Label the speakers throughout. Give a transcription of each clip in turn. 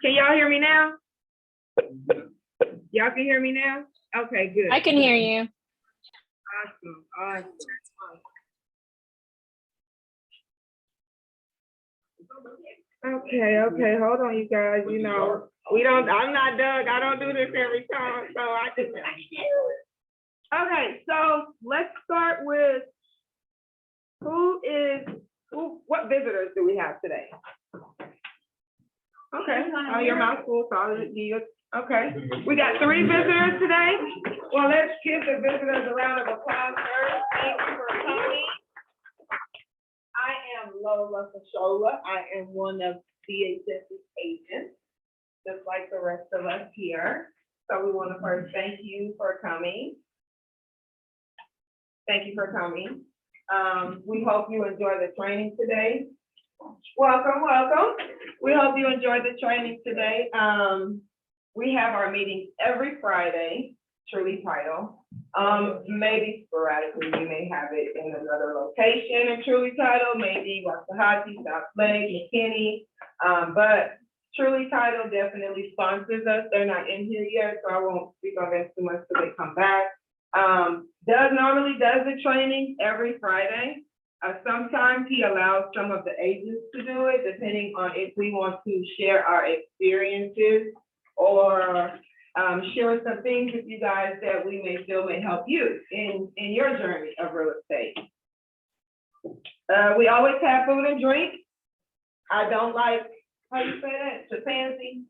Speaker 1: Can y'all hear me now? Y'all can hear me now? Okay, good.
Speaker 2: I can hear you.
Speaker 1: Awesome. Okay, hold on, you guys. You know, I'm not Doug. I don't do this every time, so I just. Okay, so let's start with what visitors do we have today? Okay, oh, your mouth's full, solid. Okay, we got 3 visitors today. Well, let's give the visitors a round of applause first. Thank you for coming. I am Lola Fashola. I am one of DHS's agents, just like the rest of us here. So we want to first thank you for coming. Thank you for coming. We hope you enjoy the training today. Welcome. We hope you enjoyed the training today. We have our meetings every Friday, truly title. Maybe sporadically, we may have it in another location in truly title, maybe Waxahachie, South Lake, McKinney. But truly title definitely sponsors us. They're not in here yet, so I won't speak on this too much till they come back. Doug normally does the training every Friday. Sometimes he allows some of the agents to do it, depending on if we want to share our experiences or share some things with you guys that we may feel may help you in your journey of real estate. We always have food and drink. I don't like, how you say that, chimpanzee?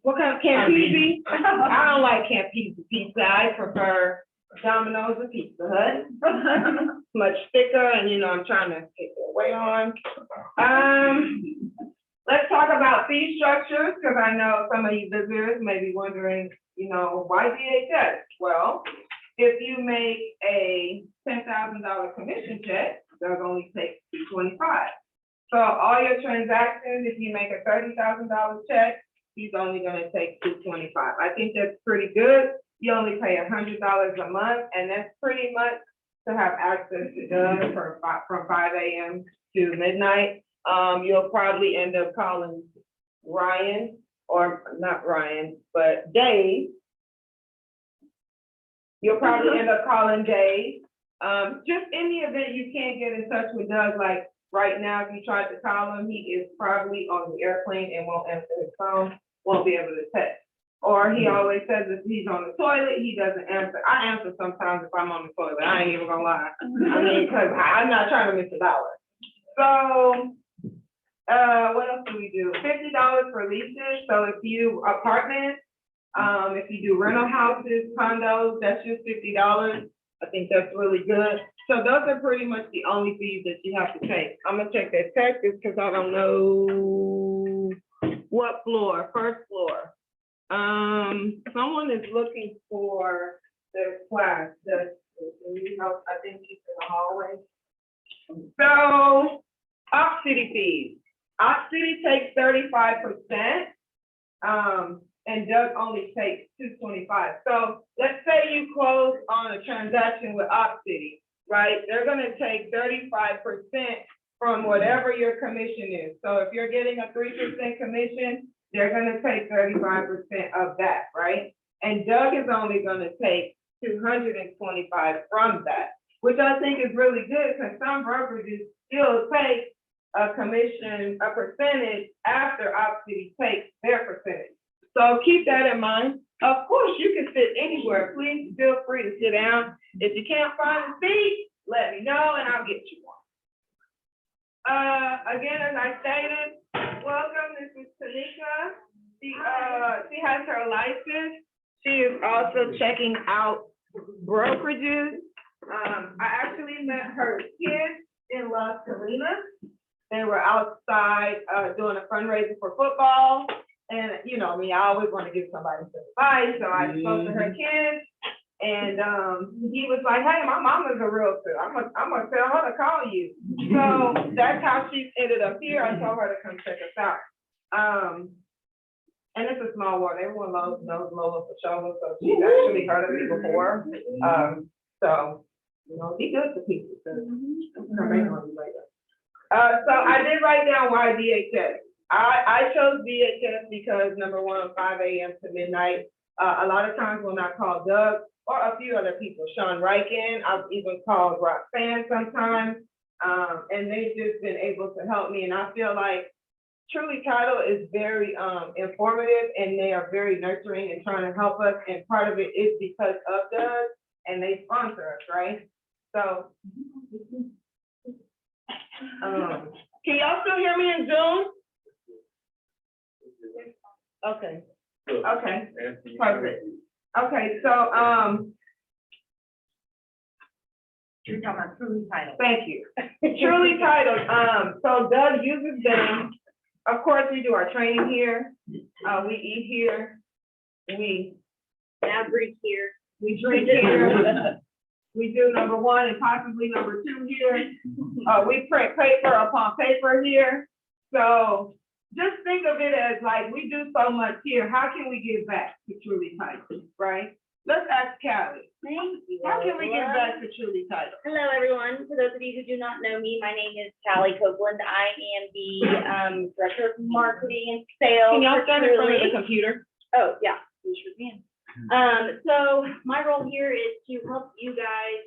Speaker 1: What kind of Campese? I don't like Campese pizza. I prefer Domino's or Pizza Hut. Much thicker, and I'm trying to take the weight on. Let's talk about fee structures, because I know some of you visitors may be wondering, why DHS? Well, if you make a $10,000 commission check, they'll only take $225. So all your transactions, if you make a $30,000 check, he's only going to take $225. I think that's pretty good. You only pay $100 a month, and that's pretty much to have access to Doug from 5 a.m. to midnight. You'll probably end up calling Ryan, or not Ryan, but Dave. You'll probably end up calling Dave. Just in the event you can't get in touch with Doug, like right now, if you tried to call him, he is probably on the airplane and won't answer his phone, won't be able to text. Or he always says if he's on the toilet, he doesn't answer. I answer sometimes if I'm on the toilet. I ain't even gonna lie. I mean, because I'm not trying to miss $1. So, what else do we do? $50 for leases. So if you apartments, if you do rental houses, condos, that's just $50. I think that's really good. So those are pretty much the only fees that you have to pay. I'm gonna check that text because I don't know what floor, first floor. Someone is looking for their class. I think she's in the hallway. So, Opcity fees. Opcity takes 35%, and Doug only takes $225. So let's say you close on a transaction with Opcity, right? They're gonna take 35% from whatever your commission is. So if you're getting a 3% commission, they're gonna take 35% of that, right? And Doug is only gonna take $225 from that, which I think is really good because some brokerages still take a commission, a percentage after Opcity takes their percentage. So keep that in mind. Of course, you can sit anywhere. Please feel free to sit down. If you can't find a seat, let me know and I'll get you one. Again, as I stated, welcome, this is Tanika. She has her license. She is also checking out brokerages. I actually met her kids in Las Colinas. They were outside doing a fundraiser for football. And you know me, I always want to give somebody some advice. So I spoke to her kids. And he was like, hey, my mama's a realtor. I'm gonna tell her to call you. So that's how she ended up here. I told her to come check us out. And it's a small world. Everyone knows Lola Fashola, so she's actually heard of me before. So, you know, be good to people. So I did write down why VHS. I chose VHS because number one, 5 a.m. to midnight. A lot of times when I call Doug or a few other people, Sean Ryken, I've even called Roxanne sometimes, and they've just been able to help me. And I feel like Truly Title is very informative, and they are very nurturing and trying to help us. And part of it is because of Doug, and they sponsor us, right? So, can y'all still hear me in Zoom? Okay. Okay. Perfect. Okay. So,
Speaker 2: You're talking about Truly Title.
Speaker 1: thank you. Truly Title. So Doug uses them. Of course, we do our training here. We eat here. We
Speaker 2: Now drink here.
Speaker 1: we drink here. We do number one and possibly number two here. We print paper upon paper here. So just think of it as like we do so much here. How can we give back to Truly Title, right? Let's ask Callie.
Speaker 2: Thank you.
Speaker 1: How can we give back to Truly Title?
Speaker 2: Hello, everyone. For those of you who do not know me, my name is Callie Copeland. I am the Director of Marketing and Sales.
Speaker 1: Can y'all
Speaker 2: for
Speaker 1: stand in front of
Speaker 2: Truly.
Speaker 1: the computer?
Speaker 2: Oh, yeah, we sure can. So my role here is to help you guys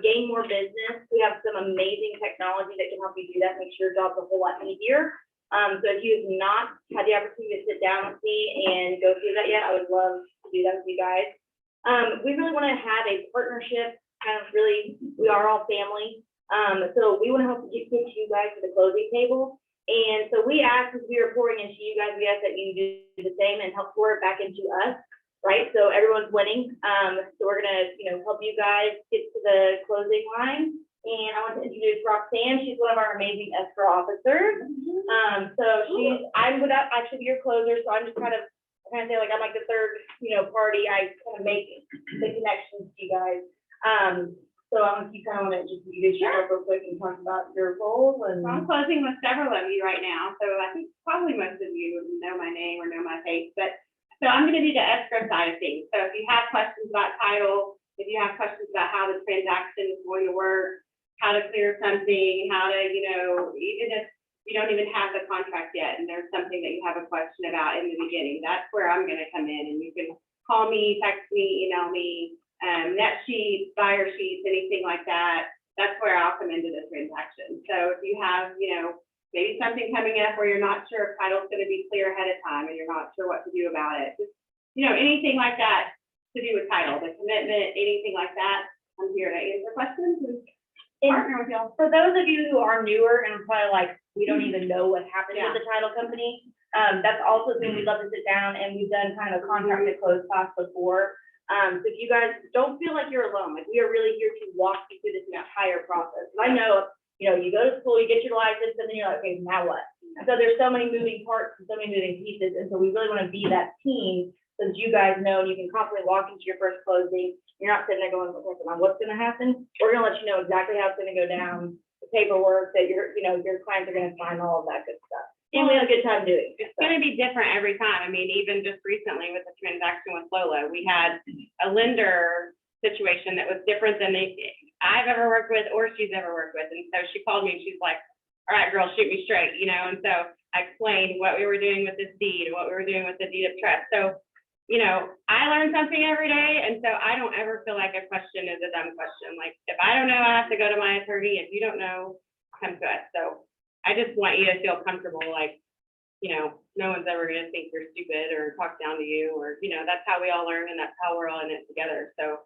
Speaker 2: gain more business. We have some amazing technology that can help you do that, make sure your job's a whole lot easier. So if you have not had the opportunity to sit down with me and go through that yet, I would love to do that with you guys. We really want to have a partnership, kind of really, we are all family. So we want to help get you guys to the closing table. And so we ask, as we are pouring into you guys, we ask that you do the same and help pour it back into us, right? So everyone's winning. So we're gonna, help you guys get to the closing line. And I want to introduce Roxanne. She's one of our amazing escrow officers. So I would actually be your closer. So I'm just kind of say like I'm like the third, party. I kind of make the connections to you guys. So I want you kind of want to just share real quick and talk about your role. And
Speaker 3: I'm closing with several of you right now, so I think probably most of you know my name or know my face, but so I'm going to do the escrow side of things. So if you have questions about title, if you have questions about how the transaction is going to work, how to clear something, how to, even if you don't even have the contract yet and there's something that you have a question about in the beginning, that's where I'm going to come in, and you can call me, text me, email me. Net sheets, buyer sheets, anything like that, that's where I'll come into the transaction. So if you have, maybe something coming up where you're not sure if title's going to be clear ahead of time and you're not sure what to do about it, just, anything like that to do with title, the commitment, anything like that, I'm here to answer questions and partner with y'all.
Speaker 2: For those of you who are newer and probably like, we don't even know what happened with the title company, that's also something we'd love to sit down, and we've done kind of contract to close class before. So if you guys don't feel like you're alone, like we are really here to walk you through this entire process. I know, you go to school, you get your license, and then you're like, okay, now what? So there's so many moving parts and so many moving pieces. And so we really want to be that team so that you guys know, and you can confidently walk into your first closing. You're not sitting there going, okay, what's going to happen? We're going to let you know exactly how it's going to go down, the paperwork that your clients are going to sign, all of that good stuff. And we had a good time doing it.
Speaker 3: It's going to be different every time. I mean, even just recently with the transaction with Lola, we had a lender situation that was different than I've ever worked with or she's ever worked with. And so she called me and she's like, all right, girl, shoot me straight, And so I explained what we were doing with this deed and what we were doing with the deed of trust. So I learn something every day, and so I don't ever feel like a question is a dumb question. Like, if I don't know, I have to go to my attorney. If you don't know, come to us. So I just want you to feel comfortable, like, no one's ever gonna think you're stupid or talk down to you, or, that's how we all learn, and that's how we're all in it together. So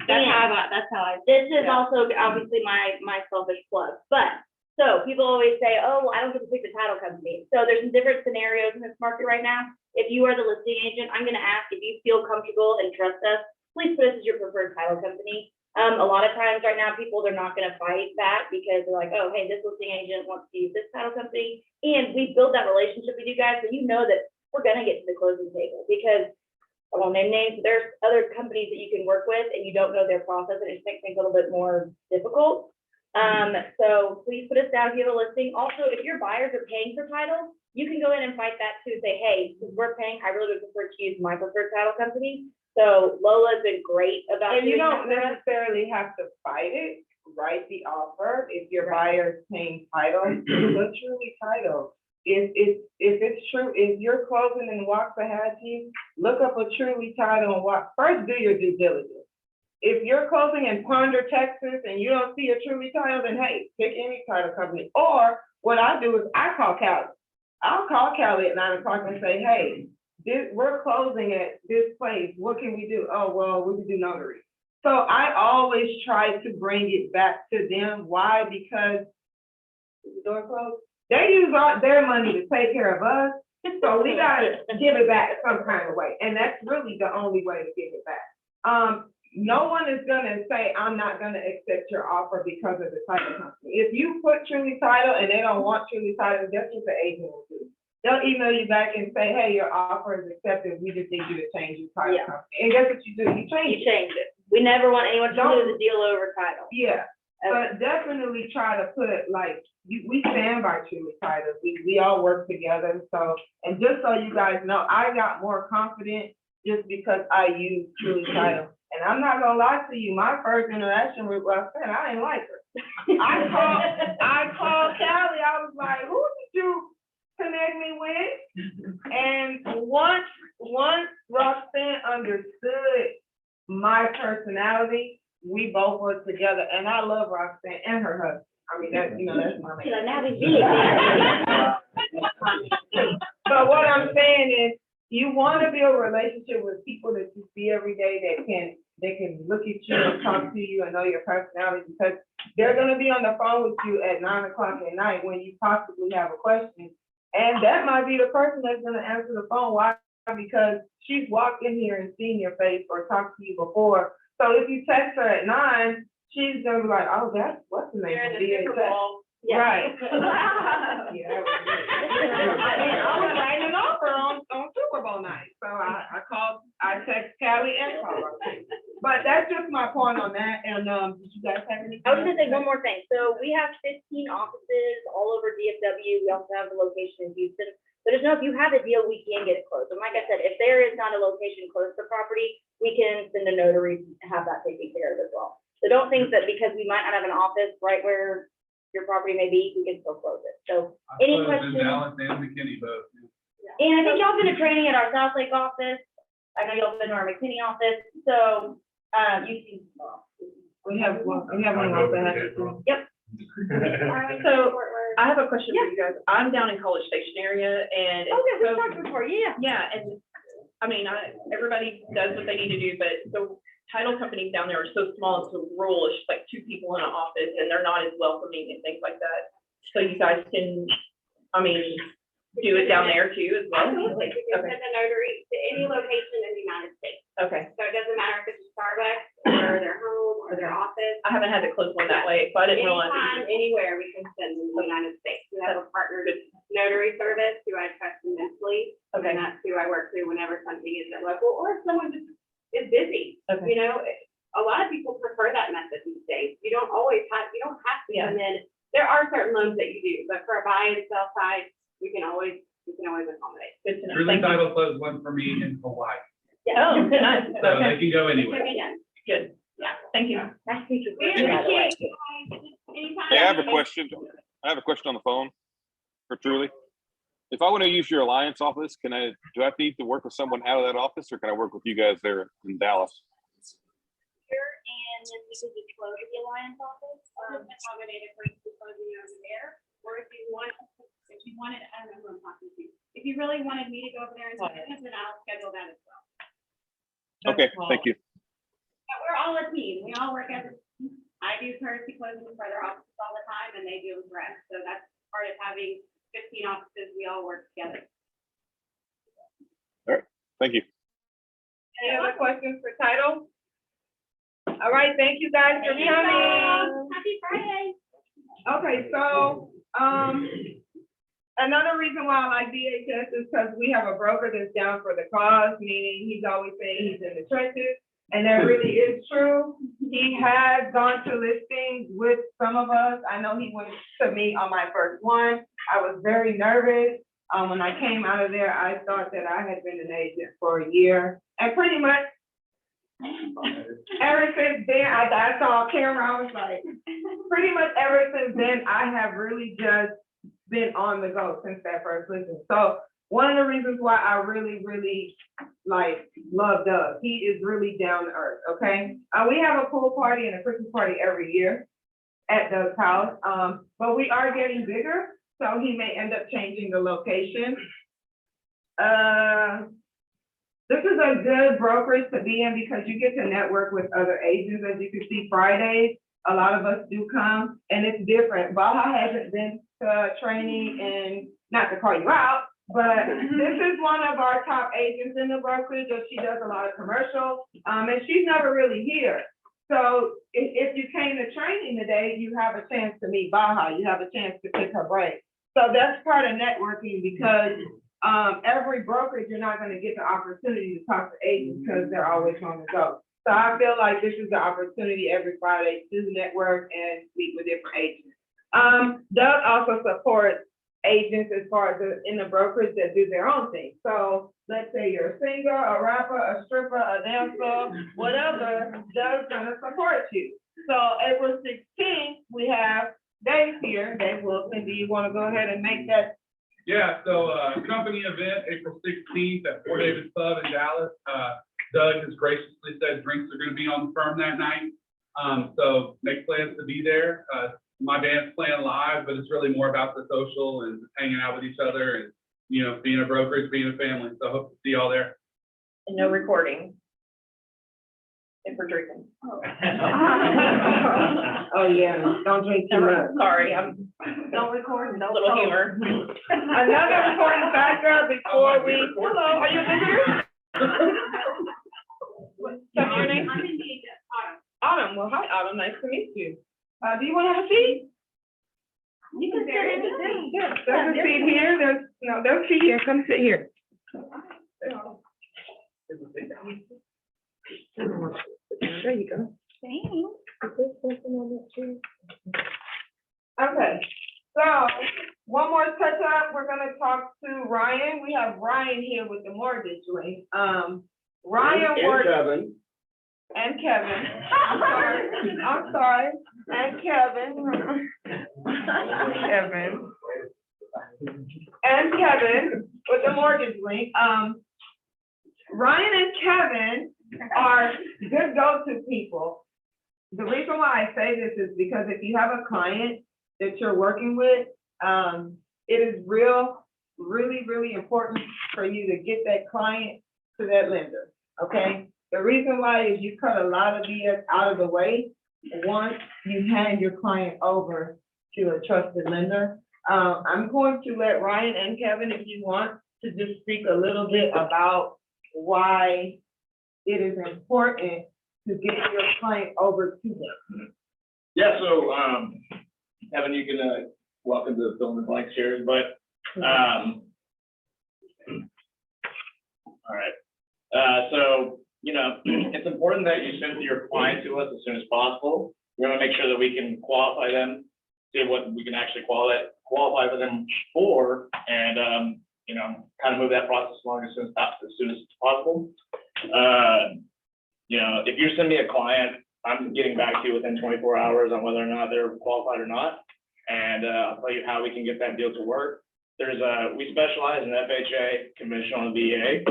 Speaker 3: that's how I.
Speaker 2: This is
Speaker 3: Yeah.
Speaker 2: also obviously my selfish plug, but, so people always say, oh, I don't get to pick the title company. So there's some different scenarios in this market right now. If you are the listing agent, I'm gonna ask if you feel comfortable and trust us, please put us as your preferred title company. A lot of times right now, people, they're not gonna fight that because they're like, oh, hey, this listing agent wants to use this title company. And we build that relationship with you guys, so you know that we're gonna get to the closing table, because I won't name names, there's other companies that you can work with and you don't know their process, and it just makes things a little bit more difficult. So please put us down if you have a listing. Also, if your buyers are paying for title, you can go in and fight that too. Say, hey, since we're paying, I really would prefer to use my preferred title company. So Lola's been great about
Speaker 1: And you
Speaker 2: doing
Speaker 1: don't
Speaker 2: that for us.
Speaker 1: necessarily have to fight it, write the offer, if your buyer's paying title, put truly title. If it's true, if you're closing and walks ahead of you, look up a truly title and walk, first do your due diligence. If you're closing in Ponder, Texas, and you don't see a truly title, then hey, pick any title company. Or what I do is I call Callie. I'll call Callie at 9 o'clock and say, hey, we're closing at this place. What can we do? Oh, well, we can do notary. So I always try to bring it back to them. Why? Because is the door closed? They use their money to take care of us. So we gotta give it back some kind of way. And that's really the only way to give it back. No one is gonna say, I'm not gonna accept your offer because of the title company. If you put Truly Title and they don't want Truly Title, that's what the agent will do. They'll email you back and say, hey, your offer is accepted. We just need you to change your title company. And guess what you do? You change it.
Speaker 2: We never want anyone to lose a deal over title.
Speaker 1: Yeah, but definitely try to put, like, we stand by Truly Title. We all work together. So, and just so you guys know, I got more confident just because I use Truly Title. And I'm not gonna lie to you, my first interaction with Roxanne, I didn't like her. I called Callie, I was like, who did you connect me with? And once Roxanne understood my personality, we both worked together, and I love Roxanne and her husband. I mean, that's my man. But what I'm saying is, you want to build a relationship with people that you see every day that can look at you and talk to you and know your personality, because they're gonna be on the phone with you at 9 o'clock at night when you possibly have a question. And that might be the person that's gonna answer the phone. Why? Because she's walked in here and seen your face or talked to you before. So if you text her at 9, she's gonna be like, oh, that's what's the name?
Speaker 3: You're in the Super Bowl.
Speaker 2: Yeah.
Speaker 1: Right. Yeah. I was writing an offer on Super Bowl night. So I text Callie and called her. But that's just my point on that. And did you guys have anything?
Speaker 2: I was gonna say one more thing. So we have 15 offices all over DFW. We also have a location in Houston. So just know if you have a deal, we can get it closed. And like I said, if there is not a location close to property, we can send a notary to have that taken care of as well. So don't think that because we might not have an office right where your property may be, we can still close it. So any questions?
Speaker 4: Dallas and McKinney both.
Speaker 2: And I think y'all been to training at our South Lake office. I know y'all been to our McKinney office. So you can.
Speaker 1: We have one more thing.
Speaker 2: Yep.
Speaker 5: So I have a question for you guys. I'm down in College Station area, and
Speaker 2: Oh, yeah, we talked before, yeah.
Speaker 5: yeah, and I mean, everybody does what they need to do, but the title companies down there are so small and so rural. It's just like 2 people in an office, and they're not as welcoming and things like that. So you guys can, I mean, do it down there too as well.
Speaker 3: Absolutely. You can send a notary to any location in the United States.
Speaker 5: Okay.
Speaker 3: So it doesn't matter if it's a Starbucks or their home or their office.
Speaker 5: I haven't had to close one that way, so I didn't realize.
Speaker 3: Anytime, anywhere we can send in the United States. We have a partnered notary service who I trust immensely.
Speaker 5: Okay.
Speaker 3: And that's who I work through whenever something isn't local or if someone just is busy.
Speaker 5: Okay.
Speaker 3: You know, a lot of people prefer that method these days. You don't have to come in. There are certain loans that you do, but for a buy and sell side, we can always accommodate.
Speaker 5: Good to know.
Speaker 4: Truly
Speaker 5: Thank you.
Speaker 4: Title closed one for me in Hawaii,
Speaker 5: Oh, nice.
Speaker 4: so
Speaker 5: Okay.
Speaker 4: they can go anywhere.
Speaker 5: Good.
Speaker 3: Yeah.
Speaker 5: Thank you.
Speaker 2: Nice to meet you.
Speaker 3: We appreciate you guys. Anytime.
Speaker 6: Hey, I have a question. I have a question on the phone for Truly. if I want to use your Alliance office, do I have to need to work with someone out of that office, or can I work with you guys there in Dallas?
Speaker 2: Here, and then we could just close the Alliance office.
Speaker 3: Accommodated for closing over there, or if you wanted, I don't know who I'm talking to. If you really wanted me to go over there and talk to them, then I'll schedule that as well.
Speaker 6: Okay, thank you.
Speaker 3: But we're all a team. We all work as a team. I do courtesy closing for their offices all the time, and they do the rest. So that's part of having 15 offices. We all work together.
Speaker 6: Thank you.
Speaker 1: Any other questions for title? All right, thank you guys for coming.
Speaker 3: Happy Friday.
Speaker 1: Okay, so, another reason why I like DHS is because we have a broker that's down for the cause, meaning he's always saying he's in the trenches, and that really is true. He has gone to listings with some of us. I know he went to me on my first one. I was very nervous. When I came out of there, I thought that I had been an agent for a year, and pretty much ever since then, I saw a camera, I was like, pretty much ever since then, I have really just been on the go since that first listen. So one of the reasons why I really, really like love Doug, he is really down to earth, okay? We have a pool party and a Christmas party every year at Doug's house, but we are getting bigger, so he may end up changing the location. This is a good brokerage to be in because you get to network with other agents. As you can see, Fridays, a lot of us do come, and it's different. Baja hasn't been to training, and not to call you out, but this is one of our top agents in the brokerage. She does a lot of commercial, and she's never really here. So if you came to training today, you have a chance to meet Baja. You have a chance to pick her brain. So that's part of networking because every brokerage, you're not gonna get the opportunity to talk to agents because they're always on the go. So I feel like this is the opportunity every Friday to network and speak with different agents. Doug also supports agents as far as in the brokerage that do their own thing. So let's say you're a singer, a rapper, a stripper, a dancer, whatever, Doug's gonna support you. So April 16th, we have Dave here. Dave Wilson, do you wanna go ahead and make that?
Speaker 4: Yeah, so, company event, April 16th at Fort Davis Pub in Dallas. Doug has graciously said drinks are gonna be on the firm that night. So make plans to be there. My band's playing live, but it's really more about the social and hanging out with each other and, you know, being a brokerage, being a family. So hope to see y'all there.
Speaker 5: And no recording. If we're drinking.
Speaker 1: Oh, yeah, don't drink too much.
Speaker 5: Sorry,
Speaker 1: Don't record, no.
Speaker 5: little humor.
Speaker 1: Another important factor before we, hello, are you a visitor? What's your name?
Speaker 3: I'm in DHS, Autumn.
Speaker 1: Autumn, well, hi, Autumn, nice to meet you. Do you want to have a seat?
Speaker 3: You can sit in the room.
Speaker 1: Yeah, there's a seat here, there's a seat here, come sit here. There you go. Okay, so one more touch up, we're gonna talk to Ryan. We have Ryan here with the mortgage link. Ryan works. And Kevin. I'm sorry, and Kevin. And Kevin with the mortgage link. Ryan and Kevin are good go-to people. The reason why I say this is because if you have a client that you're working with, it is really important for you to get that client to that lender, okay? The reason why is you cut a lot of BS out of the way once you hand your client over to a trusted lender. I'm going to let Ryan and Kevin, if you want, to just speak a little bit about why it is important to get your client over to them.
Speaker 7: Yeah, so, Kevin, you can, welcome to fill in the blanks here, but, all right. So, you know, it's important that you send your client to us as soon as possible. We want to make sure that we can qualify them, see what we can actually qualify for them for, and, you know, kind of move that process along as soon as possible. You know, if you send me a client, I'm getting back to you within 24 hours on whether or not they're qualified or not. And I'll tell you how we can get that deal to work. we specialize in FHA, conventional, and VA.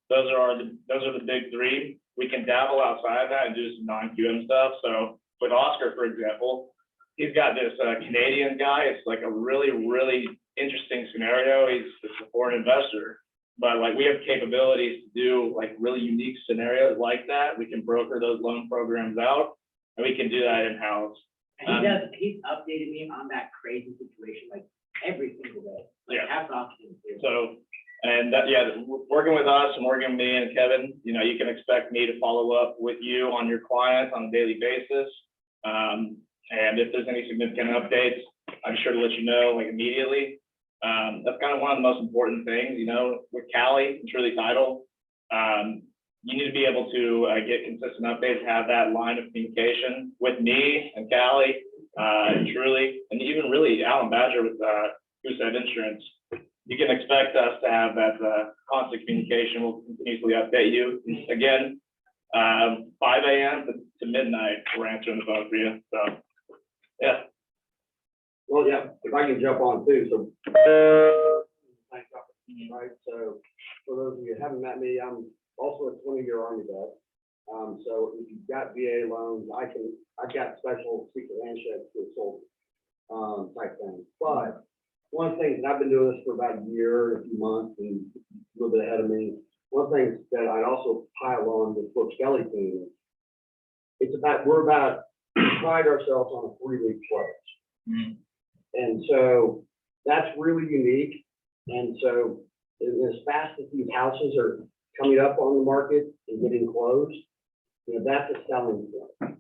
Speaker 7: Those are the big three. We can dabble outside of that and do some non-QM stuff. So with Oscar, for example, he's got this Canadian guy. It's like a really, really interesting scenario. It's a foreign investor, but like we have capabilities to do like really unique scenarios like that. We can broker those loan programs out, and we can do that in-house.
Speaker 8: And he's updated me on that crazy situation like every single day. Like,
Speaker 7: Yeah.
Speaker 8: hats off to him too.
Speaker 7: So, and that, yeah, working with us and working with me and Kevin, you know, you can expect me to follow up with you on your clients on a daily basis. And if there's any significant updates, I'm sure to let you know like immediately. That's kind of one of the most important things, you know, with Cali and Truly Title. You need to be able to get consistent updates, have that line of communication with me and Cali, and Truly, and even really Alan Badger with Goosehead Insurance. You can expect us to have that constant communication. We'll continuously update you. Again, 5 a.m. to midnight, we're answering the phone for you. So, yeah.
Speaker 9: Well, yeah, if I can jump on too, so. Right, so for those of you who haven't met me, I'm also a 20-year Army vet. So if you've got VA loans, I've got special secret handshakes with soldiers, type thing. But one of the things, and I've been doing this for about a year, a few months, and a little bit ahead of me. One of the things that I also pile on with Brooks Kelly team, we're about pride ourselves on a 3-week close. And so that's really unique. And so as fast as these houses are coming up on the market and getting closed, you know, that's a selling point,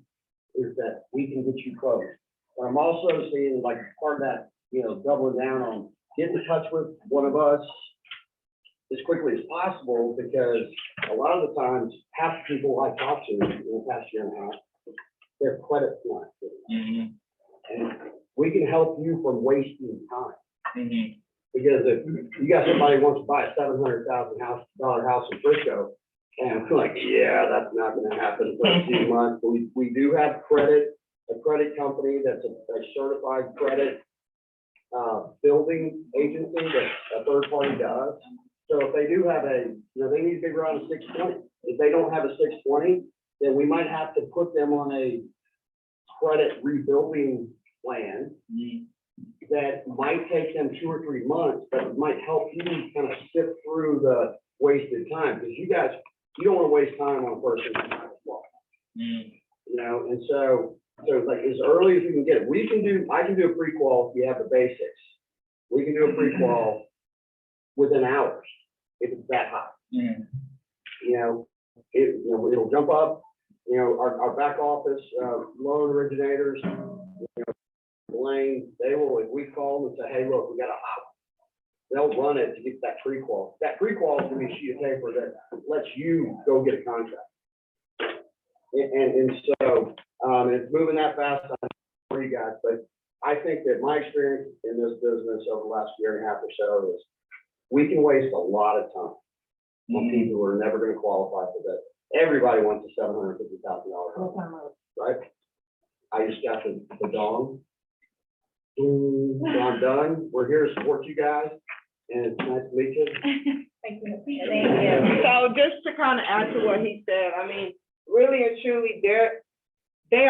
Speaker 9: is that we can get you closed. But I'm also seeing like part of that, you know, doubling down on get in touch with one of us as quickly as possible, because a lot of the times, half the people I talk to in the past year and a half, their credit's not good. And we can help you from wasting time. Because if you got somebody who wants to buy a $700,000 house in Frisco, and I'm like, yeah, that's not going to happen for a few months. But we do have a credit company that's a certified credit building agency that a third party does. So if they do have they need to be around a 620. If they don't have a 620, then we might have to put them on a credit rebuilding plan that might take them 2 or 3 months, but it might help you kind of sift through the wasted time, because you don't want to waste time on a person who's not well. You know, and so like as early as we can get it, I can do a pre-qual if you have the basics. We can do a pre-qual within hours if it's that high. You know, it'll jump up. You know, our back office loan originators, Blaine, they will, if we call them and say, hey, look, we got a house, they'll run it to get that pre-qual. That pre-qual is going to be a sheet of paper that lets you go get a contract. And so it's moving that fast for you guys. But I think that my experience in this business over the last year and a half or so is we can waste a lot of time on people who are never going to qualify for that. Everybody wants a $750,000 house, right? I just got the dong. So I'm done. We're here to support you guys, and it's nice to meet you.
Speaker 2: Thank you.
Speaker 1: So just to kind of add to what he said, I mean, really and truly, they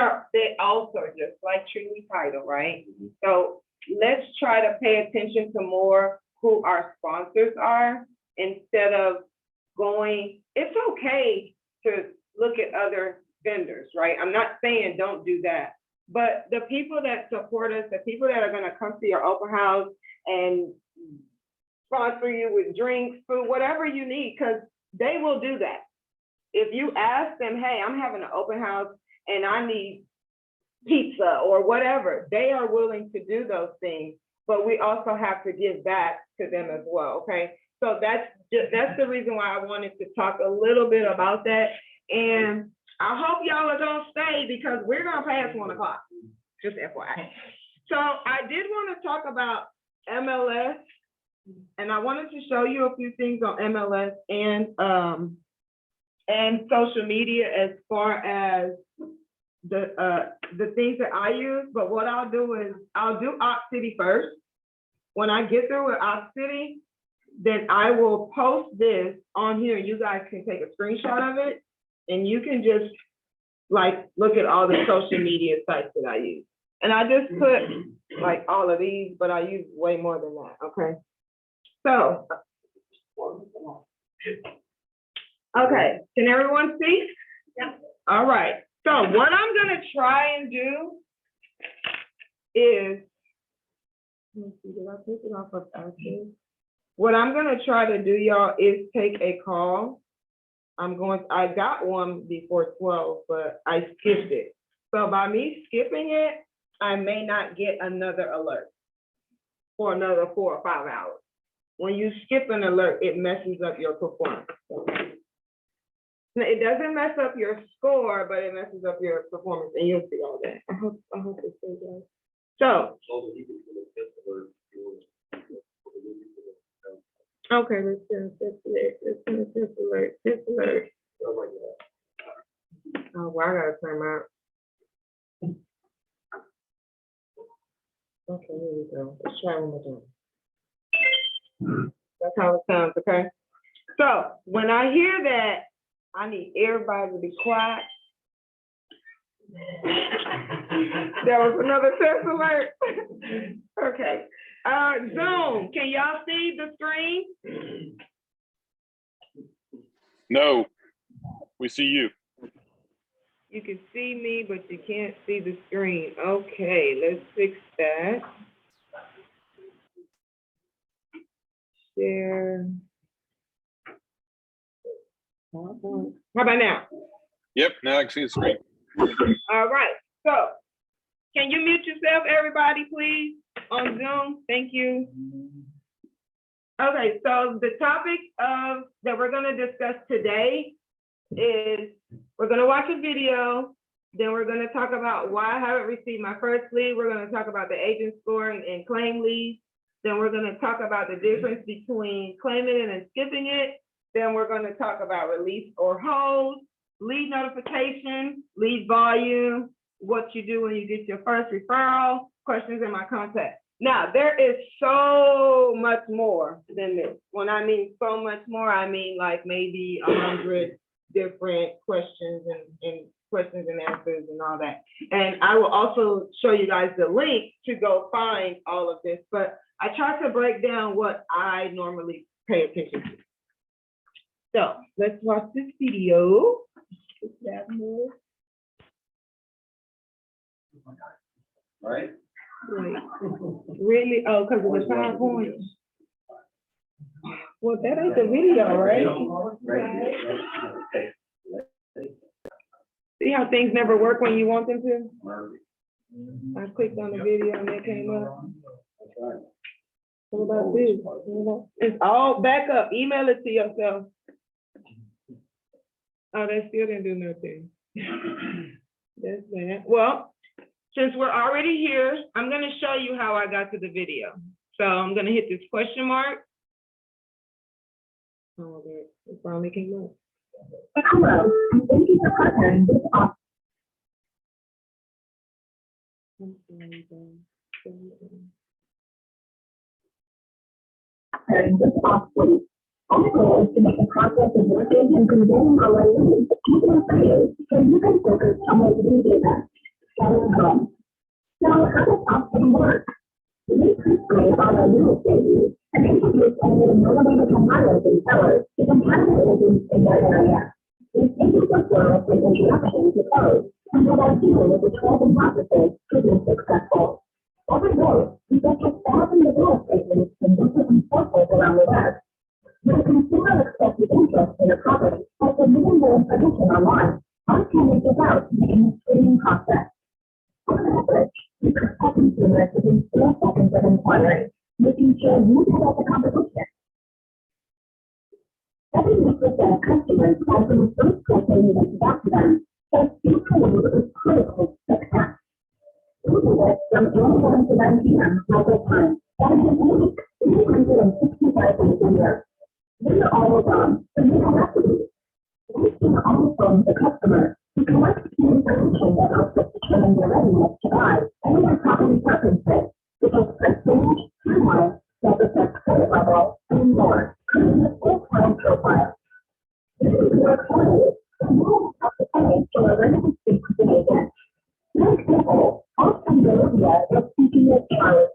Speaker 1: also just like Truly Title, right? So let's try to pay attention to more who our sponsors are instead of it's okay to look at other vendors, right? I'm not saying don't do that, but the people that support us, the people that are gonna come to your open house and sponsor you with drinks, food, whatever you need, because they will do that. If you ask them, hey, I'm having an open house and I need pizza or whatever, they are willing to do those things, but we also have to give back to them as well, okay? So that's the reason why I wanted to talk a little bit about that. And I hope y'all are gonna stay because we're gonna pass 1 o'clock, just FYI. So I did want to talk about MLS, and I wanted to show you a few things on MLS and social media as far as the things that I use. But what I'll do is I'll do Opcity first. when I get through with Opcity, then I will post this on here. You guys can take a screenshot of it and you can just like look at all the social media sites that I use. And I just put like all of these, but I use way more than that, okay? So. Okay, can everyone see?
Speaker 2: Yeah.
Speaker 1: All right, so what I'm gonna try and do is, let me see, did I take it off of action? What I'm gonna try to do, y'all, is take a call. I got one before 12, but I skipped it. So by me skipping it, I may not get another alert for another 4 or 5 hours. When you skip an alert, it messes up your performance. Now, it doesn't mess up your score, but it messes up your performance, and you'll see all that. I hope it stays there. So. Okay, let's do this alert. Oh, well, I gotta turn my. Okay, here we go. Let's try one more time. That's how it sounds, okay? So when I hear that, I need everybody to be quiet. There was another test alert. Okay. Zoom, can y'all see the screen?
Speaker 6: No, we see you.
Speaker 1: You can see me, but you can't see the screen. Okay, let's fix that. Share. How about now?
Speaker 6: Yep, now I can see the screen.
Speaker 1: All right, so can you mute yourself, everybody, please, on Zoom? Thank you. Okay, so the topic that we're gonna discuss today is we're gonna watch a video, then we're gonna talk about why I haven't received my first lead. We're gonna talk about the agent scoring and claim leads. Then we're gonna talk about the difference between claiming it and skipping it. Then we're gonna talk about release or hold, lead notification, lead volume, what you do when you get your first referral, questions in my contact. Now, there is so much more than this. When I mean so much more, I mean like maybe 100 different questions and questions and answers and all that. And I will also show you guys the link to go find all of this, but I try to break down what I normally pay attention to. So let's watch this video.
Speaker 9: Right?
Speaker 1: Wait, really? Oh, because of the PowerPoint. Well, that ain't the video, right? See how things never work when you want them to? I clicked on the video and it came up. What about this? It's all back up. Email it to yourself. Oh, that still didn't do nothing. That's that. Well, since we're already here, I'm going to show you how I got to the video. So I'm going to hit this question mark. Oh, there, it finally came up.
Speaker 10: Hello, and thank you for partnering with Opcity. Our goal is to make the process of working and conveying our leads easier for you, so you can focus on what you do best, selling homes. So how does Opcity work? We prescribe our real estate leads and introduce only motivated buyers and sellers to compatible agents in their area. These agents referrals with introductions to close, and what I do with the 12 processes to be successful. Every day, we get just thousands of real estate leads from different sources around the web. When a consumer expresses interest in a property after reading the information online, our team reaches out to begin the screening process. On average, we protect consumers within 4 seconds of inquiry, making sure you get out the competition. Every week we get customers call from the first question we reach out to them, so speed to lead is critical to success. We do this from 8 a.m. to 9 p.m. local time, and in a week, 365 days a year. We are always on, so we don't have to be. We can always phone the customer. We collect key information that helps us determine their readiness to buy and their property preferences, such as price range, timeline, pay for a limited speak to the agent. For example, Austin Bolivia is speaking with Charlie.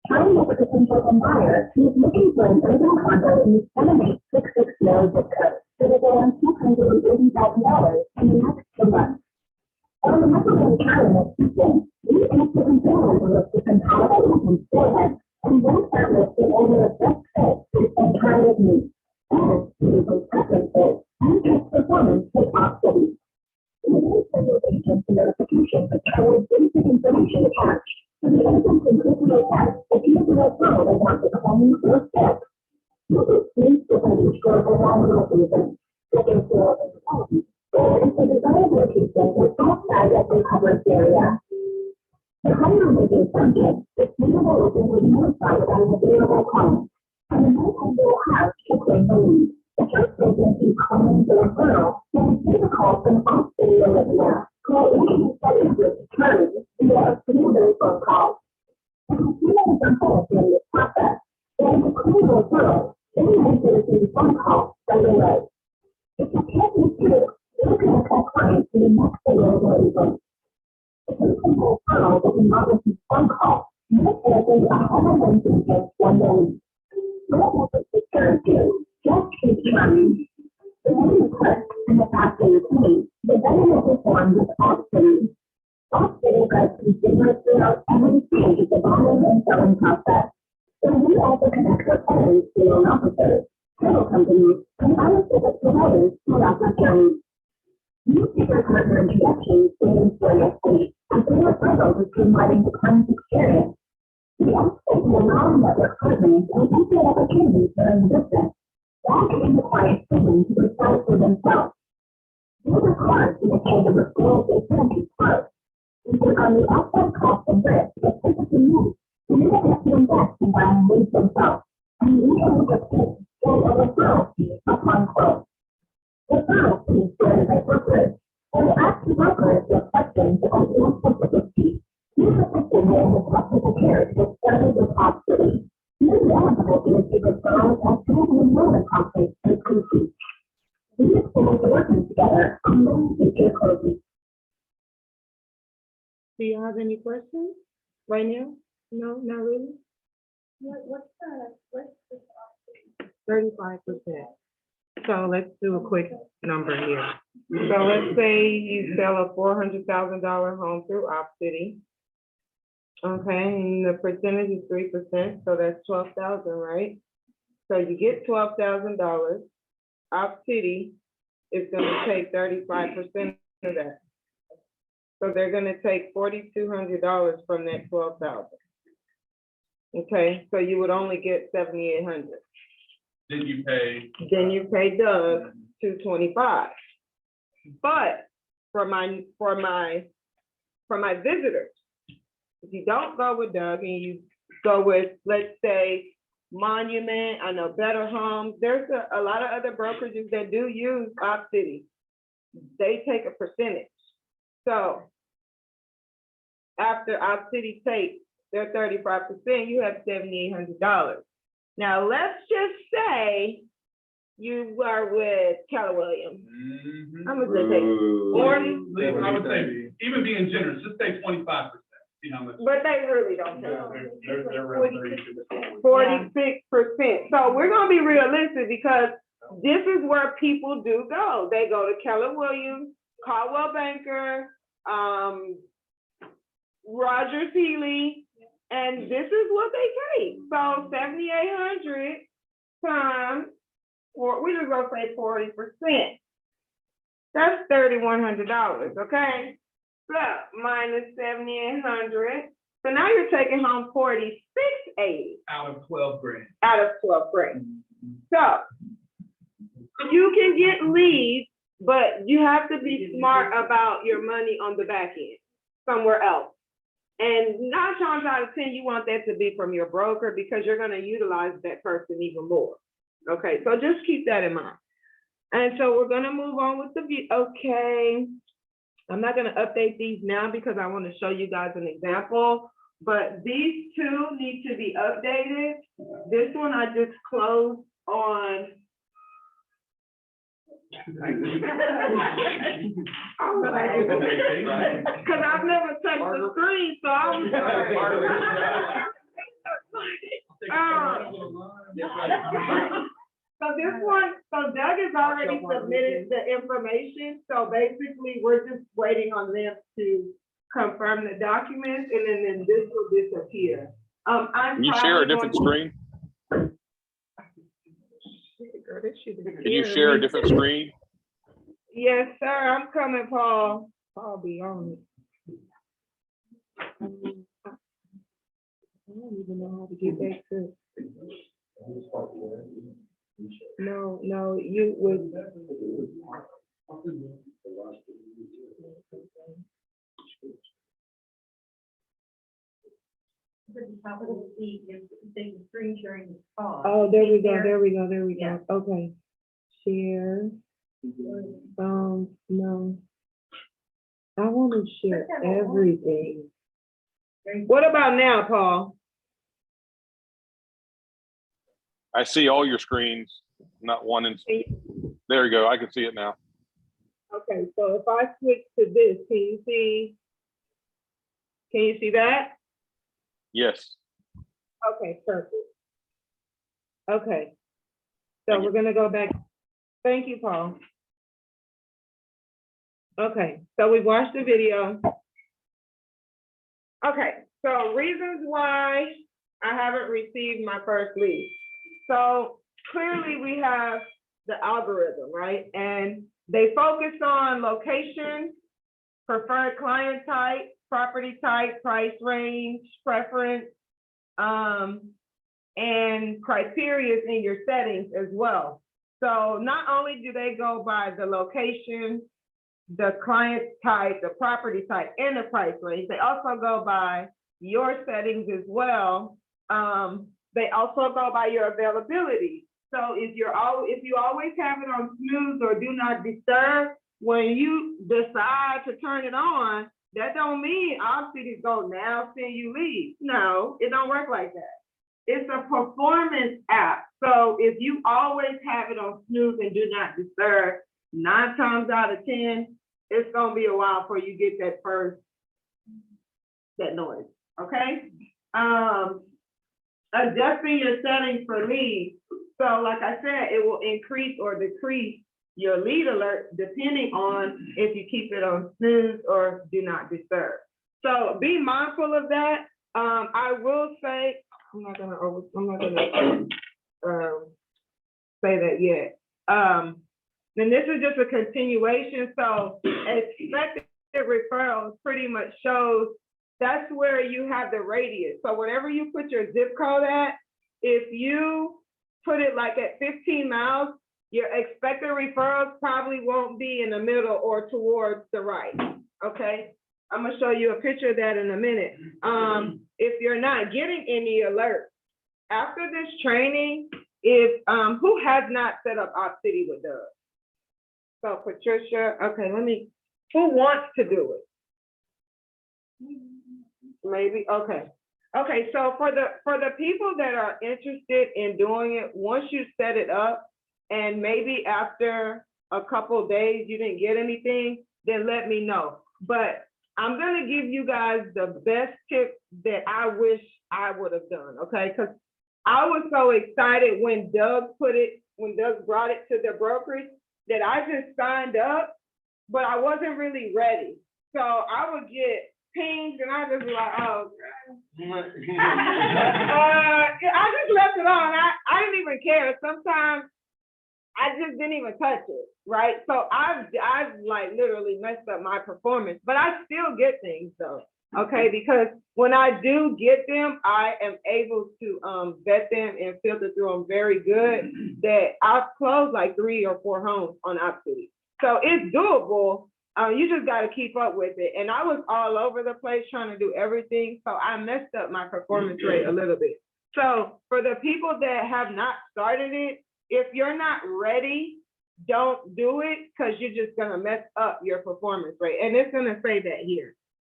Speaker 10: Charlie is a potential buyer who is looking for an urban condo in the 78660 zip code that is around $280,000 in the next 2 months. On the method of Charlie is speaking, we instantly download the list of compatible agents for them and rank that list in order of best fit based on Charlie's needs. And using preferences and test performance with Opcity. We then send your agents a notification with Charlie's basic information attached. So the agent can quickly assess if he is a referral they want to claim or skip. This is please different each for a variety of reasons, such as sales and development, or if the desired location is outside of the coverage area. The home-making subject is suitable agent will be notified about an available client, and the notice will have to claim the lead. The first agency claims the referral will receive a call from Opcity Olivia, who will introduce that agent to Charlie via a 3-way phone call. The consumer is involved in this process, and to claim the referral, they need to receive a phone call right away. If you can't be through, you can call clients to the next available agent. If you can referral that you not receive phone call, you must likely a home agent one day. Don't let it disturb you. Just keep trying. The more you click and the faster you pay, the better you perform with Opcity. Opcity does continuous sales every stage of the buying and selling process. So we also connect with others sales officers, title companies, and other service providers throughout the journey. New speaker partner introductions demonstrate your state and bring referrals to streamlining the client's experience. We also allow network partners and equal opportunities during business. That can require students to decide for themselves. These are required to ensure the referral is guaranteed first. We take on the outside cost and risk that typically move. We need to have to invest in buying leads themselves, and we usually get paid for a referral fee upon close. Referral fees vary by brokerage, and we ask the brokerage your questions on your specific fee. These are assisted with technical care to get started with Opcity. You are eligible to receive referrals as soon as you know the process is complete. We look forward to working together on many future closings.
Speaker 1: Do you have any questions right now? No, not really?
Speaker 2: What's the
Speaker 1: 35%. So let's do a quick number here. So let's say you sell a $400,000 home through Opcity. Okay, and the percentage is 3%, so that's 12,000, right? So you get $12,000. Opcity is gonna take 35% of that. So they're gonna take $4,200 from that 12,000. Okay, so you would only get 7,800.
Speaker 4: Then you pay.
Speaker 1: Then you pay Doug $225. But for my visitors, if you don't go with Doug and you go with, let's say, Monument, I know Better Homes, there's a lot of other brokerages that do use Opcity. They take a percentage. So after Opcity takes their 35%, you have $7,800. Now, let's just say you are with Keller Williams.
Speaker 4: Mhm.
Speaker 1: How much they take?
Speaker 4: 40, I would say, even being generous, just say 25%. See how much.
Speaker 1: But they really don't take.
Speaker 7: They're really
Speaker 1: 46%. So we're gonna be realistic because this is where people do go. They go to Keller Williams, Caldwell Banker, Rogers Healy, and this is what they take. So 7,800 times, or we just gonna say 40%. That's $3,100, okay? So minus 7,800. So now you're taking home 4680
Speaker 4: Out of 12 grand.
Speaker 1: out of 12 grand. So you can get leads, but you have to be smart about your money on the back end somewhere else. And 9 times out of 10, you want that to be from your broker because you're going to utilize that person even more. Okay, so just keep that in mind. And so we're going to move on with the view. Okay, I'm not going to update these now because I want to show you guys an example, but these two need to be updated. This one I just closed on. I Cause I've never touched the screen, so I was So this one, so Doug has already submitted the information, so basically, we're just waiting on them to confirm the documents, and then this will disappear.
Speaker 6: Can you share a different screen? Can you share a different screen?
Speaker 1: Yes, sir, I'm coming, Paul. Paul be on it. I don't even know how to get back to. No, you would. Oh, there we go. Okay. Share. No. I want to share everything. What about now, Paul?
Speaker 6: I see all your screens, not one in. There you go. I can see it now.
Speaker 1: Okay, so if I switch to this, can you see that?
Speaker 6: Yes.
Speaker 1: Okay, perfect. Okay. So we're gonna go back. Thank you, Paul. Okay, so we watched the video. Okay, so reasons why I haven't received my first lead. So clearly we have the algorithm, right? And they focus on location, preferred client type, property type, price range, preference, and criteria in your settings as well. So not only do they go by the location, the client type, the property type, and the price range, they also go by your settings as well. They also go by your availability. So if you always have it on snooze or do not disturb, when you decide to turn it on, that don't mean Opcity go now send you leads. No, it don't work like that. It's a performance app. So if you always have it on snooze and do not disturb, 9 times out of 10, it's gonna be a while before you get that noise, okay? Adjusting your settings for leads. So like I said, it will increase or decrease your lead alert depending on if you keep it on snooze or do not disturb. So be mindful of that. I will say, I'm not gonna say that yet. And this is just a continuation. So expected referrals pretty much shows that's where you have the radius. So whenever you put your zip code at, if you put it like at 15 miles, your expected referrals probably won't be in the middle or towards the right, okay? I'm gonna show you a picture of that in a minute. If you're not getting any alerts, after this training, if, who has not set up Opcity with Doug? So Patricia, okay, who wants to do it? Maybe, okay. Okay, so for the people that are interested in doing it, once you set it up and maybe after a couple of days you didn't get anything, then let me know. But I'm gonna give you guys the best tip that I wish I would have done, okay? Because I was so excited when Doug brought it to the brokerage that I just signed up, but I wasn't really ready. So I would get pings and I just be like, oh, I just left it on. I didn't even care. Sometimes I just didn't even touch it, right? So I've like literally messed up my performance, but I still get things though, okay? Because when I do get them, I am able to vet them and filter through them very good. That I've closed like 3 or 4 homes on Opcity. So it's doable. You just got to keep up with it. And I was all over the place trying to do everything. So I messed up my performance rate a little bit. So for the people that have not started it, if you're not ready, don't do it because you're just going to mess up your performance rate. And it's going to say that here.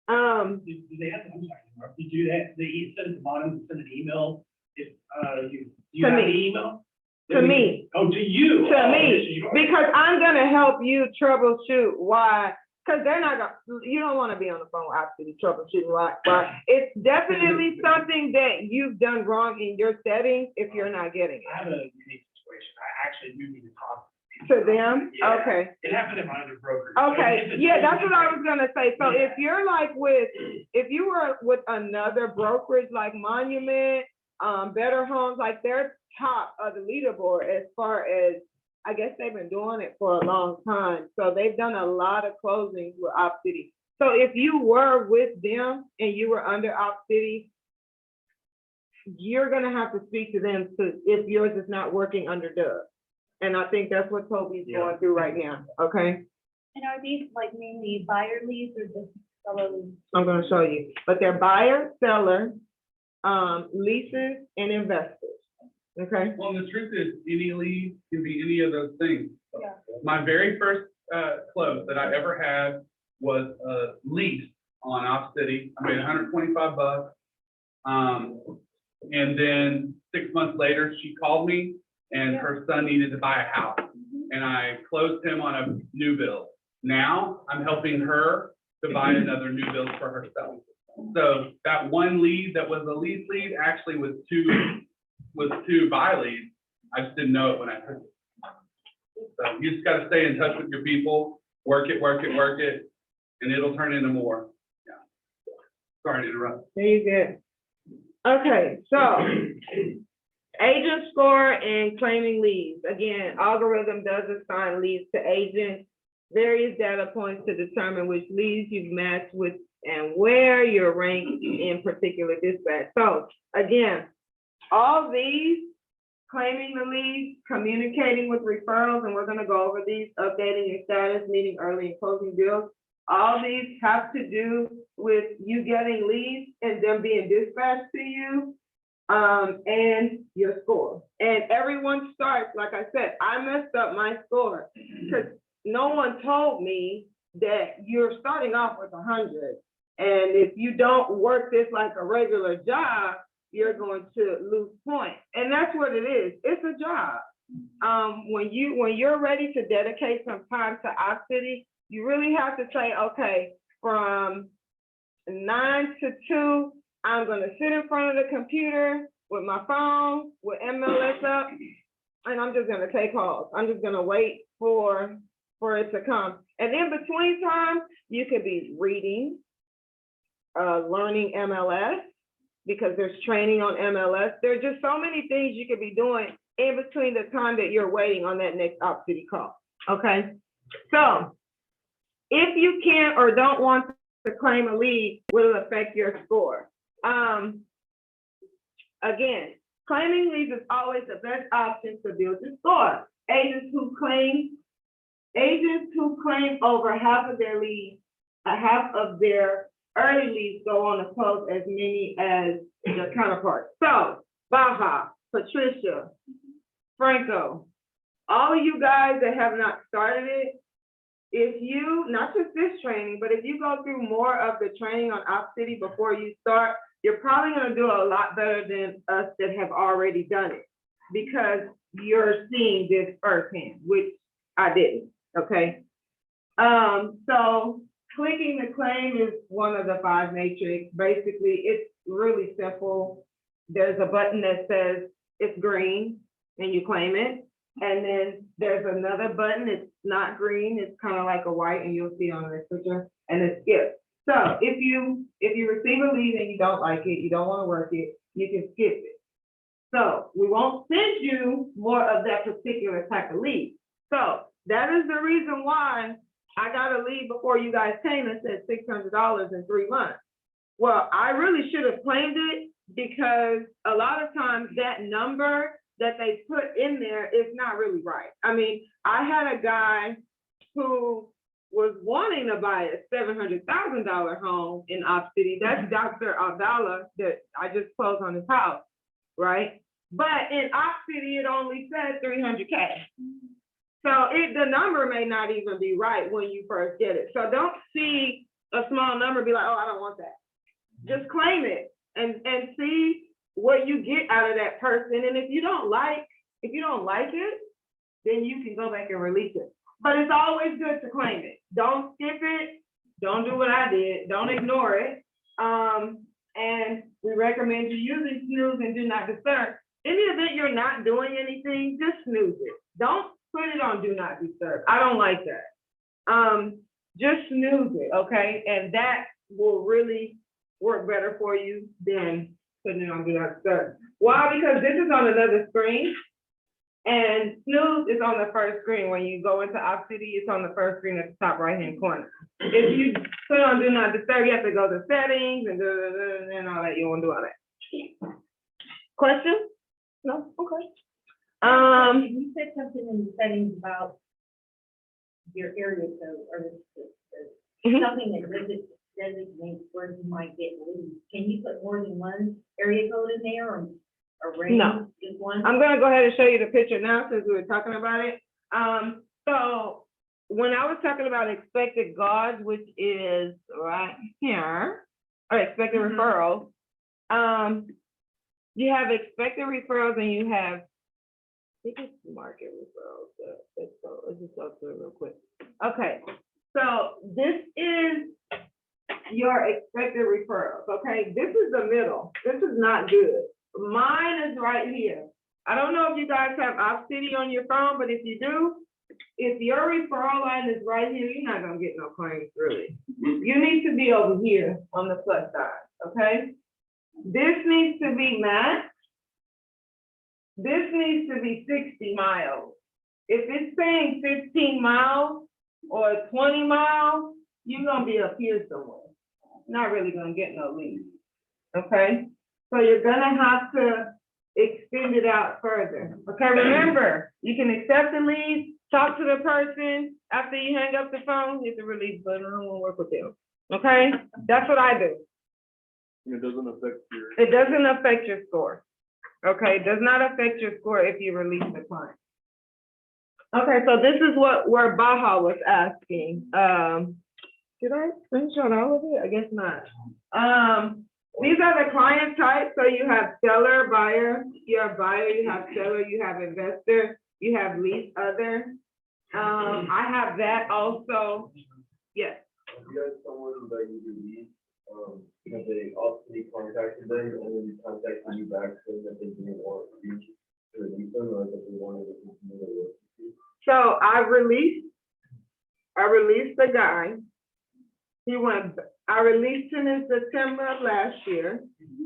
Speaker 11: Do they have, I'm sorry, did you have, they said at the bottom, send an email if you have the email?
Speaker 1: To me.
Speaker 11: Oh, to you?
Speaker 1: To me, because I'm gonna help you troubleshoot why Cause they're not gonna, you don't wanna be on the phone after troubleshooting, right? But it's definitely something that you've done wrong in your settings if you're not getting
Speaker 11: I have a unique situation. I actually do need to talk.
Speaker 1: it. To them,
Speaker 11: Yeah.
Speaker 1: okay.
Speaker 11: It happened in my other broker.
Speaker 1: Okay, yeah, that's what I was gonna say. So if you're like if you were with another brokerage like Monument, Better Homes, like they're top of the leaderboard as far as, I guess they've been doing it for a long time. So they've done a lot of closings with Opcity. So if you were with them and you were under Opcity, you're gonna have to speak to them if yours is not working under Doug. And I think that's what Toby's going through right now, okay?
Speaker 2: And are these like mainly buyer leads or just seller leads?
Speaker 1: I'm gonna show you, but they're buyer, seller, leases, and investors, okay?
Speaker 4: Well, the truth is, any lead can be any of those things.
Speaker 2: Yeah.
Speaker 4: My very first close that I ever had was a lease on Opcity. I made $125. And then 6 months later, she called me and her son needed to buy a house. And I closed him on a new build. Now I'm helping her to buy another new build for herself. So that one lead that was a lease lead actually was two buy leads. I just didn't know it when I took it. So you just gotta stay in touch with your people, work it, and it'll turn into more. Yeah. Sorry to interrupt.
Speaker 1: There you go. Okay, so agent score and claiming leads. Again, algorithm does assign leads to agents, various data points to determine which leads you've matched with and where you're ranked in particular dispatch. So again, all these, claiming the leads, communicating with referrals, and we're gonna go over these, updating your status, meeting early and closing deals. All these have to do with you getting leads and them being dispatched to you, and your score. And everyone starts, like I said, I messed up my score because no one told me that you're starting off with 100. And if you don't work this like a regular job, you're going to lose points. And that's what it is. It's a job. When you're ready to dedicate some time to Opcity, you really have to say, okay, from 9 to 2, I'm gonna sit in front of the computer with my phone, with MLS up, and I'm just gonna take calls. I'm just gonna wait for it to come. And in between time, you could be reading, learning MLS, because there's training on MLS. There's just so many things you could be doing in between the time that you're waiting on that next Opcity call, okay? So if you can't or don't want to claim a lead, will it affect your score? Again, claiming leads is always the best option to build your score. Agents who claim over half of their leads, half of their early leads go on to close as many as their counterparts. So Baja, Patricia, Franco, all of you guys that have not started it, if you, not just this training, but if you go through more of the training on Opcity before you start, you're probably gonna do a lot better than us that have already done it, because you're seeing this firsthand, which I didn't, okay? So clicking the claim is one of the 5 matrix. Basically, it's really simple. There's a button that says it's green and you claim it. And then there's another button, it's not green, it's kind of like a white, and you'll see on this picture, and it's skip. So if you receive a lead and you don't like it, you don't want to work it, you can skip it. So we won't send you more of that particular type of lead. So that is the reason why I got a lead before you guys came and said $600 in 3 months. Well, I really should have claimed it, because a lot of times that number that they put in there is not really right. I mean, I had a guy who was wanting to buy a $700,000 home in Opcity. That's Dr. Abdallah that I just closed on his house, right? But in Opcity, it only says 300K. So the number may not even be right when you first get it. So don't see a small number, be like, oh, I don't want that. Just claim it and see what you get out of that person. And if you don't like it, then you can go back and release it. but it's always good to claim it. Don't skip it. Don't do what I did. Don't ignore it. And we recommend you using snooze and do not disturb. In the event you're not doing anything, just snooze it. Don't put it on do not disturb. I don't like that. Just snooze it, okay? And that will really work better for you than putting it on do not disturb. Why? Because this is on another screen. And snooze is on the first screen. When you go into Opcity, it's on the first screen at the top right-hand corner. If you put on do not disturb, you have to go to settings and all that. You won't do all that. Question? No? Okay.
Speaker 12: You said something in the settings about your area code or something that designates where you might get leads. Can you put more than one area code in there or range?
Speaker 1: No.
Speaker 12: Just one?
Speaker 1: I'm gonna go ahead and show you the picture now since we were talking about it. So when I was talking about expected guards, which is right here, or expected referrals, you have expected referrals and you have, I think it's market referrals. Let's just go through it real quick. Okay, so this is your expected referrals, okay? This is the middle. This is not good. Mine is right here. I don't know if you guys have Opcity on your phone, but if you do, if your referral line is right here, you're not gonna get no claims, really. You need to be over here on the plus side, okay? This needs to be max. This needs to be 60 miles. If it's saying 15 miles or 20 miles, you're gonna be up here somewhere. Not really gonna get no leads, okay? So you're gonna have to extend it out further. Okay, remember, you can accept the lead, talk to the person, after you hang up the phone, hit the release button, I don't wanna work with them. Okay, that's what I do.
Speaker 6: It doesn't affect your.
Speaker 1: It doesn't affect your score. Okay, it does not affect your score if you release the client. Okay, so this is where Baja was asking. Did I screenshot all of it? I guess not. These are the client types. So you have seller, buyer, you have buyer, you have seller, you have investor, you have lease other. I have that also. Yes.
Speaker 9: You guys someone that you do leads, have they Opcity contacted them and then contacted you back saying that they didn't want you to release them or that they wanted to continue to work with you?
Speaker 1: So I released the guy. I released him in September of last year.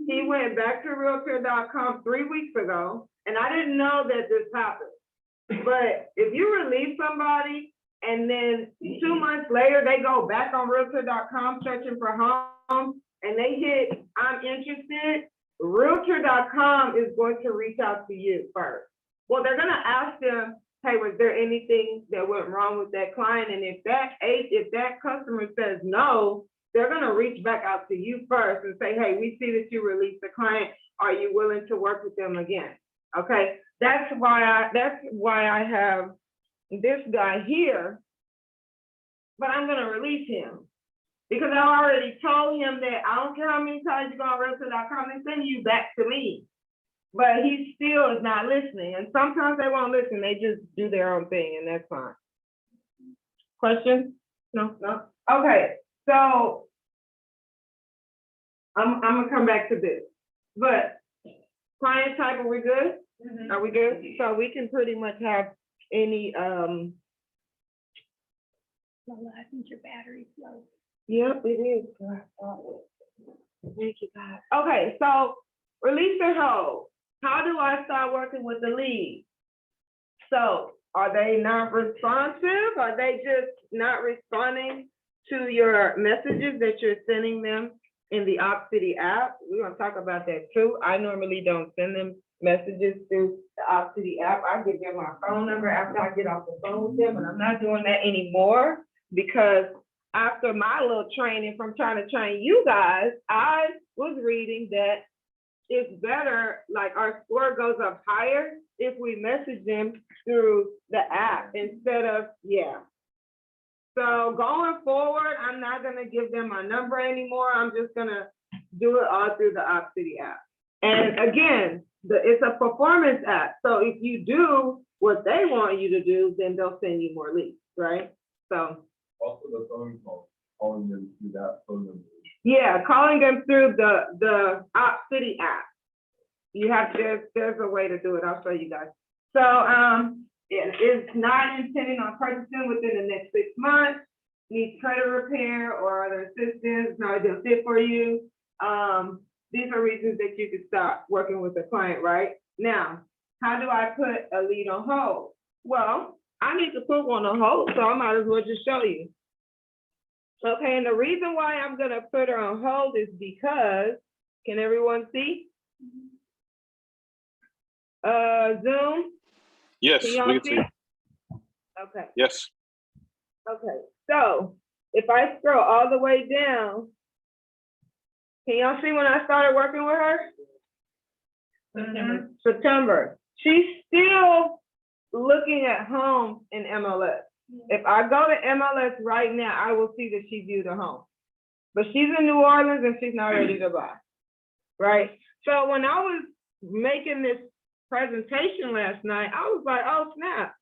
Speaker 1: He went back to Realtor.com 3 weeks ago, and I didn't know that this happened. But if you release somebody and then 2 months later, they go back on Realtor.com searching for homes and they hit, I'm interested, Realtor.com is going to reach out to you first. Well, they're gonna ask them, hey, was there anything that went wrong with that client? And if that customer says no, they're gonna reach back out to you first and say, hey, we see that you released the client. Are you willing to work with them again? Okay, that's why I have this guy here, but I'm gonna release him. Because I already told him that I don't care how many times you go on Realtor.com, they send you back to me. But he still is not listening. And sometimes they won't listen. They just do their own thing and that's fine. Questions? No. Okay, so I'm gonna come back to this. But client type, are we good?
Speaker 2: Mhm.
Speaker 1: Are we good? So we can pretty much have any,
Speaker 12: Lola, I think your battery's low.
Speaker 1: yep, it is. Thank you, God. Okay, so release and hold. How do I start working with the lead? So are they not responsive? Are they just not responding to your messages that you're sending them in the Opcity app? We're gonna talk about that too. I normally don't send them messages through the Opcity app. I give them my phone number after I get off the phone with them, and I'm not doing that anymore because after my little training from trying to train you guys, I was reading that it's better, like our score goes up higher if we message them through the app instead of, yeah. So going forward, I'm not gonna give them my number anymore. I'm just gonna do it all through the Opcity app. And again, it's a performance app. So if you do what they want you to do, then they'll send you more leads. right? So,
Speaker 9: Also the phone call, calling them through that phone number.
Speaker 1: yeah, calling them through the Opcity app. You have, there's a way to do it. I'll show you guys. So, it is not intending on purchasing within the next 6 months, needs credit repair or other assistance, not a good fit for you. These are reasons that you could stop working with the client, right? Now, how do I put a lead on hold? Well, I need to put one on hold, so I might as well just show you. Okay, and the reason why I'm gonna put her on hold is because, can everyone see? Zoom,
Speaker 6: Yes,
Speaker 1: can
Speaker 6: we
Speaker 1: y'all
Speaker 6: can
Speaker 1: see?
Speaker 6: see.
Speaker 1: Okay,
Speaker 6: Yes.
Speaker 1: okay, so if I scroll all the way down, can y'all see when I started working with her? September. She's still looking at homes in MLS. If I go to MLS right now, I will see that she viewed a home. But she's in New Orleans and she's not ready to buy, right? So when I was making this presentation last night, I was like, oh snap.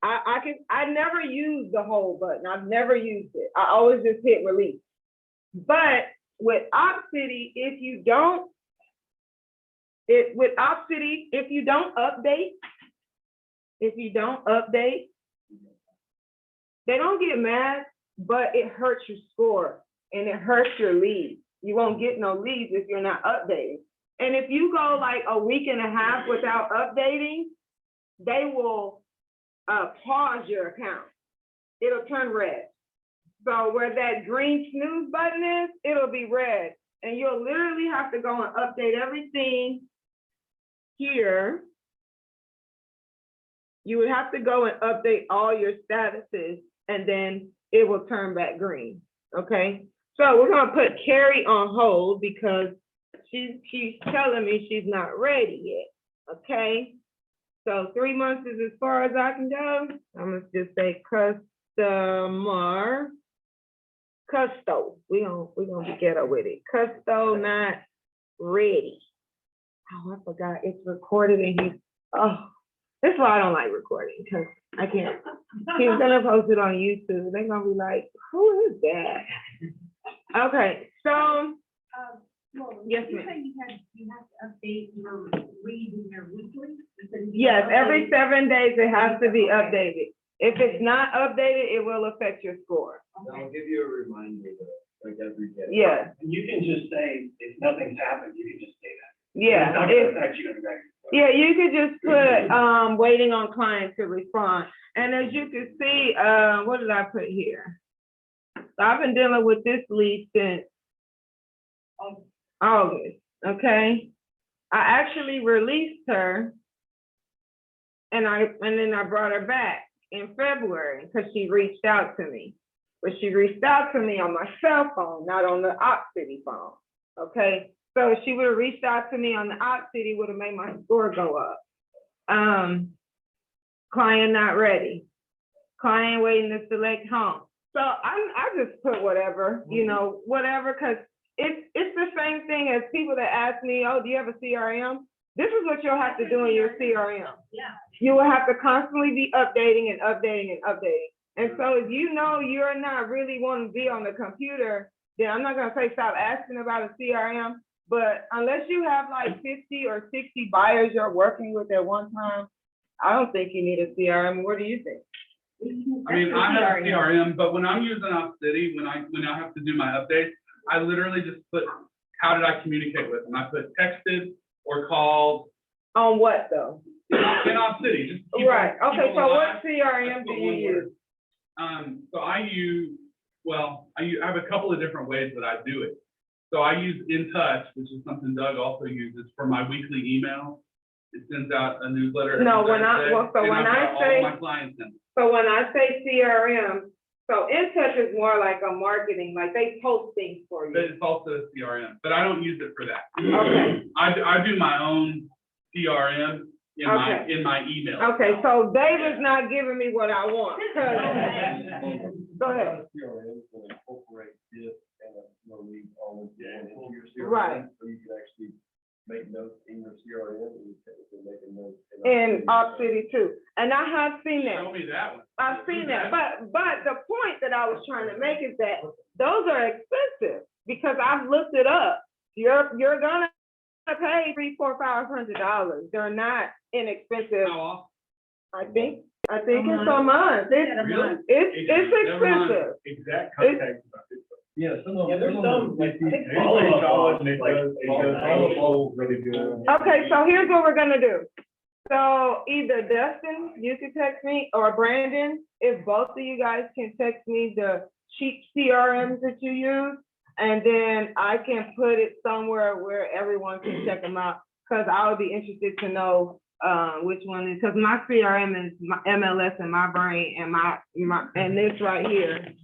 Speaker 1: I never used the hold button. I've never used it. I always just hit release. But with Opcity, if you don't update, they don't get mad, but it hurts your score and it hurts your leads. You won't get no leads if you're not updating. And if you go like a week and a half without updating, they will pause your account. It'll turn red. So where that green snooze button is, it'll be red. And you'll literally have to go and update everything here. You would have to go and update all your statuses and then it will turn back green, okay? So we're gonna put Carrie on hold because she's telling me she's not ready yet, okay? So 3 months is as far as I can go. I'm gonna just say customer, custo. We gonna be ghetto with it. Custo not ready. Oh, I forgot it's recorded and he's, oh, that's why I don't like recording because I can't. He's gonna post it on YouTube. They're gonna be like, who is that? Okay, so, yes,
Speaker 12: You
Speaker 1: ma'am.
Speaker 12: say you have to update your reads in your weekly? You said you
Speaker 1: Yes,
Speaker 12: update-
Speaker 1: every 7 days it has to be updated. If it's not updated, it will affect your score.
Speaker 9: I'll give you a reminder, like every day.
Speaker 1: Yeah,
Speaker 11: And you can just say, if nothing's happened, you can just say that.
Speaker 1: yeah.
Speaker 11: It's not gonna affect you in the back.
Speaker 1: Yeah, you could just put, waiting on client to respond. And as you can see, what did I put here? So I've been dealing with this lead since August, okay? I actually released her and then I brought her back in February because she reached out to me. But she reached out to me on my cell phone, not on the Opcity phone, okay? So if she would have reached out to me on the Opcity, would have made my score go up. Client not ready. Client waiting to select home. So I just put whatever, you know, whatever, because it's the same thing as people that ask me, oh, do you have a CRM? This is what you'll have to do in your CRM.
Speaker 12: Yeah.
Speaker 1: You will have to constantly be updating and updating and updating. And so if you know you're not really wanting to be on the computer, then I'm not gonna say stop asking about a CRM, but unless you have like 50 or 60 buyers you're working with at one time, I don't think you need a CRM. What do you think?
Speaker 4: I mean, I have a CRM, but when I'm using Opcity, when I have to do my updates, I literally just put, how did I communicate with them? I put texted or called.
Speaker 1: On what though?
Speaker 4: In Opcity, just. keep
Speaker 1: Right,
Speaker 4: them- keep
Speaker 1: okay,
Speaker 4: them
Speaker 1: so
Speaker 4: alive.
Speaker 1: what CRM do you use?
Speaker 4: So I have a couple of different ways that I do it. So I use In Touch, which is something Doug also uses for my weekly email. It sends out a newsletter. every
Speaker 1: No, when
Speaker 4: Thursday, and I've got all
Speaker 1: say,
Speaker 4: my clients in.
Speaker 1: so when I say CRM, so In Touch is more like a marketing, like they post things for
Speaker 4: But
Speaker 1: you.
Speaker 4: it's also a CRM, but I don't use it for that.
Speaker 1: Okay.
Speaker 4: I do my own CRM in my email.
Speaker 1: Okay, so David's not giving me what I want. 'cause- Go ahead.
Speaker 9: CRM can incorporate this and all into your CRM.
Speaker 1: Right.
Speaker 9: So you can actually make notes in your CRM and technically make a note.
Speaker 1: In Opcity too. And I have seen that.
Speaker 4: Show me that one.
Speaker 1: I've seen that, but the point that I was trying to make is that those are expensive, because I've looked it up. You're gonna pay $300, $400, $500. They're not inexpensive.
Speaker 4: How often?
Speaker 1: I think it's a month.
Speaker 4: Really?
Speaker 1: It's expensive.
Speaker 11: Exact contact. Yeah, some of them.
Speaker 7: there's some, like, I think
Speaker 11: really good.
Speaker 1: Okay, so here's what we're gonna do. So either Dustin, you can text me, or Brandon, if both of you guys can text me the cheap CRMs that you use, and then I can put it somewhere where everyone can check them out, because I would be interested to know which one is, because my CRM is my MLS in my brain, and this right here,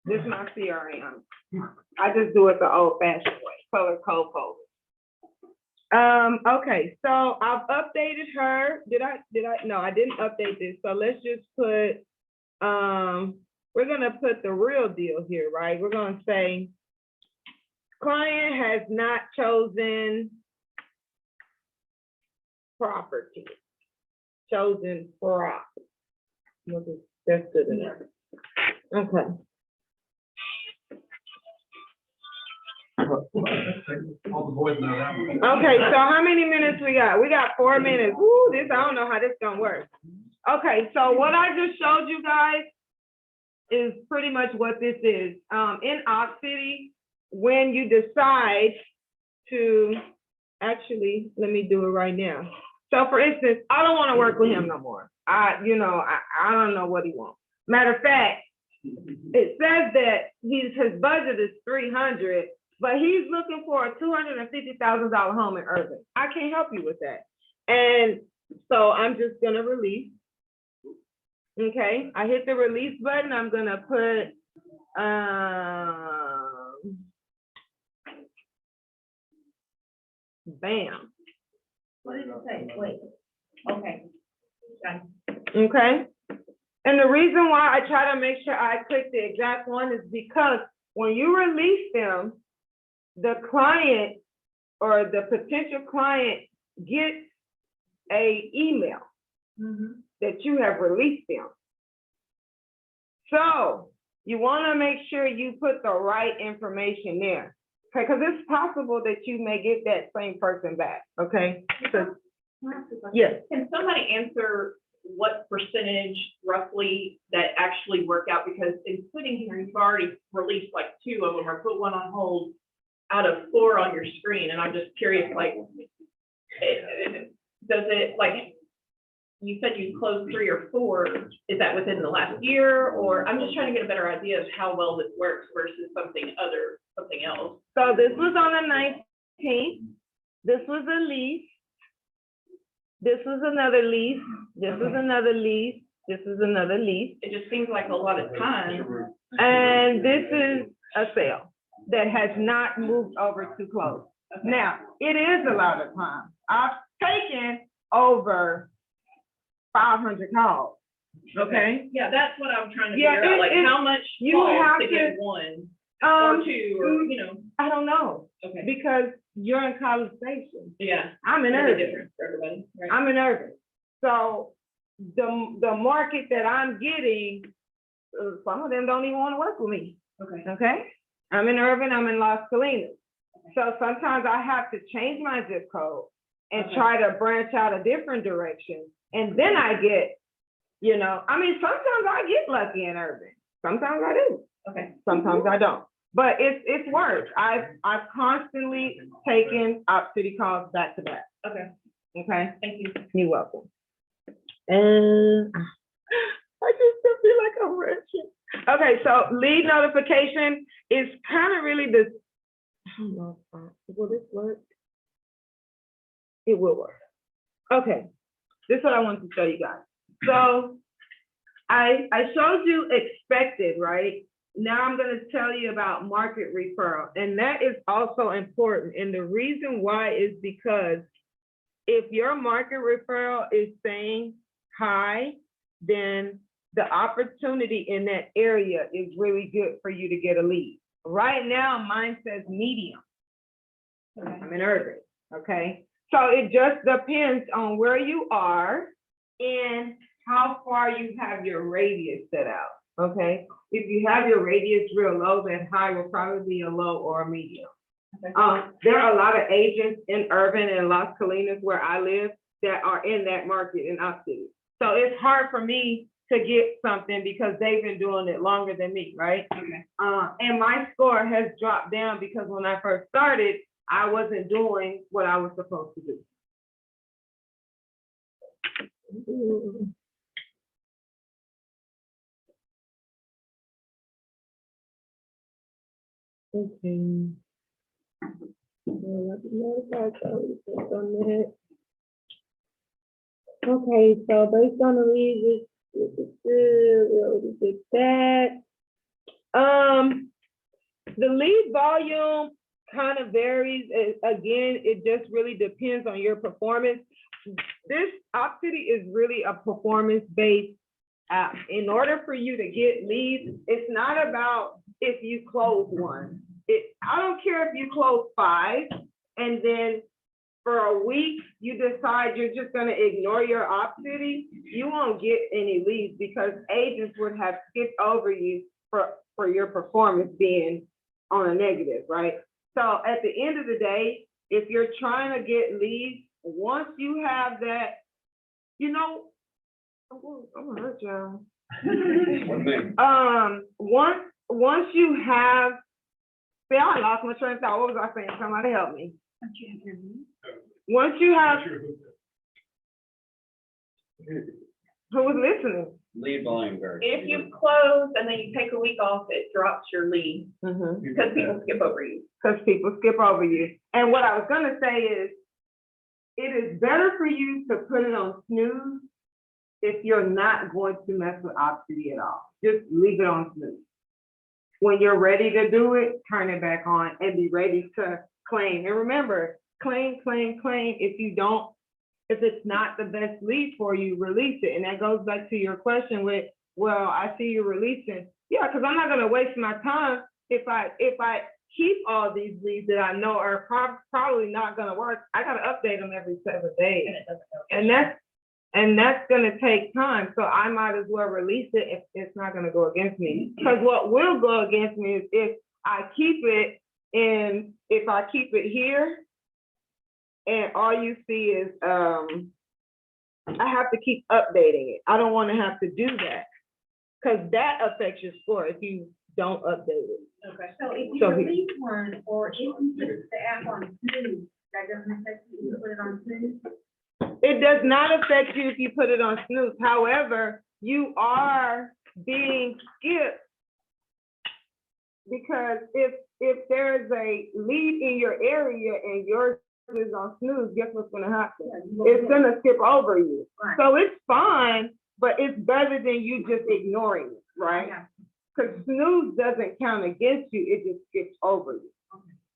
Speaker 1: this is my CRM. I just do it the old fashioned way, color code folder. Okay, so I've updated her. Did I? No, I didn't update this. So let's just put, we're gonna put the real deal here, right? We're gonna say, client has not chosen property, chosen prop. That's good enough. Okay.
Speaker 4: All the boys know that one.
Speaker 1: Okay, so how many minutes we got? We got 4 minutes. Woo, I don't know how this gonna work. Okay, so what I just showed you guys is pretty much what this is. In Opcity, when you decide to, actually, let me do it right now. So for instance, I don't wanna work with him no more. I don't know what he wants. Matter of fact, it says that his budget is 300, but he's looking for a $250,000 home in Irving. I can't help you with that. And so I'm just gonna release. Okay, I hit the release button. I'm gonna put, bam.
Speaker 12: What did it say? Wait, okay. Got it.
Speaker 1: Okay. And the reason why I try to make sure I click the exact one is because when you release them, the client or the potential client gets a email that you have released them. So you want to make sure you put the right information there, okay? Because it's possible that you may get that same person back, okay? So, yes.
Speaker 5: Can somebody answer what percentage roughly that actually work out? Because including here, you've already released like 2 of them or put one on hold out of 4 on your screen. And I'm just curious, like, does it, like, you said you closed 3 or 4, is that within the last year? Or I'm just trying to get a better idea of how well this works versus something else.
Speaker 1: So this was on the 19th. This was a lease. This was another lease. This was another lease. This is another lease.
Speaker 5: It just seems like a lot of time.
Speaker 1: And this is a sale that has not moved over to close. Now, it is a lot of time. I've taken over 500 calls, okay?
Speaker 5: Yeah, that's what I'm trying to
Speaker 1: Yeah,
Speaker 5: figure out, like how much
Speaker 1: you have
Speaker 5: to get 1 or 2, or, you know.
Speaker 1: I don't know,
Speaker 5: Okay.
Speaker 1: because you're in College Station.
Speaker 5: Yeah.
Speaker 1: I'm in
Speaker 5: It'll be
Speaker 1: Irving.
Speaker 5: different for everybody, right?
Speaker 1: I'm in Irving. So the market that I'm getting, some of them don't even want to work with me,
Speaker 5: Okay.
Speaker 1: okay? I'm in Irving, I'm in Las Colinas. So sometimes I have to change my zip code and
Speaker 5: Okay.
Speaker 1: try to branch out a different direction. And then I get, sometimes I get lucky in Irving. Sometimes I do.
Speaker 5: Okay.
Speaker 1: Sometimes I don't. But it's worked. I've constantly taken Opcity calls back to back.
Speaker 5: Okay.
Speaker 1: Okay?
Speaker 5: Thank you.
Speaker 1: You're welcome. And I just feel like I'm rushing. Okay, so lead notification is kind of really the, I don't know, will this work? It will work. Okay, this is what I want to show you guys. So I showed you expected, right? Now I'm going to tell you about market referral, and that is also important. And the reason why is because if your market referral is saying high, then the opportunity in that area is really good for you to get a lead. Right now, mine says medium. I'm in Irving, okay? So it just depends on where you are and how far you have your radius set out, okay? If you have your radius real low, then high will probably be a low or a medium. There are a lot of agents in Urban and Las Colinas where I live that are in that market in Opcity. So it's hard for me to get something because they've been doing it longer than me, right?
Speaker 3: Okay.
Speaker 1: And my score has dropped down because when I first started, I wasn't doing what I was supposed to do. Okay. Okay, so based on the leads, we did that. The lead volume kind of varies. Again, it just really depends on your performance. This Opcity is really a performance-based app. In order for you to get leads, it's not about if you close one. I don't care if you close 5 and then for a week, you decide you're just gonna ignore your Opcity, you won't get any leads because agents would have skipped over you for your performance being on a negative, right? So at the end of the day, if you're trying to get leads, once you have that, you know, I'm gonna hurt y'all. Once you have, see, I lost my train of thought. What was I saying? Somebody help me. Once you have, who was listening?
Speaker 8: Lead volume varies.
Speaker 5: If you close and then you take a week off, it drops your lead because people skip over you.
Speaker 1: Because people skip over you. And what I was gonna say is, it is better for you to put it on snooze if you're not going to mess with Opcity at all. Just leave it on snooze. When you're ready to do it, turn it back on and be ready to claim. And remember, claim. If it's not the best lead for you, release it. And that goes back to your question with, well, I see you releasing. Yeah, because I'm not gonna waste my time if I keep all these leads that I know are probably not gonna work. I gotta update them every 7 days. And that's gonna take time. So I might as well release it if it's not gonna go against me. Because what will go against me is if I keep it here, and all you see is, I have to keep updating it. I don't want to have to do that because that affects your score if you don't update it.
Speaker 12: Okay. So if you release one, or if you put the app on snooze, that doesn't affect you if you put it on snooze?
Speaker 1: It does not affect you if you put it on snooze. However, you are being skipped because if there's a lead in your area and yours is on snooze, guess what's gonna happen? It's gonna skip over you.
Speaker 12: Right.
Speaker 1: So it's fine, but it's better than you just ignoring it, right? Because snooze doesn't count against you, it just skips over you,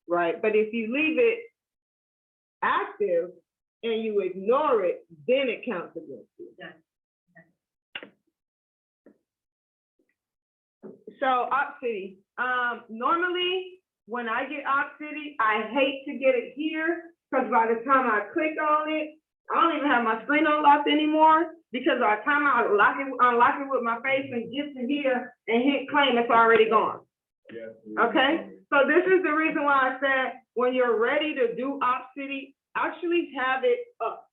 Speaker 1: right? But if you leave it active and you ignore it, then it counts against you. So Opcity, normally when I get Opcity, I hate to get it here because by the time I click on it, I don't even have my screen unlocked anymore because by the time I unlock it with my face and get to here and hit claim, it's already gone. Okay, so this is the reason why I said when you're ready to do Opcity, actually have it up.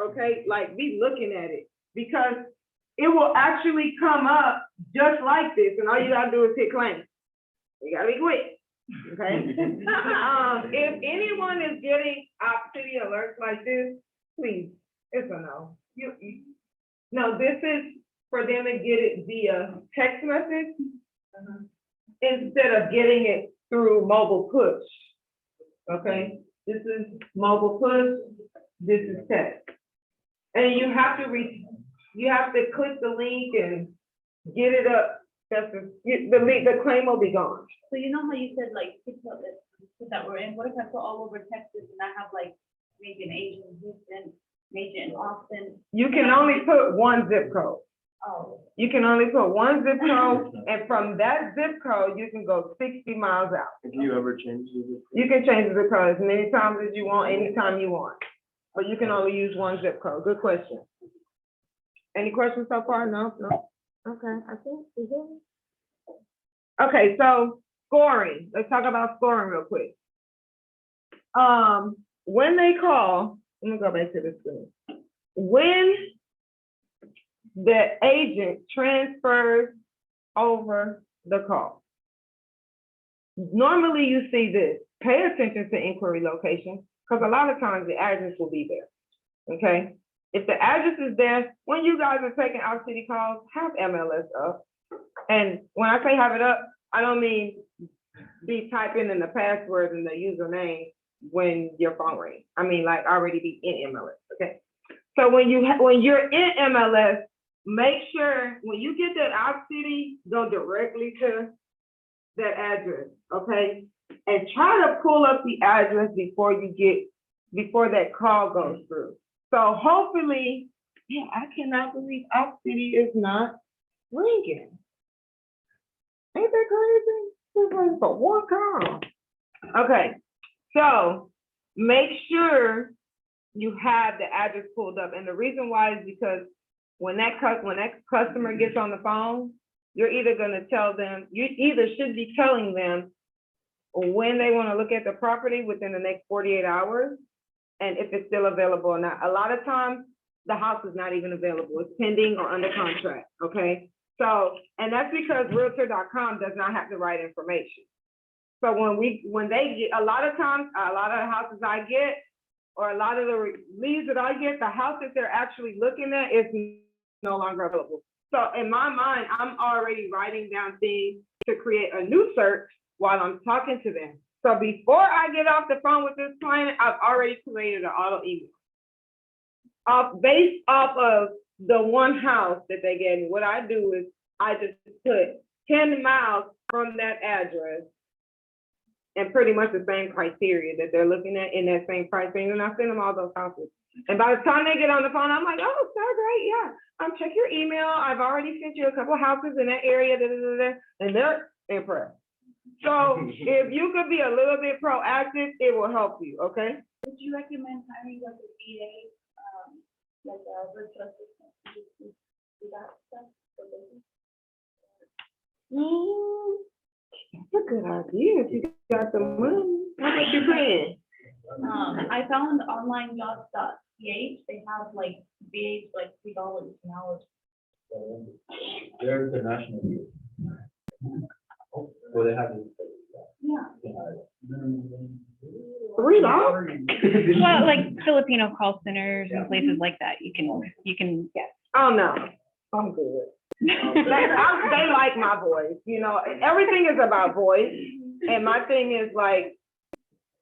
Speaker 1: Okay, like be looking at it because it will actually come up just like this, and all you gotta do is hit claim. You gotta be quick. Okay. If anyone is getting Opcity alerts like this, please, it's a no. No, this is for them to get it via text message instead of getting it through mobile push. Okay, this is mobile push, this is text. And you have to click the link and get it up. The claim will be gone.
Speaker 2: So you know how you said like, put that word in, what if I put all over Texas and I have like maybe an agent in Houston, an agent in Austin?
Speaker 1: You can only put one zip code.
Speaker 2: Oh.
Speaker 1: You can only put one zip code, and from that zip code, you can go 60 miles out.
Speaker 9: Can you ever change the zip code?
Speaker 1: You can change the zip code as many times as you want, anytime you want. But you can only use one zip code. Good question. Any questions so far? No. Okay, I think we did. Okay, so scoring. Let's talk about scoring real quick. When they call, let me go back to the screen. When the agent transfers over the call, normally you see this. Pay attention to inquiry location, because a lot of times the address will be there. Okay? If the address is there, when you guys are taking Opcity calls, have MLS up. And when I say have it up, I don't mean be typing in the password and the username when your phone rings. I mean like already be in MLS. Okay. So when you're in MLS, make sure when you get that Opcity, go directly to that address. Okay. And try to pull up the address before that call goes through. So hopefully, yeah, I cannot believe Opcity is not ringing. Ain't that crazy? It's like for one call. Okay, so make sure you have the address pulled up. And the reason why is because when that customer gets on the phone, you're either gonna tell them, you either should be telling them when they wanna look at the property within the next 48 hours, and if it's still available or not. A lot of times, the house is not even available. It's pending or under contract, okay? So, and that's because Realtor.com does not have the right information. So when they get, a lot of times, a lot of the houses I get, or a lot of the leads that I get, the house that they're actually looking at is no longer available. So in my mind, I'm already writing down things to create a new search while I'm talking to them. So before I get off the phone with this client, I've already created an auto email. Based off of the one house that they gave me, what I do is I just put 10 miles from that address and pretty much the same criteria that they're looking at in that same price range, and I send them all those houses. And by the time they get on the phone, I'm like, oh, so great, yeah. Check your email. I've already sent you a couple houses in that area, and they're impressed. So if you could be a little bit proactive, it will help you, okay?
Speaker 2: Would you recommend hiring like a VA, like a virtual assistant to do that stuff for business?
Speaker 1: That's a good idea if you got the money. How much you paying?
Speaker 2: I found onlinejobs.ch, they have like VAs like $3 an hour.
Speaker 9: They're international. Well, they have.
Speaker 2: Yeah.
Speaker 1: $3?
Speaker 13: Well, like Filipino call centers and places like that, you can.
Speaker 1: Oh, no, I'm good. They like my voice, you know, everything is about voice. And my thing is like,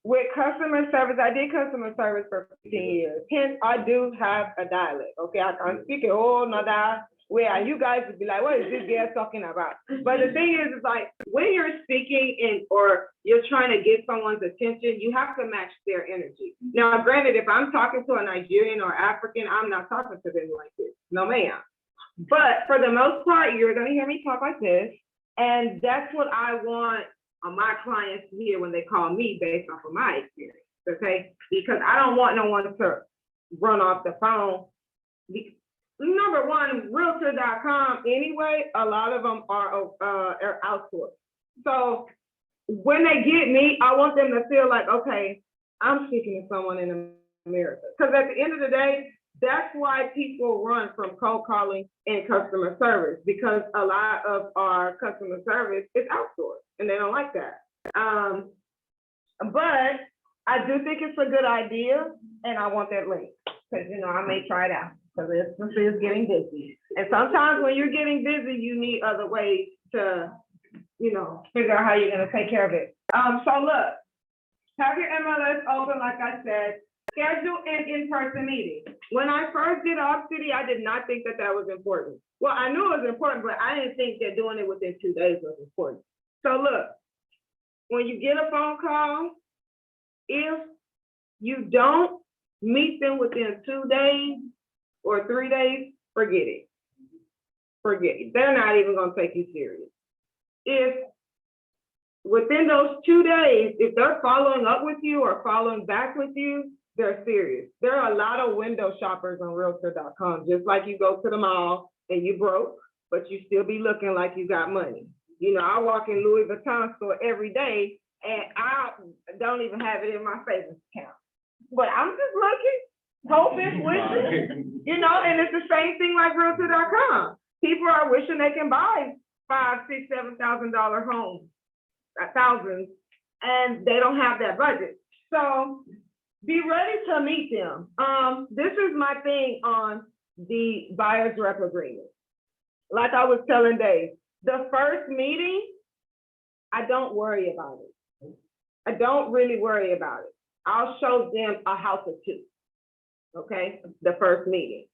Speaker 1: with customer service, I did customer service for 15 years. Hence, I do have a dialect, okay? I can speak a whole nother way. You guys would be like, what is this girl talking about? But the thing is, it's like, when you're speaking or you're trying to get someone's attention, you have to match their energy. Now, granted, if I'm talking to a Nigerian or African, I'm not talking to them like this. No, ma'am. But for the most part, you're gonna hear me talk like this. And that's what I want my clients to hear when they call me based off of my experience, okay? Because I don't want no one to run off the phone. Number one, Realtor.com anyway, a lot of them are outsourced. So when they get me, I want them to feel like, okay, I'm speaking to someone in America. Because at the end of the day, that's why people run from cold calling and customer service, because a lot of our customer service is outsourced and they don't like that. But I do think it's a good idea and I want that link because, you know, I may try it out because it's getting busy. And sometimes when you're getting busy, you need other ways to, you know, figure out how you're going to take care of it. So look, have your MLS open, like I said. Schedule an in-person meeting. When I first did Opcity, I did not think that was important. Well, I knew it was important, but I didn't think that doing it within 2 days was important. So look, when you get a phone call, if you don't meet them within 2 days or 3 days, forget it. Forget it. They're not even gonna take you serious. If within those 2 days, if they're following up with you or following back with you, they're serious. There are a lot of window shoppers on Realtor.com, just like you go to the mall and you broke, but you still be looking like you got money. You know, I walk in Louis Vuitton store every day and I don't even have it in my savings account. But I'm just looking, hoping, wishing, you know, and it's the same thing like Realtor.com. People are wishing they can buy $5,000, $6,000, $7,000 homes, thousands, and they don't have that budget. So be ready to meet them. This is my thing on the buyer's rep agreement. Like I was telling Dave, the first meeting, I don't worry about it. I don't really worry about it. I'll show them a house or two, okay? The first meeting.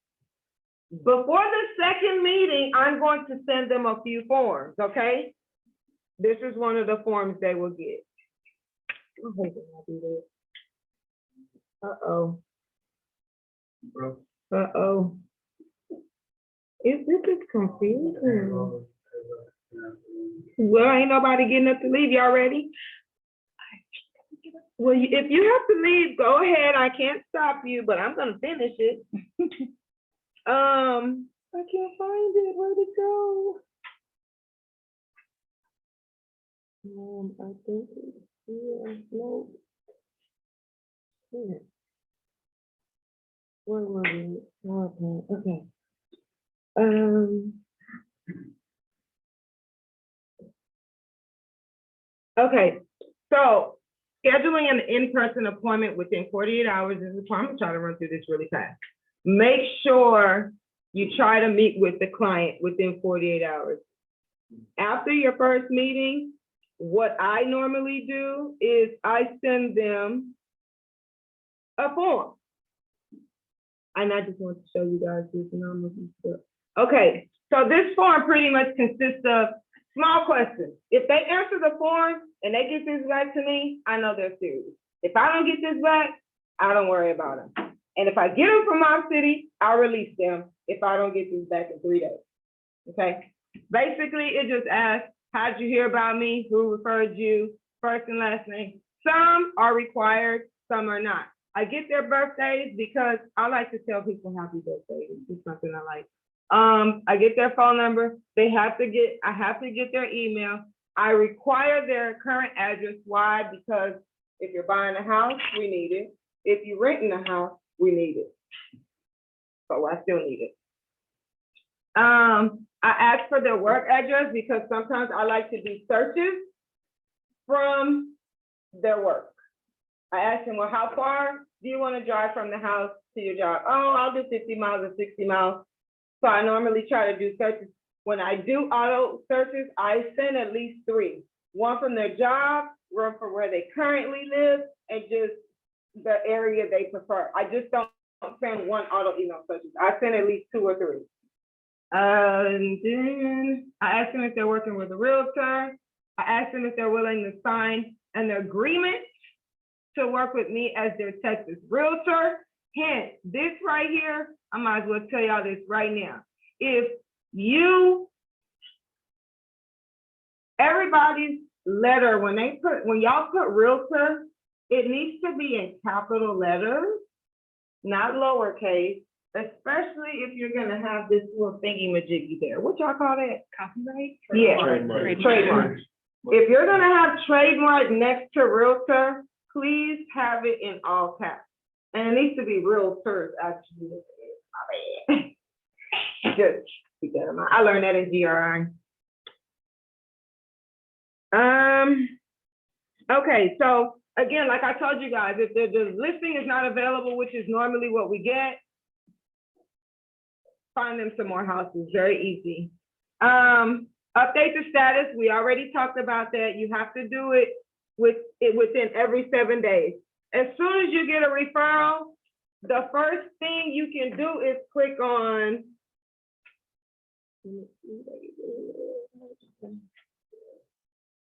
Speaker 1: Before the second meeting, I'm going to send them a few forms, okay? This is one of the forms they will get. I hate when I do this. Uh-oh. Uh-oh. This is confusing. Well, ain't nobody getting up to leave. Y'all ready? Well, if you have to leave, go ahead. I can't stop you, but I'm gonna finish it. I can't find it. Where'd it go? I think it's here. No. Shit. Where were we? Okay. Okay, so scheduling an in-person appointment within 48 hours is a requirement. I'm trying to run through this really fast. Make sure you try to meet with the client within 48 hours. After your first meeting, what I normally do is I send them a form. And I just want to show you guys this number. Okay, so this form pretty much consists of small questions. If they answer the form and they get this back to me, I know they're serious. If I don't get this back, I don't worry about them. And if I get them from Opcity, I'll release them if I don't get this back in 3 days. Okay, basically it just asks, how'd you hear about me? Who referred you? First and last name. Some are required, some are not. I get their birthdays because I like to tell people happy birthday. It's something I like. I get their phone number. I have to get their email. I require their current address. Why? Because if you're buying a house, we need it. If you're renting a house, we need it. So I still need it. I ask for their work address because sometimes I like to do searches from their work. I ask them, well, how far do you want to drive from the house to your job? Oh, I'll do 50 miles or 60 miles. So I normally try to do searches. When I do auto searches, I send at least 3. One from their job, one from where they currently live, and just the area they prefer. I just don't send one auto email searches. I send at least 2 or 3. And then I ask them if they're working with a realtor. I ask them if they're willing to sign an agreement to work with me as their Texas realtor. Hence, this right here, I might as well tell y'all this right now. If everybody's letter, when y'all put realtor, it needs to be in capital letters, not lowercase, especially if you're gonna have this little thingy-majiggy there. What y'all call that?
Speaker 13: Copyright?
Speaker 1: Yeah, trademark. If you're gonna have trademark next to realtor, please have it in all caps. And it needs to be realtors, actually. My bad. Just keep that in mind. I learned that in GRI. Okay, so again, like I told you guys, if the listing is not available, which is normally what we get, find them some more houses, very easy. Update the status, we already talked about that. You have to do it within every 7 days. As soon as you get a referral, the first thing you can do is click on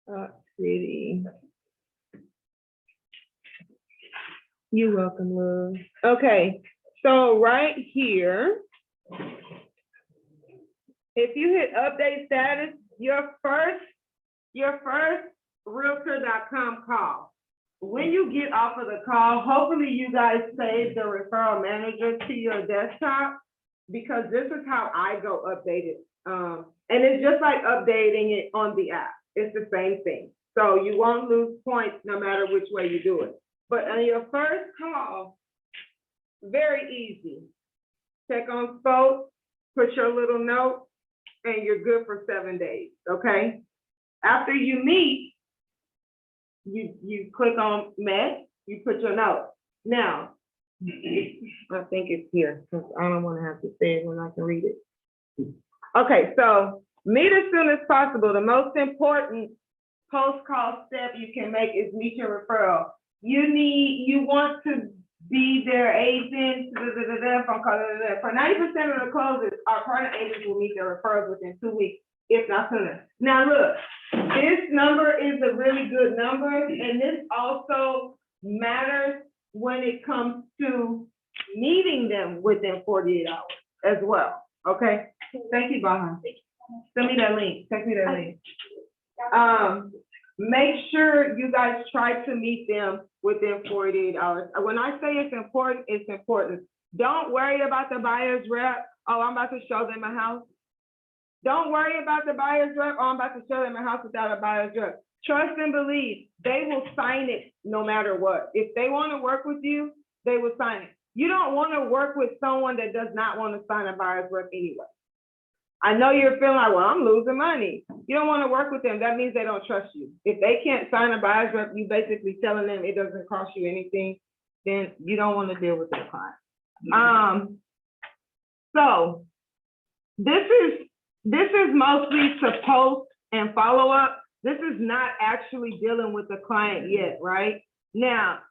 Speaker 1: Opcity. You're welcome, love. Okay, so right here, if you hit update status, your first Realtor.com call. when you get off of the call, hopefully you guys save the referral manager to your desktop, because this is how I go update it. And it's just like updating it on the app. It's the same thing. So you won't lose points no matter which way you do it. But on your first call, very easy. Check on scope, put your little note, and you're good for 7 days, okay? After you meet, you click on met, you put your note. Now, I think it's here, because I don't want to have to say it when I can read it. Okay, so meet as soon as possible. The most important post-call step you can make is meet your referral. You want to be their agent, for 90% of the closes, our partner agents will meet their referrals within 2 weeks, if not sooner. Now look, this number is a really good number, and this also matters when it comes to meeting them within 48 hours as well, okay? Thank you, Baha. Send me that link, text me that link. Make sure you guys try to meet them within 48 hours. When I say it's important, it's important. Don't worry about the buyer's rep. Oh, I'm about to show them a house. Don't worry about the buyer's rep. Oh, I'm about to show them a house without a buyer's rep. Trust and believe, they will sign it no matter what. If they want to work with you, they will sign it. You don't want to work with someone that does not want to sign a buyer's rep anyway. I know you're feeling like, well, I'm losing money. You don't want to work with them. That means they don't trust you. If they can't sign a buyer's rep, you basically telling them it doesn't cost you anything, then you don't want to deal with their client. So this is mostly to post and follow up. This is not actually dealing with the client yet, right? Now,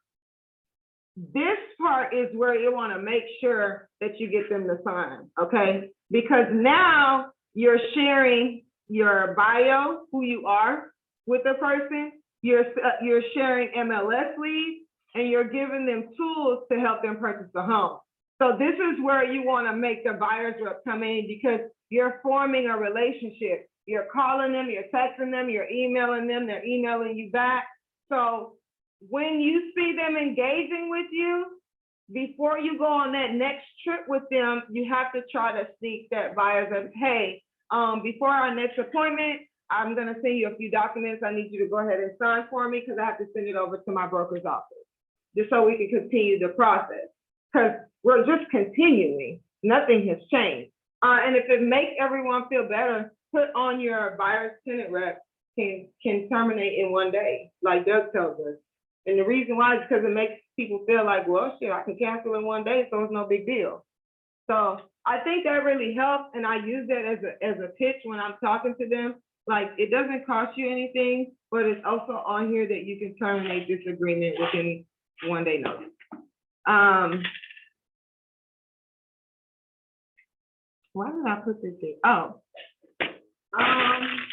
Speaker 1: this part is where you want to make sure that you get them to sign, okay? Because now you're sharing your bio, who you are with the person, you're sharing MLS leads, and you're giving them tools to help them purchase a home. So this is where you want to make the buyer's rep come in, because you're forming a relationship. You're calling them, you're texting them, you're emailing them, they're emailing you back. So when you see them engaging with you, before you go on that next trip with them, you have to try to sneak that buyer's rep. Hey, before our next appointment, I'm gonna send you a few documents. I need you to go ahead and sign for me, because I have to send it over to my broker's office, just so we can continue the process. Because we're just continuing, nothing has changed. And if it makes everyone feel better, put on your buyer's tenant rep can terminate in 1 day, like Doug tells us. And the reason why is because it makes people feel like, well, shit, I can cancel in 1 day, so it's no big deal. So I think that really helps, and I use that as a pitch when I'm talking to them. Like, it doesn't cost you anything, but it's also on here that you can terminate this agreement within 1 day notice. Why did I put this here? Oh.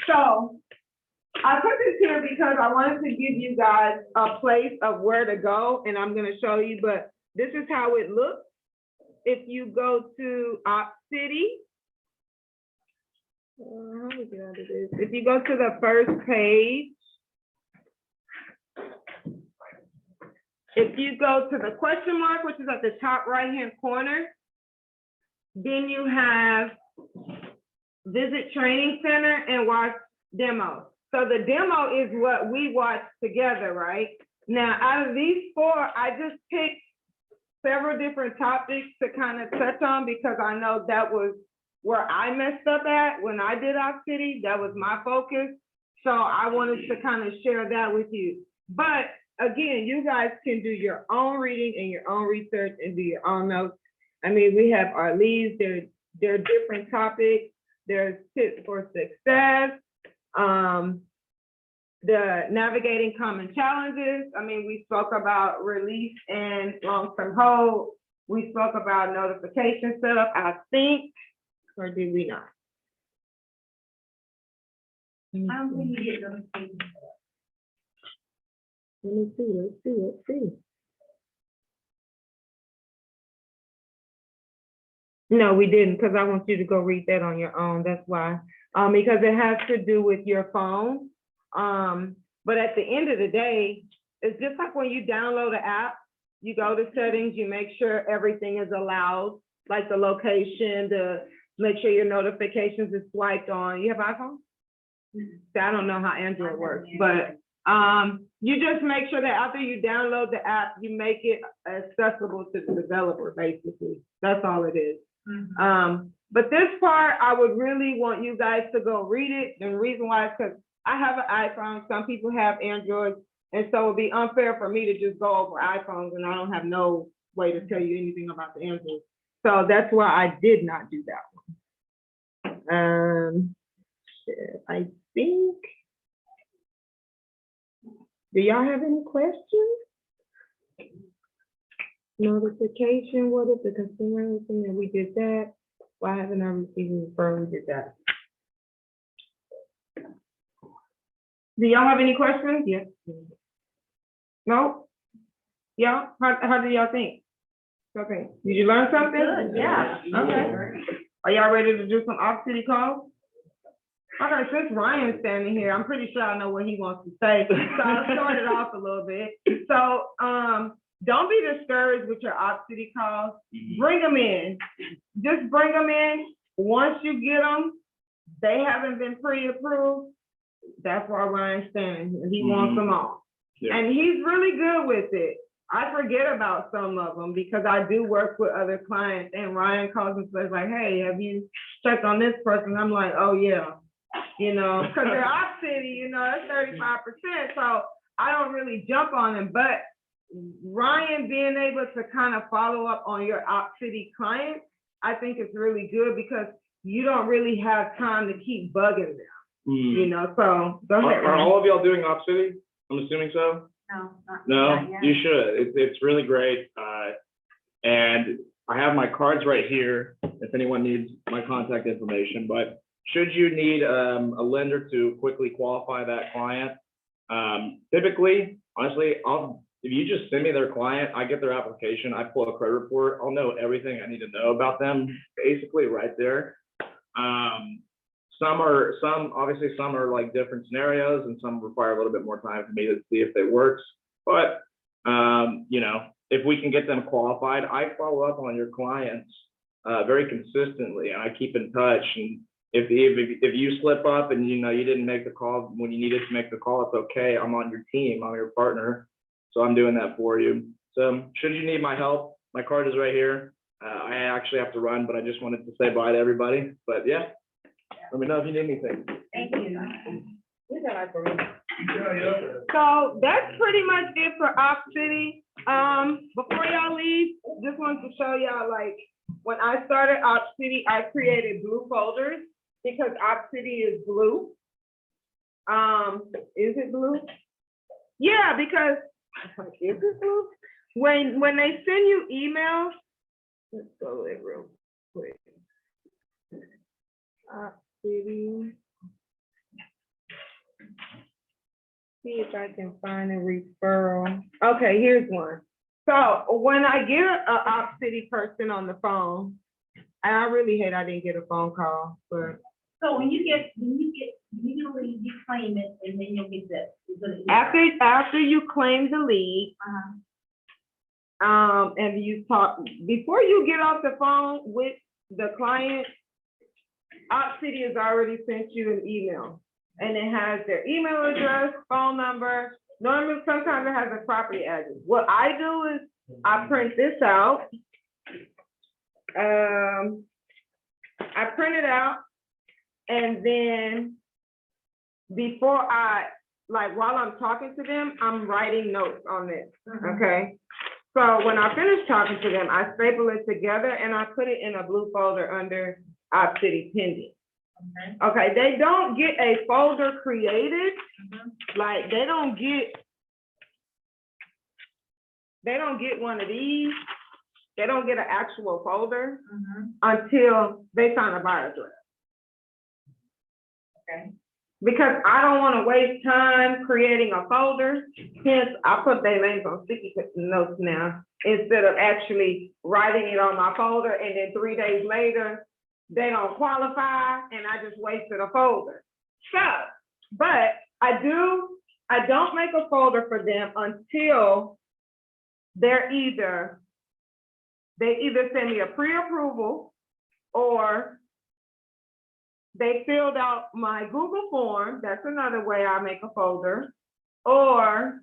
Speaker 1: So I put this here because I wanted to give you guys a place of where to go, and I'm gonna show you, but this is how it looks. If you go to Opcity, how do we get out of this? If you go to the first page, if you go to the question mark, which is at the top right-hand corner, then you have visit training center and watch demo. So the demo is what we watched together, right? Now, out of these 4, I just picked several different topics to kind of touch on, because I know that was where I messed up at when I did Opcity. That was my focus. So I wanted to kind of share that with you. But again, you guys can do your own reading and your own research and do your own notes. I mean, we have our leads, they're different topics. There's tips for success, the navigating common challenges. I mean, we spoke about release and long-term hold. We spoke about notification setup, I think, or did we not?
Speaker 12: I don't think you get those things.
Speaker 1: Let's see. No, we didn't, because I want you to go read that on your own. That's why, because it has to do with your phone. But at the end of the day, it's just like when you download an app, you go to settings, you make sure everything is allowed, like the location, make sure your notifications is swiped on. You have iPhone? See, I don't know how Android works, but you just make sure that after you download the app, you make it accessible to the developer, basically. That's all it is. But this part, I would really want you guys to go read it. And the reason why is because I have an iPhone, some people have Android, and so it'd be unfair for me to just go over iPhones and I don't have no way to tell you anything about the Android. So that's why I did not do that one. I think, do y'all have any questions? Notification, what is the consumer thing that we did that? Why haven't I received a referral? We did that. Do y'all have any questions? Yes. No? Yeah? How do y'all think? Okay. Did you learn something?
Speaker 12: Good, yeah.
Speaker 1: Okay. Are y'all ready to do some Opcity calls? Okay, since Ryan's standing here, I'm pretty sure I know what he wants to say. So I'll start it off a little bit. So don't be discouraged with your Opcity calls. Bring them in. Just bring them in. Once you get them, they haven't been pre-approved. That's why Ryan's standing here. He wants them all. Yeah. And he's really good with it. I forget about some of them because I do work with other clients, and Ryan calls and says like, hey, have you checked on this person? I'm like, oh yeah. You know, because they're Opcity, you know, that's 35%. So I don't really jump on them. But Ryan being able to kind of follow up on your Opcity clients, I think it's really good because you don't really have time to keep bugging them. You know, so go ahead.
Speaker 14: Are all of y'all doing Opcity? I'm assuming so. No, you should. It's really great. And I have my cards right here if anyone needs my contact information. But should you need a lender to quickly qualify that client, typically, honestly, if you just send me their client, I get their application, I pull a credit report, I'll know everything I need to know about them, basically right there. Obviously some are like different scenarios, and some require a little bit more time for me to see if it works. But you know, if we can get them qualified, I follow up on your clients very consistently, and I keep in touch. And if you slip up and you know you didn't make the call when you needed to make the call, it's okay. I'm on your team. I'm your partner, so I'm doing that for you. So should you need my help, my card is right here. I actually have to run, but I just wanted to say bye to everybody. But yeah, let me know if you need anything.
Speaker 12: Thank you.
Speaker 1: So that's pretty much it for Opcity. Before y'all leave, just wanted to show y'all, like, when I started Opcity, I created blue folders because Opcity is blue. Is it blue? Yeah, because, is it blue? When they send you emails, let's go there real quick. Opcity. See if I can find a referral. Okay, here's one. So when I get an Opcity person on the phone, and I really hate I didn't get a phone call, but.
Speaker 12: So when you usually you claim it and then you'll get the.
Speaker 1: After you claim the lead, and you talk, before you get off the phone with the client, Opcity has already sent you an email. And it has their email address, phone number. Normally, sometimes it has a property address. What I do is I print this out. I print it out, and then before while I'm talking to them, I'm writing notes on this, okay? So when I finish talking to them, I staple it together and I put it in a blue folder under Opcity pending. Okay, they don't get a folder created, like they don't get one of these. They don't get an actual folder until they sign a buyer draft. Okay. Because I don't want to waste time creating a folder, hence I put their names on sticky notes now instead of actually writing it on my folder, and then 3 days later they don't qualify and I just wasted a folder. So, but I do I don't make a folder for them until they either send me a pre-approval or they filled out my Google form. That's another way I make a folder. Or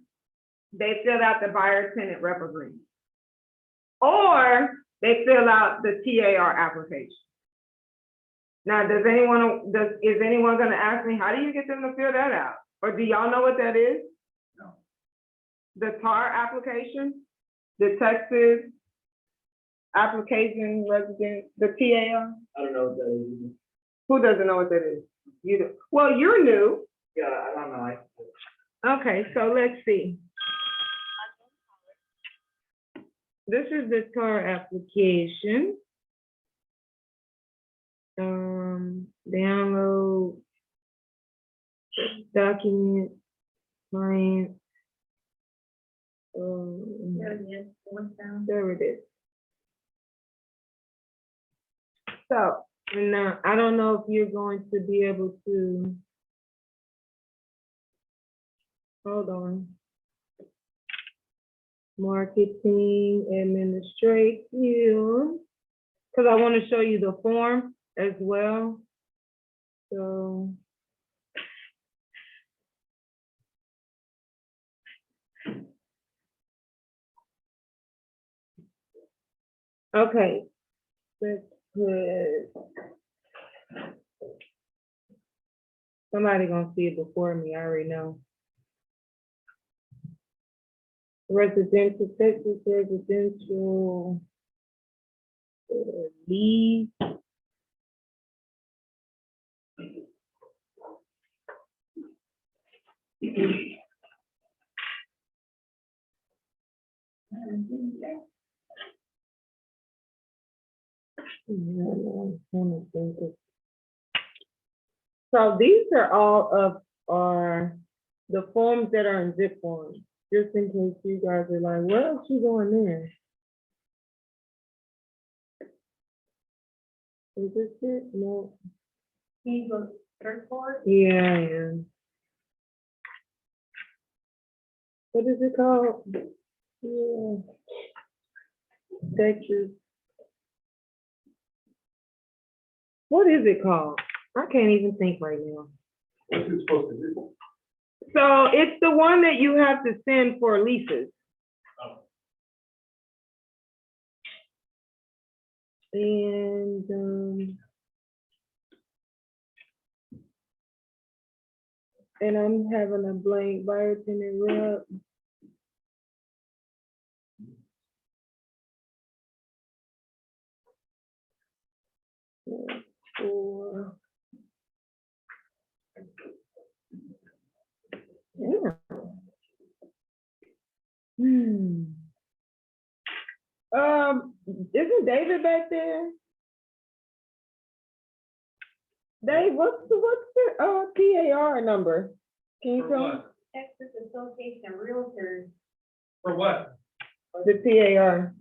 Speaker 1: they filled out the buyer tenant rep agreement. Or they fill out the TAR application. Now, is anyone gonna ask me, how do you get them to fill that out? Or do y'all know what that is?
Speaker 4: No.
Speaker 1: The TAR application, the Texas application resident, the TAR?
Speaker 8: I don't know what that is.
Speaker 1: Who doesn't know what that is? You do. Well, you're new.
Speaker 8: Yeah, I don't know.
Speaker 1: Okay, so let's see. This is the TAR application. Download document, client. There it is. So, now, I don't know if you're going to be able to, hold on. Marketing administration, because I want to show you the form as well. So. Okay. Let's put. Somebody gonna see it before me, I already know. Residential, Texas residential lead. So these are all of the forms that are in zip forms, just in case you guys are like, what else you going there? Is this it? No.
Speaker 12: Can you go search for it?
Speaker 1: Yeah, I am. What is it called? Yeah. Texas. What is it called? I can't even think right now.
Speaker 4: What's it supposed to do?
Speaker 1: So it's the one that you have to send for leases.
Speaker 4: Oh.
Speaker 1: And I'm having a blank buyer tenant rep. Or, yeah. Isn't David back there? Dave, what's the TAR number? Can you
Speaker 4: For
Speaker 1: tell me?
Speaker 4: what?
Speaker 12: Texas Association of Realtors.
Speaker 4: For what?
Speaker 1: The TAR.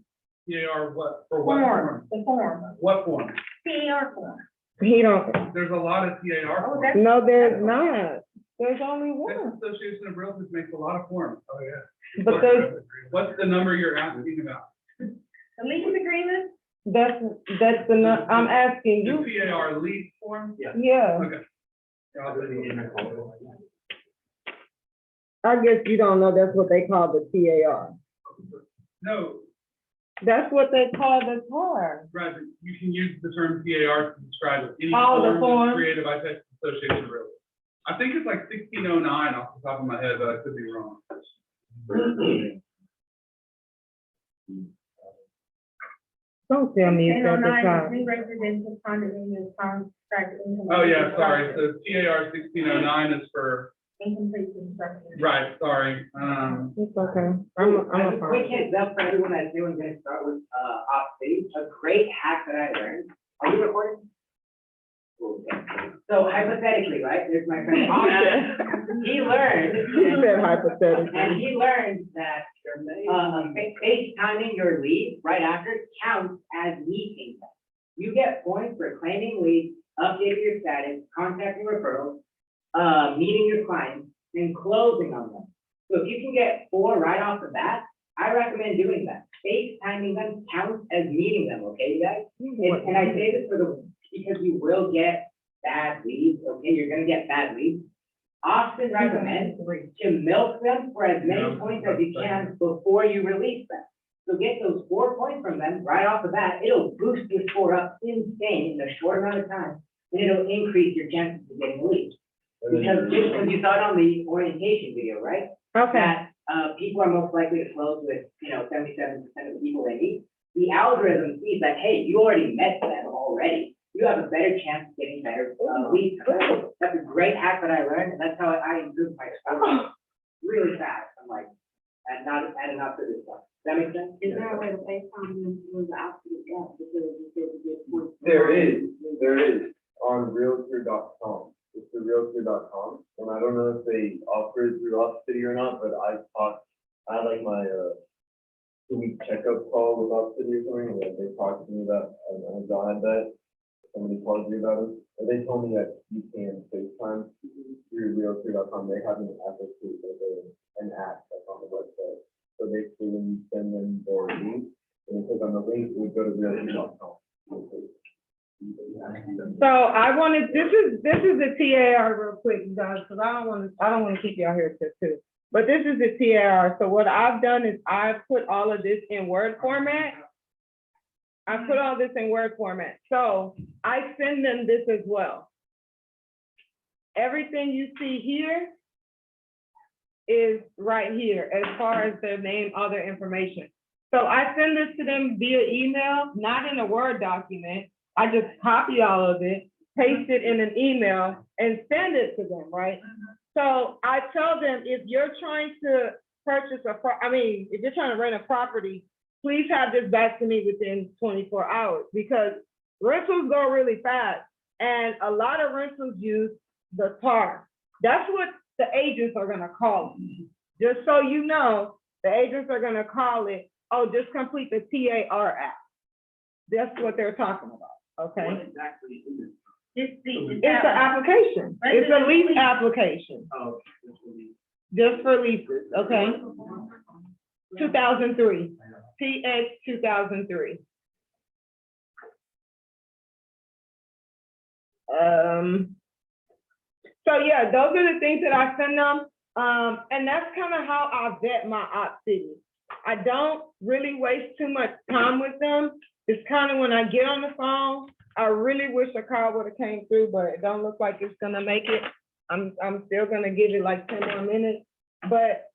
Speaker 4: TAR what? For what
Speaker 12: Form,
Speaker 4: form?
Speaker 12: the form,
Speaker 4: What form?
Speaker 12: TAR form.
Speaker 1: He don't,
Speaker 4: There's a lot of TAR
Speaker 12: Oh,
Speaker 4: forms.
Speaker 12: that's.
Speaker 1: no, there's not. There's only
Speaker 4: Texas
Speaker 1: one.
Speaker 4: Association of Realtors makes a lot of forms. Oh, yeah.
Speaker 1: But there's,
Speaker 4: What's the number you're asking about?
Speaker 12: The lease agreement,
Speaker 1: that's I'm asking
Speaker 4: The
Speaker 1: you.
Speaker 4: TAR lease form?
Speaker 1: Yeah,
Speaker 4: Okay. I'll put it in my folder.
Speaker 1: I guess you don't know that's what they call the TAR.
Speaker 4: No,
Speaker 1: That's what they call the TAR.
Speaker 4: right, but you can use the term TAR to describe any
Speaker 1: Oh, the
Speaker 4: form
Speaker 1: form.
Speaker 4: that's created by Texas Association of Realtors. I think it's like 1609 off the top of my head, but I could be wrong.
Speaker 1: Don't tell me it's at the
Speaker 12: 1009,
Speaker 1: top.
Speaker 12: new residential condominium contract.
Speaker 4: Oh, yeah, sorry, so TAR 1609 is for,
Speaker 12: Incomplete construction.
Speaker 4: right, sorry,
Speaker 1: It's okay.
Speaker 8: As
Speaker 1: I'm
Speaker 8: a quick heads up for everyone that's new, I'm gonna start with, Opcity, a great hack that I learned. Are you recording? Cool, okay. So hypothetically, right, there's my friend Austin. He learned.
Speaker 1: He said hypothetically.
Speaker 8: And he learned that, FaceTiming your lead right after counts as lead income. You get points for claiming leads, updating your status, contacting referrals, meeting your clients, and closing on them. So if you can get 4 right off the bat, I recommend doing that. FaceTiming them counts as meeting them, okay, you guys? And I say this because you will get bad leads, okay? You're gonna get bad leads. Often recommend to milk them for as many points as you can before you release them. So get those 4 points from them right off the bat. It'll boost your score up insane in a short amount of time, and it'll increase your chances of getting a lead. Because just when you saw it on the orientation video, right?
Speaker 1: Okay.
Speaker 8: That, people are most likely to close with, 77% of the people they meet. The algorithm sees that, hey, you already met them already. You have a better chance of getting better, leads. That's a great hack that I learned, and that's how I improved my score really fast. I'm like, not adding up to this stuff. Does that make sense?
Speaker 12: Is there a way to FaceTime them through the opposite gap? Because you said you get points.
Speaker 9: There is, on realtor.com. It's the realtor.com, and I don't know if they offer it through Opcity or not, but I like my, 2-week checkup call with Opcity or something, where they talked to me about, I had that. Somebody called me about it, and they told me that you can FaceTime through realtor.com. They have an app an app that's on the website. So basically, when you send them their link, and you click on the link, it would go to realtor.com.
Speaker 1: So I wanted, this is the TAR real quick, guys, because I don't want to keep y'all here till 2. But this is the TAR. So what I've done is I've put all of this in Word format. I put all this in Word format. So I send them this as well. Everything you see here is right here as far as their name, all their information. So I send this to them via email, not in a Word document. I just copy all of it, paste it in an email, and send it to them, right? So I tell them, if you're trying to purchase if you're trying to rent a property, please have this back to me within 24 hours, because rentals go really fast, and a lot of rentals use the TAR. That's what the agents are gonna call it. Just so you know, the agents are gonna call it, oh, just complete the TAR app. That's what they're talking about, okay?
Speaker 11: What exactly is it?
Speaker 1: It's an application. It's a lease application,
Speaker 11: Oh, this will be.
Speaker 1: just for leases, okay? 2003, TX 2003. So yeah, those are the things that I send them. And that's kind of how I vet my Opcity. I don't really waste too much time with them. It's kind of when I get on the phone, I really wish a call would have came through, but it don't look like it's gonna make it. I'm still gonna give it like 10 more minutes, but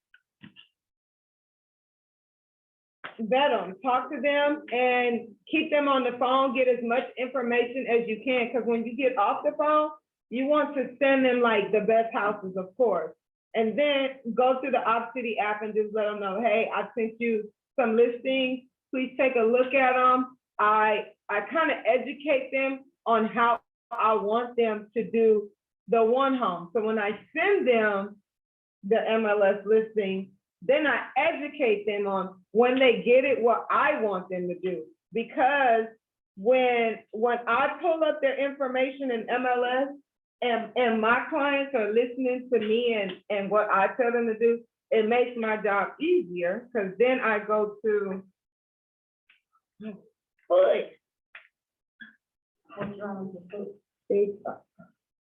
Speaker 1: vet them, talk to them, and keep them on the phone, get as much information as you can, because when you get off the phone, you want to send them like the best houses, of course. And then go through the Opcity app and just let them know, hey, I sent you some listings, please take a look at them. I kind of educate them on how I want them to do the one home. So when I send them the MLS listing, then I educate them on when they get it, what I want them to do. Because when I pull up their information in MLS and my clients are listening to me and what I tell them to do, it makes my job easier, because then I go to foot. What's wrong with the foot?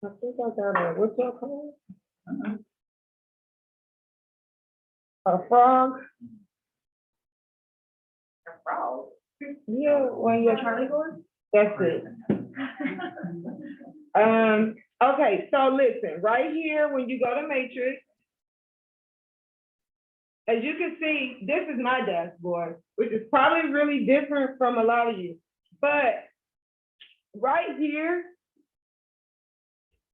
Speaker 1: I think I got what's that called? A frog? A frog? Yeah, when you're trying to go. That's it. Okay, so listen, right here, when you go to Matrix, as you can see, this is my dashboard, which is probably really different from a lot of you. But right here,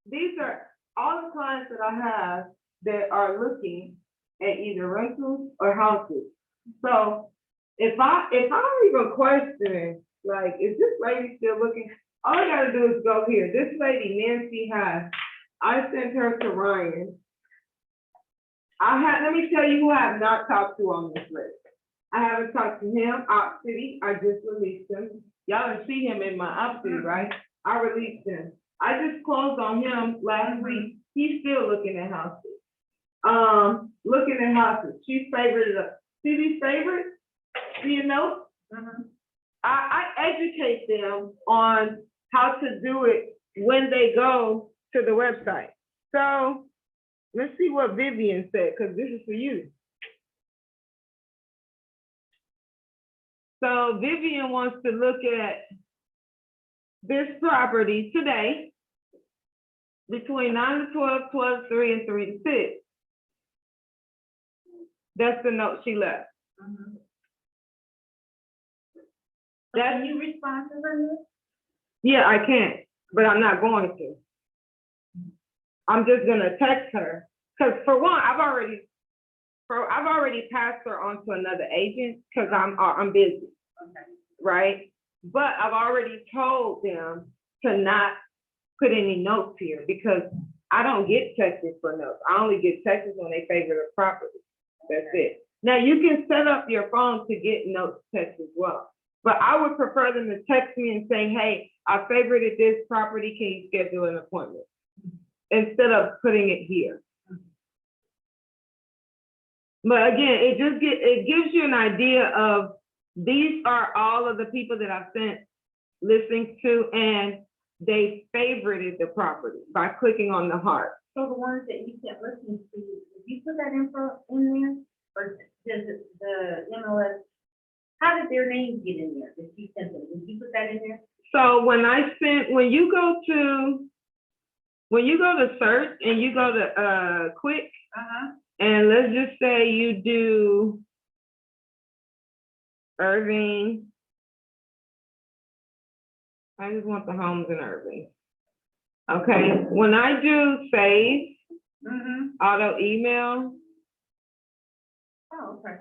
Speaker 1: these are all the clients that I have that are looking at either rentals or houses. So if I'm even questioning, like, is this lady still looking? All I gotta do is go here. This lady, Nancy High, I sent her to Ryan. Let me tell you who I have not talked to on this list. I haven't talked to him, Opcity, I just released him. Y'all didn't see him in my Opcity, right? I released him. I just closed on him last week. He's still looking at houses. looking at houses, she's favorited a, see these favorites? Do you know? I educate them on how to do it when they go to the website. So let's see what Vivian said, because this is for you. So Vivian wants to look at this property today between 9 to 12, 12 to 3, and 3 to 6. That's the note she left.
Speaker 12: Can you respond to her?
Speaker 1: Yeah, I can, but I'm not going to. I'm just gonna text her, because for one, I've already passed her on to another agent, because I'm busy, right? But I've already told them to not put any notes here, because I don't get texted for notes. I only get texted when they favor the property. That's it. Now, you can set up your phone to get notes text as well. But I would prefer them to text me and say, hey, I favorited this property, can you schedule an appointment? Instead of putting it here. But again, it gives you an idea of, these are all of the people that I've sent listings to, and they favorited the property by clicking on the heart.
Speaker 12: So the ones that you sent listings to, did you put that info in there? Or does it, the MLS, how did their names get in there? Did you send them? Did you put that in there?
Speaker 1: So when you go to search and you go to quick, and let's just say you do Irving. I just want the homes in Irving. Okay, when I do save, auto email.
Speaker 12: Oh, okay.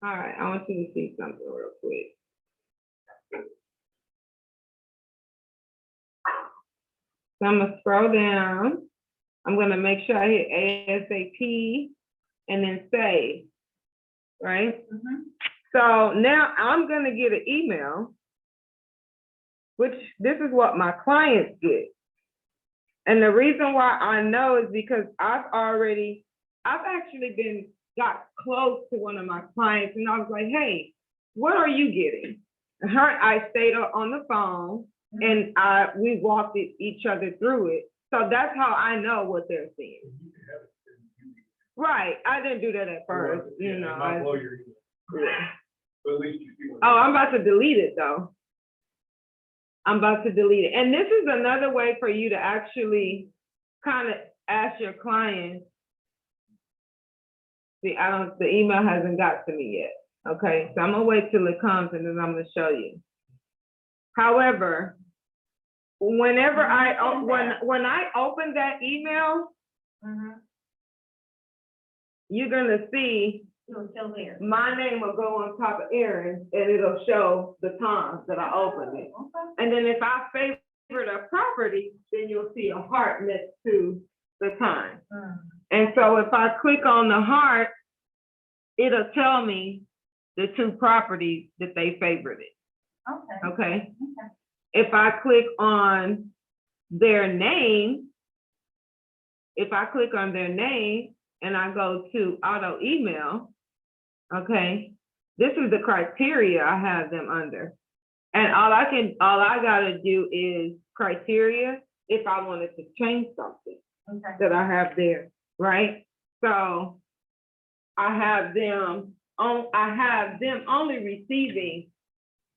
Speaker 1: All right, I want you to see something real quick. So I'm gonna scroll down. I'm gonna make sure I hit ASAP and then save, right? So now I'm gonna get an email, which this is what my clients get. And the reason why I know is because I've actually got close to one of my clients, and I was like, hey, what are you getting? I stayed on the phone, and we walked each other through it. So that's how I know what they're seeing. Right, I didn't do that at first, you know. Oh, I'm about to delete it though. I'm about to delete it. And this is another way for you to actually kind of ask your client. See, the email hasn't got to me yet. Okay, so I'm gonna wait till it comes and then I'm gonna show you. However, whenever when I open that email, you're gonna see my name will go on top of Aaron, and it'll show the times that I opened it. And then if I favorite a property, then you'll see a heart next to the time. And so if I click on the heart, it'll tell me the 2 properties that they favorited. Okay. If I click on their name, and I go to auto email, okay, this is the criteria I have them under. And all I gotta do is criteria if I wanted to change something that I have there, right? So I have them only receiving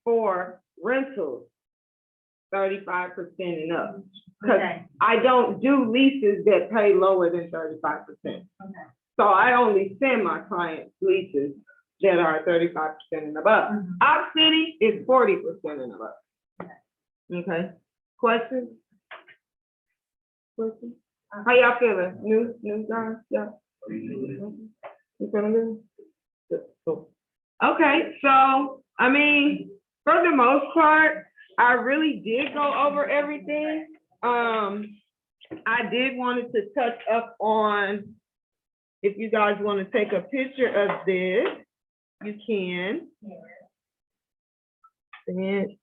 Speaker 1: for rentals 35% and up. Because I don't do leases that pay lower than 35%. So I only send my clients leases that are 35% and above. Opcity is 40% and above. Okay. Questions? How y'all feeling? New guys? Yeah. You feeling good? Good. Cool. Okay, so I mean, for the most part, I really did go over everything. I did wanted to touch up on, if you guys want to take a picture of this, you can. And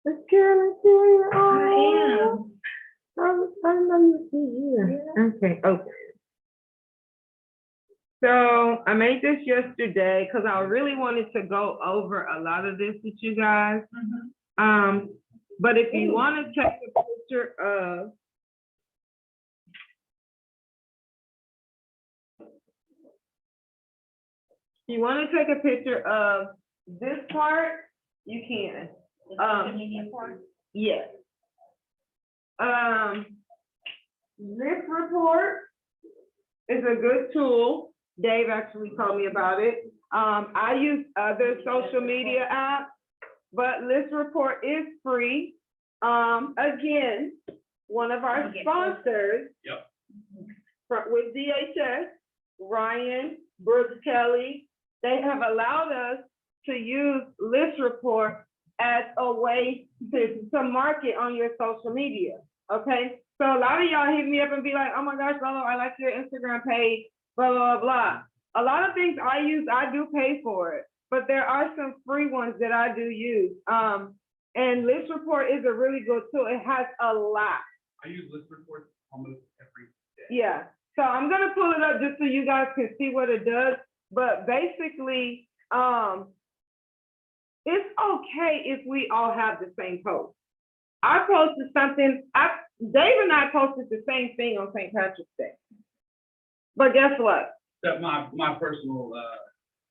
Speaker 1: let's Carolyn, I am. Oh, I didn't know you were here. Okay, okay. So I made this yesterday because I really wanted to go over a lot of this with you guys. But if you want to take a picture of this part, you can. Yes. This report is a good tool. Dave actually told me about it. I use other social media apps, but List Report is free. Again, one of our sponsors.
Speaker 4: Yep.
Speaker 1: With DHS, Ryan, Brooks Kelly, they have allowed us to use List Report as a way to market on your social media, okay? So a lot of y'all hit me up and be like, oh my gosh, Lola, I like your Instagram page, blah, blah, blah. A lot of things I use, I do pay for it, but there are some free ones that I do use. And List Report is a really good tool. It has a lot.
Speaker 4: I use List Reports almost every day.
Speaker 1: Yeah, so I'm gonna pull it up just so you guys can see what it does. But basically, it's okay if we all have the same post. I posted something, Dave and I posted the same thing on St. Patrick's Day. But guess what?
Speaker 4: Except my personal,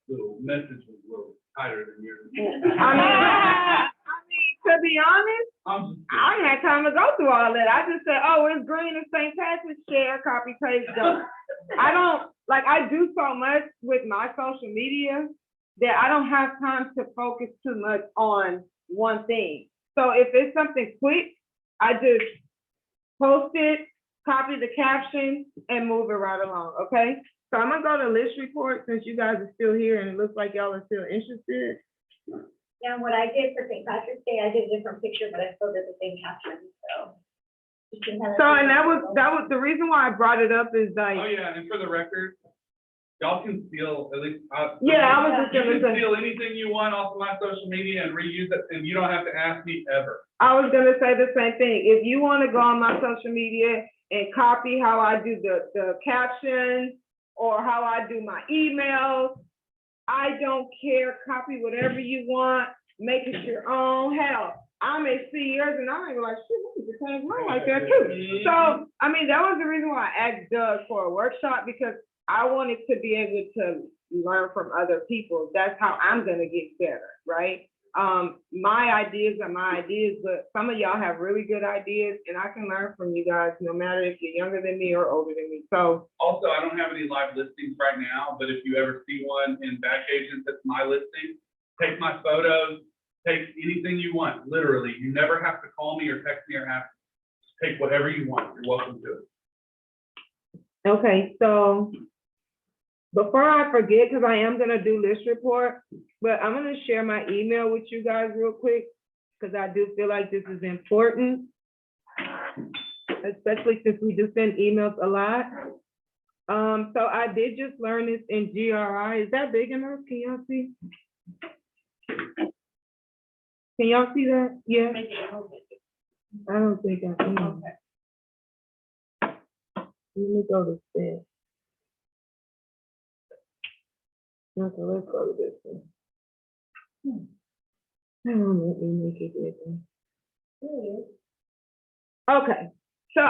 Speaker 4: little message was a little tighter than yours.
Speaker 1: I mean, to be honest, I ain't had time to go through all that. I just said, oh, it's green and St. Patrick's, share, copy, paste, go. I do so much with my social media that I don't have time to focus too much on one thing. So if it's something quick, I just post it, copy the caption, and move it right along, okay? So I'm gonna go to List Report since you guys are still here and it looks like y'all are still interested.
Speaker 12: Yeah, what I did for St. Patrick's Day, I did a different picture, but I still did the same caption, so. You can kind of
Speaker 1: So,
Speaker 12: see
Speaker 1: and that was
Speaker 12: it.
Speaker 1: the reason why I brought it up is like.
Speaker 4: Oh, yeah, and for the record, y'all can steal, at least.
Speaker 1: Yeah, I was just
Speaker 4: You
Speaker 1: gonna
Speaker 4: can
Speaker 1: say.
Speaker 4: steal anything you want off of my social media and reuse it, and you don't have to ask me ever.
Speaker 1: I was gonna say the same thing. If you wanna go on my social media and copy how I do the captions or how I do my emails, I don't care, copy whatever you want, make it your own. Hell, I may see yours and I'm like, shit, I need to change mine like that too. So, I mean, that was the reason why I asked Doug for a workshop, because I wanted to be able to learn from other people. That's how I'm gonna get better, right? My ideas are my ideas, but some of y'all have really good ideas and I can learn from you guys, no matter if you're younger than me or older than me. So
Speaker 4: Also, I don't have any live listings right now, but if you ever see one in Back Agent that's my listing, take my photos, take anything you want, literally. You never have to call me or text me or ask. Just take whatever you want. You're welcome to it.
Speaker 1: okay, so before I forget, because I am gonna do List Report, but I'm gonna share my email with you guys real quick, because I do feel like this is important, especially since we do send emails a lot. So I did just learn this in GRI. Is that big enough? Can y'all see? Can y'all see that? Yeah. I don't think I can. Let me go to this. Okay, let's go to this one. Let me make it bigger. Okay, so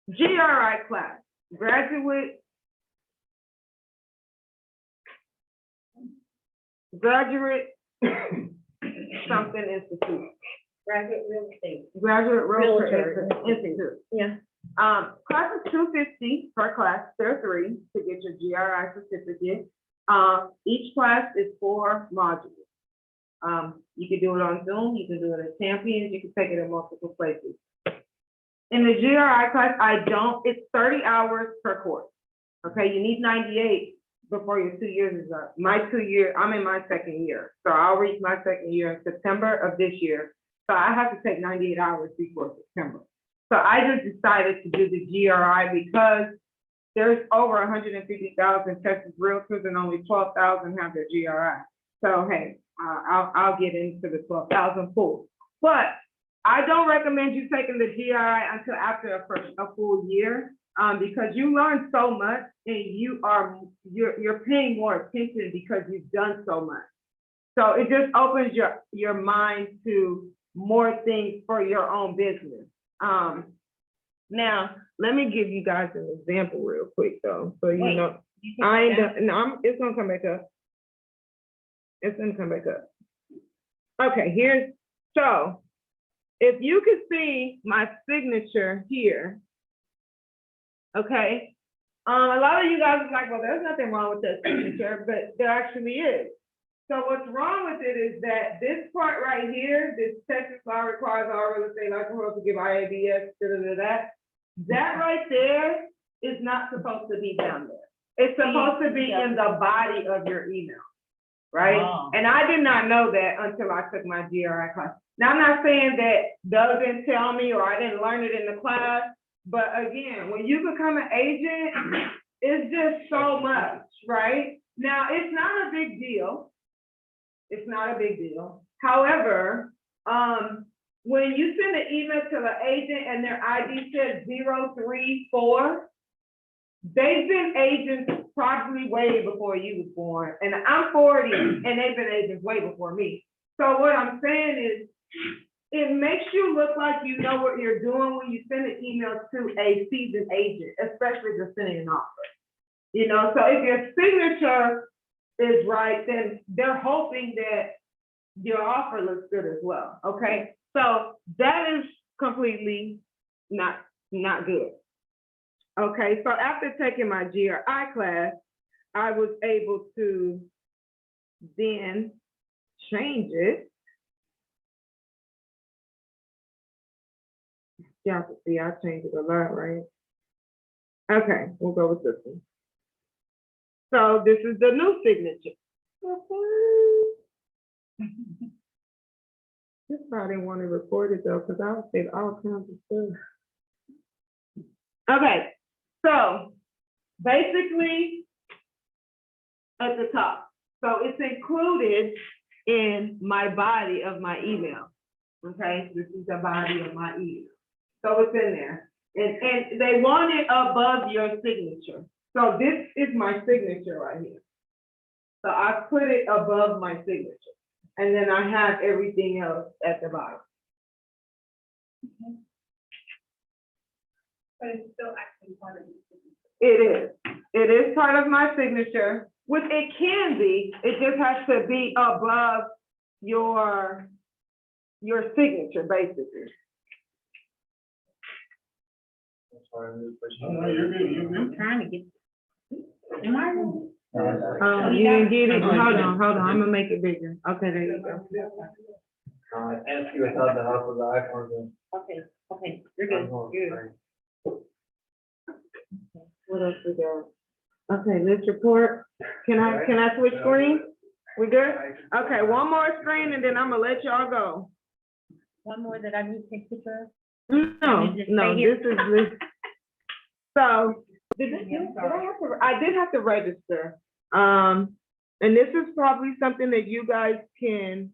Speaker 1: GRI class, graduate something institute.
Speaker 12: Graduate real estate.
Speaker 1: Graduate
Speaker 12: Realtor.
Speaker 1: Institute.
Speaker 12: Yeah.
Speaker 1: Class is $250 per class. There are 3 to get your GRI certificate. Each class is 4 modules. You can do it on Zoom, you can do it at Champions, you can take it in multiple places. In the GRI class, it's 30 hours per course. Okay, you need 98 before your 2 years is up. I'm in my 2nd year. So I'll reach my 2nd year in September of this year. So I have to take 98 hours before September. So I just decided to do the GRI because there's over 150,000 Texas realtors and only 12,000 have their GRI. So hey, I'll get into the 12,000 pool. But I don't recommend you taking the GRI until after a full year, because you learn so much and you're paying more attention because you've done so much. So it just opens your mind to more things for your own business. Now, let me give you guys an example real quick though, so you know. It's gonna come back up. It's gonna come back up. Okay, so if you could see my signature here, okay? A lot of you guys are like, well, there's nothing wrong with that signature, but there actually is. So what's wrong with it is that this part right here, this Texas law requires all real estate license to give IABS, that right there is not supposed to be down there. It's supposed to be in the body of your email, right?
Speaker 12: Oh.
Speaker 1: And I did not know that until I took my GRI class. Now, I'm not saying that Doug didn't tell me or I didn't learn it in the class, but again, when you become an agent, it's just so much, right? Now, it's not a big deal. It's not a big deal. However, when you send an email to the agent and their ID says 034, they've been agents probably way before you was born. And I'm 40 and they've been agents way before me. So what I'm saying is, it makes you look like you know what you're doing when you send an email to a seasoned agent, especially if you're sending an offer. You know, so if your signature is right, then they're hoping that your offer looks good as well, okay? So that is completely not good. Okay, so after taking my GRI class, I was able to then change it. Yeah, see, I changed it a lot, right? Okay, we'll go with this one. So this is the new signature. This probably didn't want to record it though, because I would say all kinds of stuff. Okay, so basically at the top. So it's included in my body of my email. Okay, this is the body of my email. So it's in there. And they want it above your signature. So this is my signature right here. So I put it above my signature. And then I have everything else at the bottom.
Speaker 12: But it's still actually part of the
Speaker 1: It is. It is part of my signature, which it can be. It just has to be above your signature, basically.
Speaker 11: No, you're good, you're good.
Speaker 12: I'm trying to get. Am I ready?
Speaker 1: You didn't get it? Hold on. I'm gonna make it bigger. Okay, there you go.
Speaker 8: Ask you about the help of the iPhone.
Speaker 12: Okay, you're good,
Speaker 1: What else we got? Okay, list report. Can I switch screen? We good? Okay, one more screen and then I'm gonna let y'all go.
Speaker 12: One more that I need to take picture of?
Speaker 1: No,
Speaker 12: Just
Speaker 1: no,
Speaker 12: stay here?
Speaker 1: this is list. So, I did have to register. And this is probably something that you guys can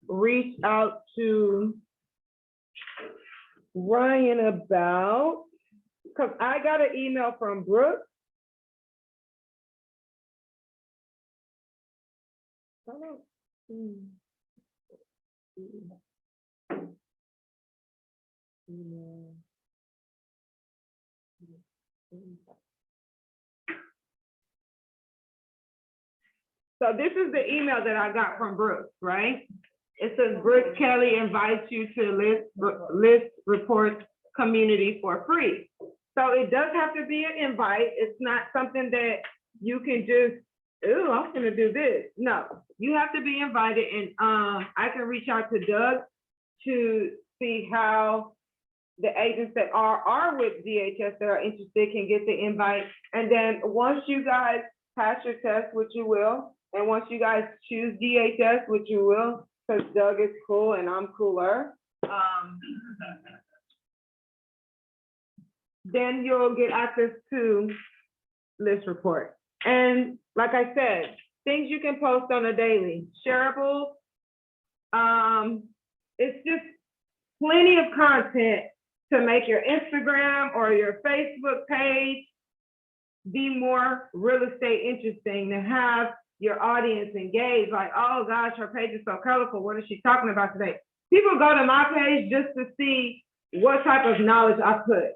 Speaker 1: reach out to Ryan about, because I got an email from Brooke. So this is the email that I got from Brooke, right? It says Brooke Kelly invites you to list report community for free. So it does have to be an invite. It's not something that you can just, oh, I'm gonna do this. No, you have to be invited, and I can reach out to Doug to see how the agents that are with DHS that are interested can get the invite. And then once you guys pass your test, which you will, and once you guys choose DHS, which you will, because Doug is cool and I'm cooler, then you'll get access to list report. And like I said, things you can post on a daily, shareable. It's just plenty of content to make your Instagram or your Facebook page be more real estate interesting, to have your audience engaged, like, oh gosh, her page is so colorful, what is she talking about today? People go to my page just to see what type of knowledge I put.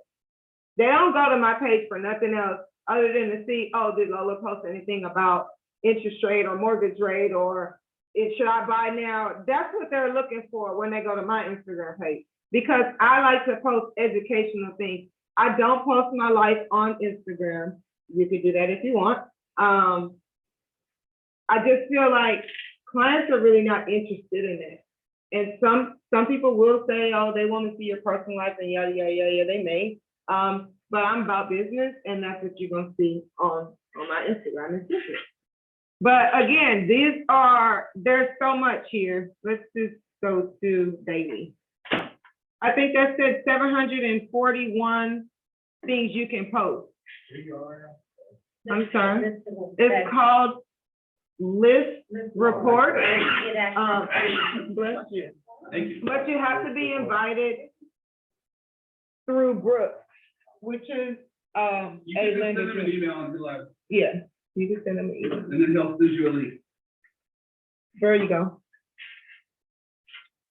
Speaker 1: They don't go to my page for nothing else other than to see, oh, did Lola post anything about interest rate or mortgage rate, or should I buy now? That's what they're looking for when they go to my Instagram page, because I like to post educational things. I don't post my life on Instagram. You could do that if you want. I just feel like clients are really not interested in it. And some people will say, oh, they want to see your personal life and yada, yada, yada, yada, they may. But I'm about business, and that's what you're gonna see on my Instagram, it's business. But again, there's so much here. Let's just go to daily. I think that said 741 things you can post. I'm sorry. It's called List Report. Bless you. But you have to be invited through Brooks, which is
Speaker 4: You can just send him an email and be like,
Speaker 1: yeah, you can send them an email.
Speaker 4: and then he'll send you a link.
Speaker 1: There you go.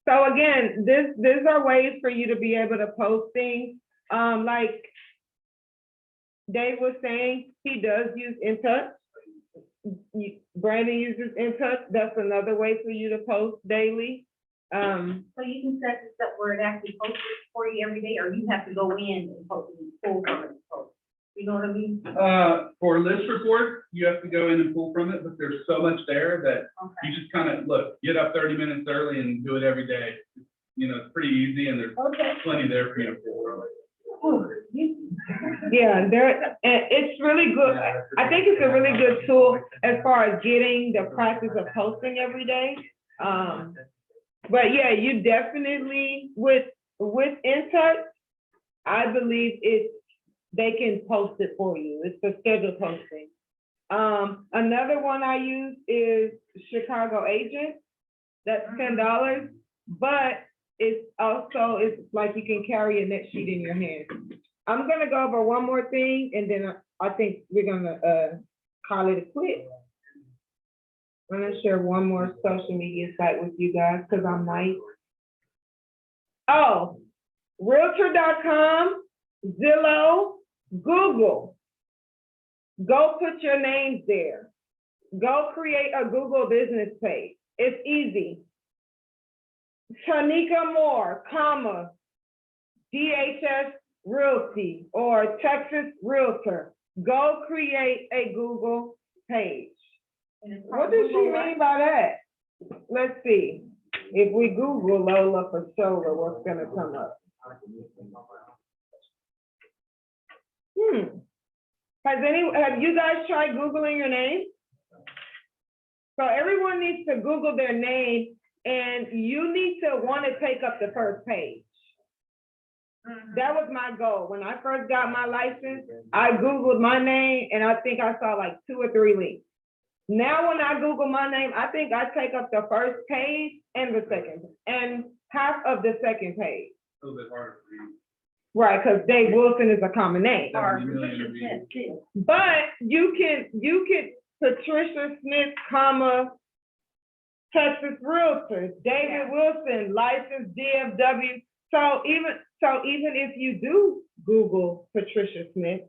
Speaker 1: So again, these are ways for you to be able to post things. Like Dave was saying, he does use InTouch. Brandon uses InTouch. That's another way for you to post daily.
Speaker 12: So you can set this up where it actually posts for you every day, or you have to go in and post it, pull from it, post. You know what I mean?
Speaker 4: For list report, you have to go in and pull from it, but there's so much there that
Speaker 12: Okay.
Speaker 4: you just kind of, look, get up 30 minutes early and do it every day. You know, it's pretty easy, and there's plenty there for you to pull from.
Speaker 1: Yeah, it's really good. I think it's a really good tool as far as getting the practice of posting every day. But yeah, you definitely, with InTouch, I believe they can post it for you. It's for scheduled posting. Another one I use is Chicago Agent. That's $10, but it's like you can carry a net sheet in your hand. I'm gonna go over one more thing, and then I think we're gonna call it a quit. I'm gonna share one more social media site with you guys because I'm nice. Oh, Realtor.com, Zillow, Google. Go put your names there. Go create a Google business page. It's easy. Tanika Moore, comma, DHS Realty or Texas Realtor. Go create a Google page. What does she mean by that? Let's see. If we Google Lola Fashola, what's gonna come up? Have you guys tried Googling your name? So everyone needs to Google their name, and you need to want to take up the first page. That was my goal. When I first got my license, I Googled my name, and I think I saw like 2 or 3 links. Now, when I Google my name, I think I take up the first page and the second, and half of the second page.
Speaker 4: A little bit harder for you.
Speaker 1: Right, because Dave Wilson is a common name.
Speaker 4: 70 million reviews.
Speaker 1: But you can Patricia Smith, comma, Texas Realtor, David Wilson, licensed DFW. So even if you do Google Patricia Smith,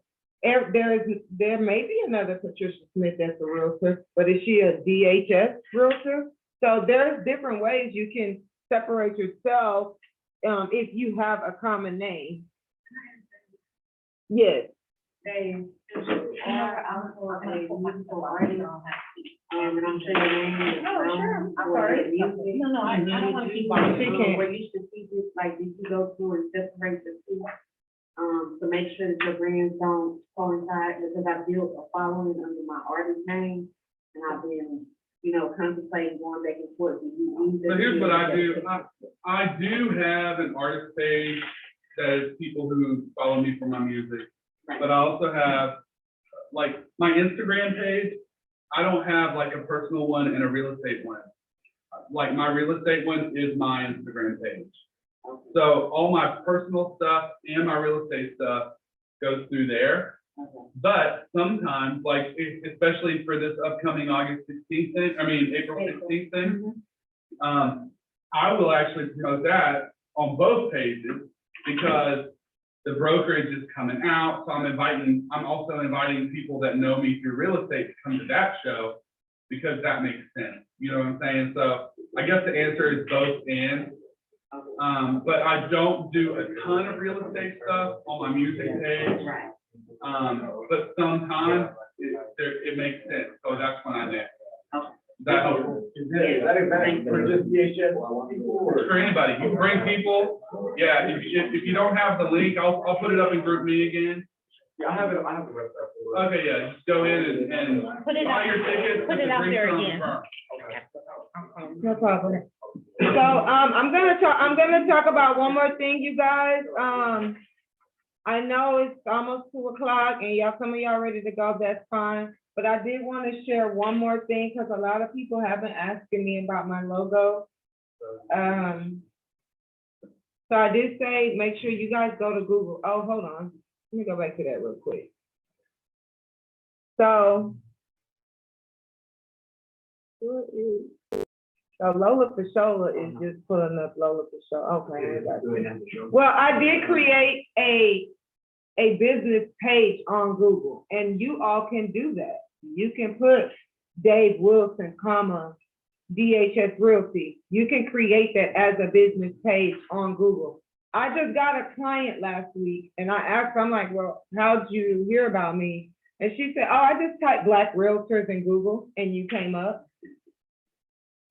Speaker 1: there may be another Patricia Smith that's a realtor, but is she a DHS realtor? So there's different ways you can separate yourself if you have a common name. Yes.
Speaker 8: And I'm saying your name.
Speaker 12: No, sure. I'm sorry. No, I don't want to keep on.
Speaker 8: Where you strategic, like, did you go through and separate the two? To make sure that your brands don't coincide, because I built a following under my artist name, and I've been, contemplating going back and forth.
Speaker 4: So here's what I do. I do have an artist page that is people who follow me for my music, but I also have, like, my Instagram page. I don't have like a personal one and a real estate one. Like, my real estate one is my Instagram page. So all my personal stuff and my real estate stuff goes through there. But sometimes, like, especially for this upcoming August 16th thing, April 16th thing, I will actually promote that on both pages because the brokerage is coming out. So I'm also inviting people that know me through real estate to come to that show because that makes sense. You know what I'm saying? So I guess the answer is both and. But I don't do a ton of real estate stuff on my music page. But sometimes it makes sense. So that's when I do. That helps.
Speaker 9: For just VHS?
Speaker 4: For anybody, you bring people, yeah, if you don't have the link, I'll put it up in group me again.
Speaker 9: Yeah, I have the website.
Speaker 4: Okay, yeah, just go in and
Speaker 13: Put it
Speaker 4: buy
Speaker 13: out-
Speaker 4: your tickets.
Speaker 13: put it out there again.
Speaker 1: No problem. So, I'm gonna talk about one more thing, you guys. I know it's almost 2 o'clock and some of y'all ready to go, that's fine. But I did want to share one more thing because a lot of people have been asking me about my logo. So I did say, make sure you guys go to Google. Oh, hold on. Let me go back to that real quick. So Lola Fashola is just pulling up Lola Fashola. Okay. I got you. Well, I did create a business page on Google, and you all can do that. You can put Dave Wilson, DHS Realty. You can create that as a business page on Google. I just got a client last week, and I asked her, I'm like, well, how'd you hear about me? And she said, oh, I just typed Black Realtors in Google, and you came up.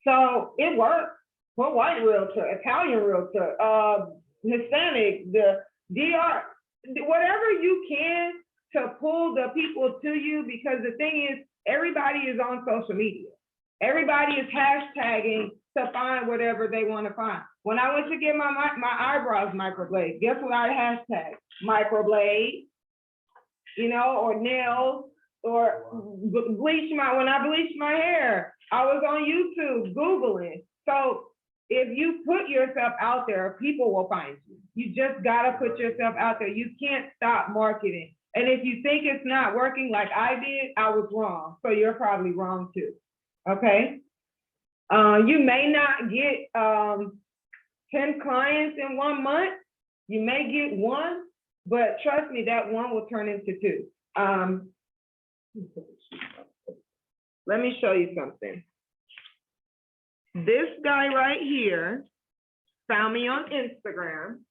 Speaker 1: So it works. Well, white realtor, Italian realtor, Hispanic, the DR, whatever you can to pull the people to you, because the thing is, everybody is on social media. Everybody is hashtagging to find whatever they want to find. When I went to get my eyebrows microbladed, guess what I hashtag? Microblade, or nails, or when I bleached my hair, I was on YouTube Googling. So if you put yourself out there, people will find you. You just gotta put yourself out there. You can't stop marketing. And if you think it's not working like I did, I was wrong. So you're probably wrong too, okay? You may not get 10 clients in 1 month. You may get 1, but trust me, that 1 will turn into 2. Let me show you something. This guy right here found me on Instagram.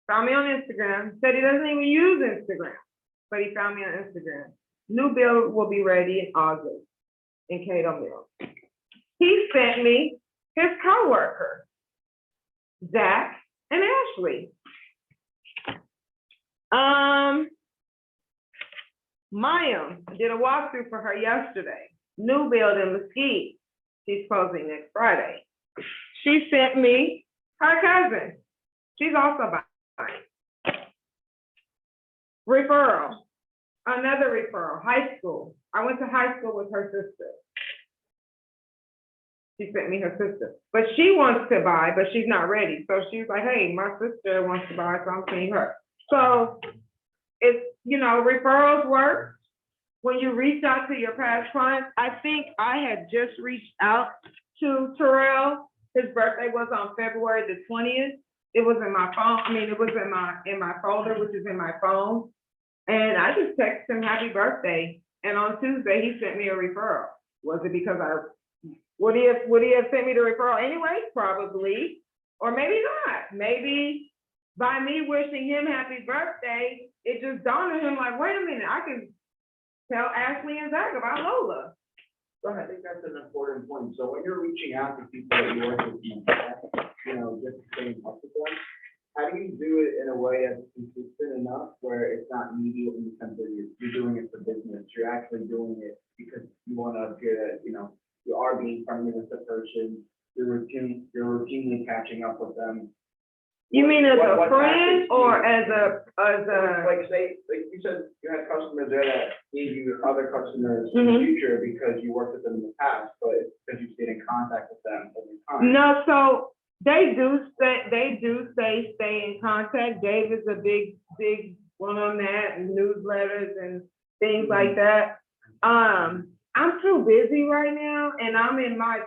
Speaker 1: Said he doesn't even use Instagram, but he found me on Instagram. New bill will be ready in August in Cato Mills. He sent me his coworker, Zach and Ashley. Maya did a walkthrough for her yesterday. New build in Mesquite. She's closing next Friday. She sent me her cousin. She's also buying. Referral. Another referral. High school. I went to high school with her sister. She sent me her sister. But she wants to buy, but she's not ready. So she's like, hey, my sister wants to buy, so I'm sending her. So it's, referrals work. When you reach out to your past clients, I think I had just reached out to Terrell. His birthday was on February the 20th. It was in my phone. It was in my folder, which is in my phone. And I just texted him happy birthday. And on Tuesday, he sent me a referral. Was it because would he have sent me the referral anyway? Probably. Or maybe not. Maybe by me wishing him happy birthday, it just dawned on him like, wait a minute, I can tell Ashley and Zach about Lola.
Speaker 9: So I think that's an important point. So when you're reaching out to people that you work with, just staying up with them, how do you do it in a way that's consistent enough where it's not immediate in the sense that you're doing it for business, you're actually doing it because you want to appear that, you are being friendly with the person, you're routinely catching up with them.
Speaker 1: You mean as a friend or as a?
Speaker 9: Like you said, you had customers there that gave you other customers in the future because you worked with them in the past, but it's because you stayed in contact with them every time.
Speaker 1: No, so They do say stay in contact. Dave is a big one on that, and newsletters and things like that. I'm too busy right now, and I'm in my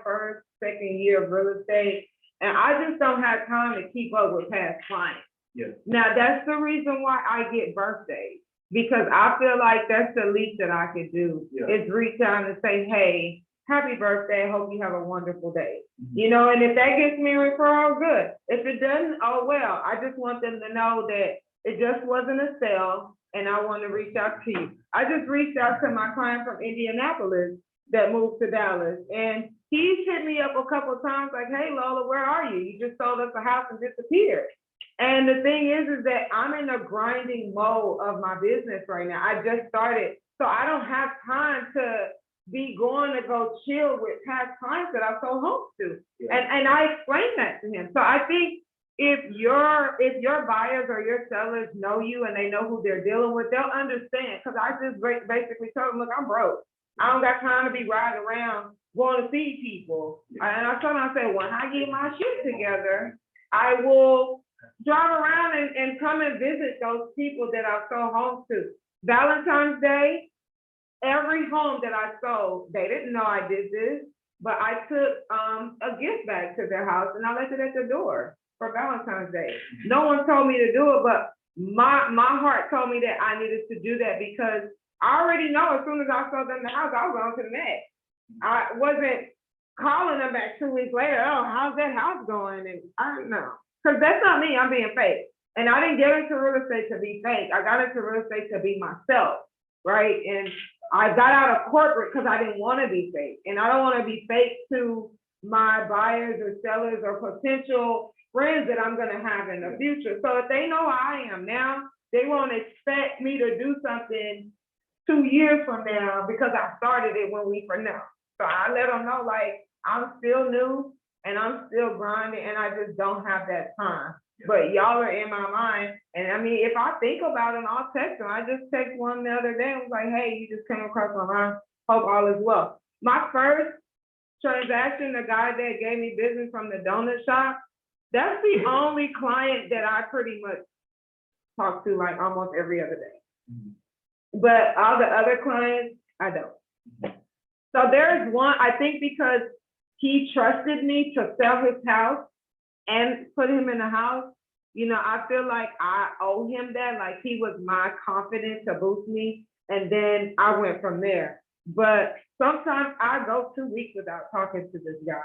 Speaker 1: second year of real estate, and I just don't have time to keep up with past clients.
Speaker 9: Yes.
Speaker 1: Now, that's the reason why I get birthdays, because I feel like that's the least that I could do,
Speaker 9: Yeah.
Speaker 1: is reach out and say, hey, happy birthday, hope you have a wonderful day. You know, and if that gets me a referral, good. If it doesn't, oh well. I just want them to know that it just wasn't a sale, and I want to reach out to you. I just reached out to my client from Indianapolis that moved to Dallas, and he's hit me up a couple of times like, hey Lola, where are you? You just sold us a house and disappeared. And the thing is that I'm in a grinding mode of my business right now. I just started, so I don't have time to be going to go chill with past clients that I sold homes to.
Speaker 9: Yeah.
Speaker 1: And I explained that to him. So I think if your buyers or your sellers know you and they know who they're dealing with, they'll understand. Because I just basically told them, look, I'm broke. I don't got time to be riding around going to see people. And I told them, I said, when I get my shit together, I will drive around and come and visit those people that I sold homes to. Valentine's Day, every home that I sold, they didn't know I did this, but I took a gift bag to their house and I left it at the door for Valentine's Day. No one told me to do it, but my heart told me that I needed to do that, because I already know as soon as I sold them the house, I was on to the next. I wasn't calling them back 2 weeks later, oh, how's that house going? And I don't know, because that's not me, I'm being fake. And I didn't get into real estate to be fake. I got into real estate to be myself, right? And I got out of corporate because I didn't want to be fake. And I don't want to be fake to my buyers or sellers or potential friends that I'm going to have in the future. So if they know who I am now, they won't expect me to do something 2 years from now because I started it when we were new. So I let them know, like, I'm still new and I'm still grinding and I just don't have that time. But y'all are in my mind. And I mean, if I think about it, I'll text them. I just text one the other day and was like, hey, you just came across my mind. Hope all is well. My first transaction, the guy that gave me business from the donut shop, that's the only client that I pretty much talk to like almost every other day. But all the other clients, I don't. So there's one, I think because he trusted me to sell his house and put him in the house, you know, I feel like I owe him that, like he was my confidence to boost me, and then I went from there. But sometimes I go 2 weeks without talking to this guy.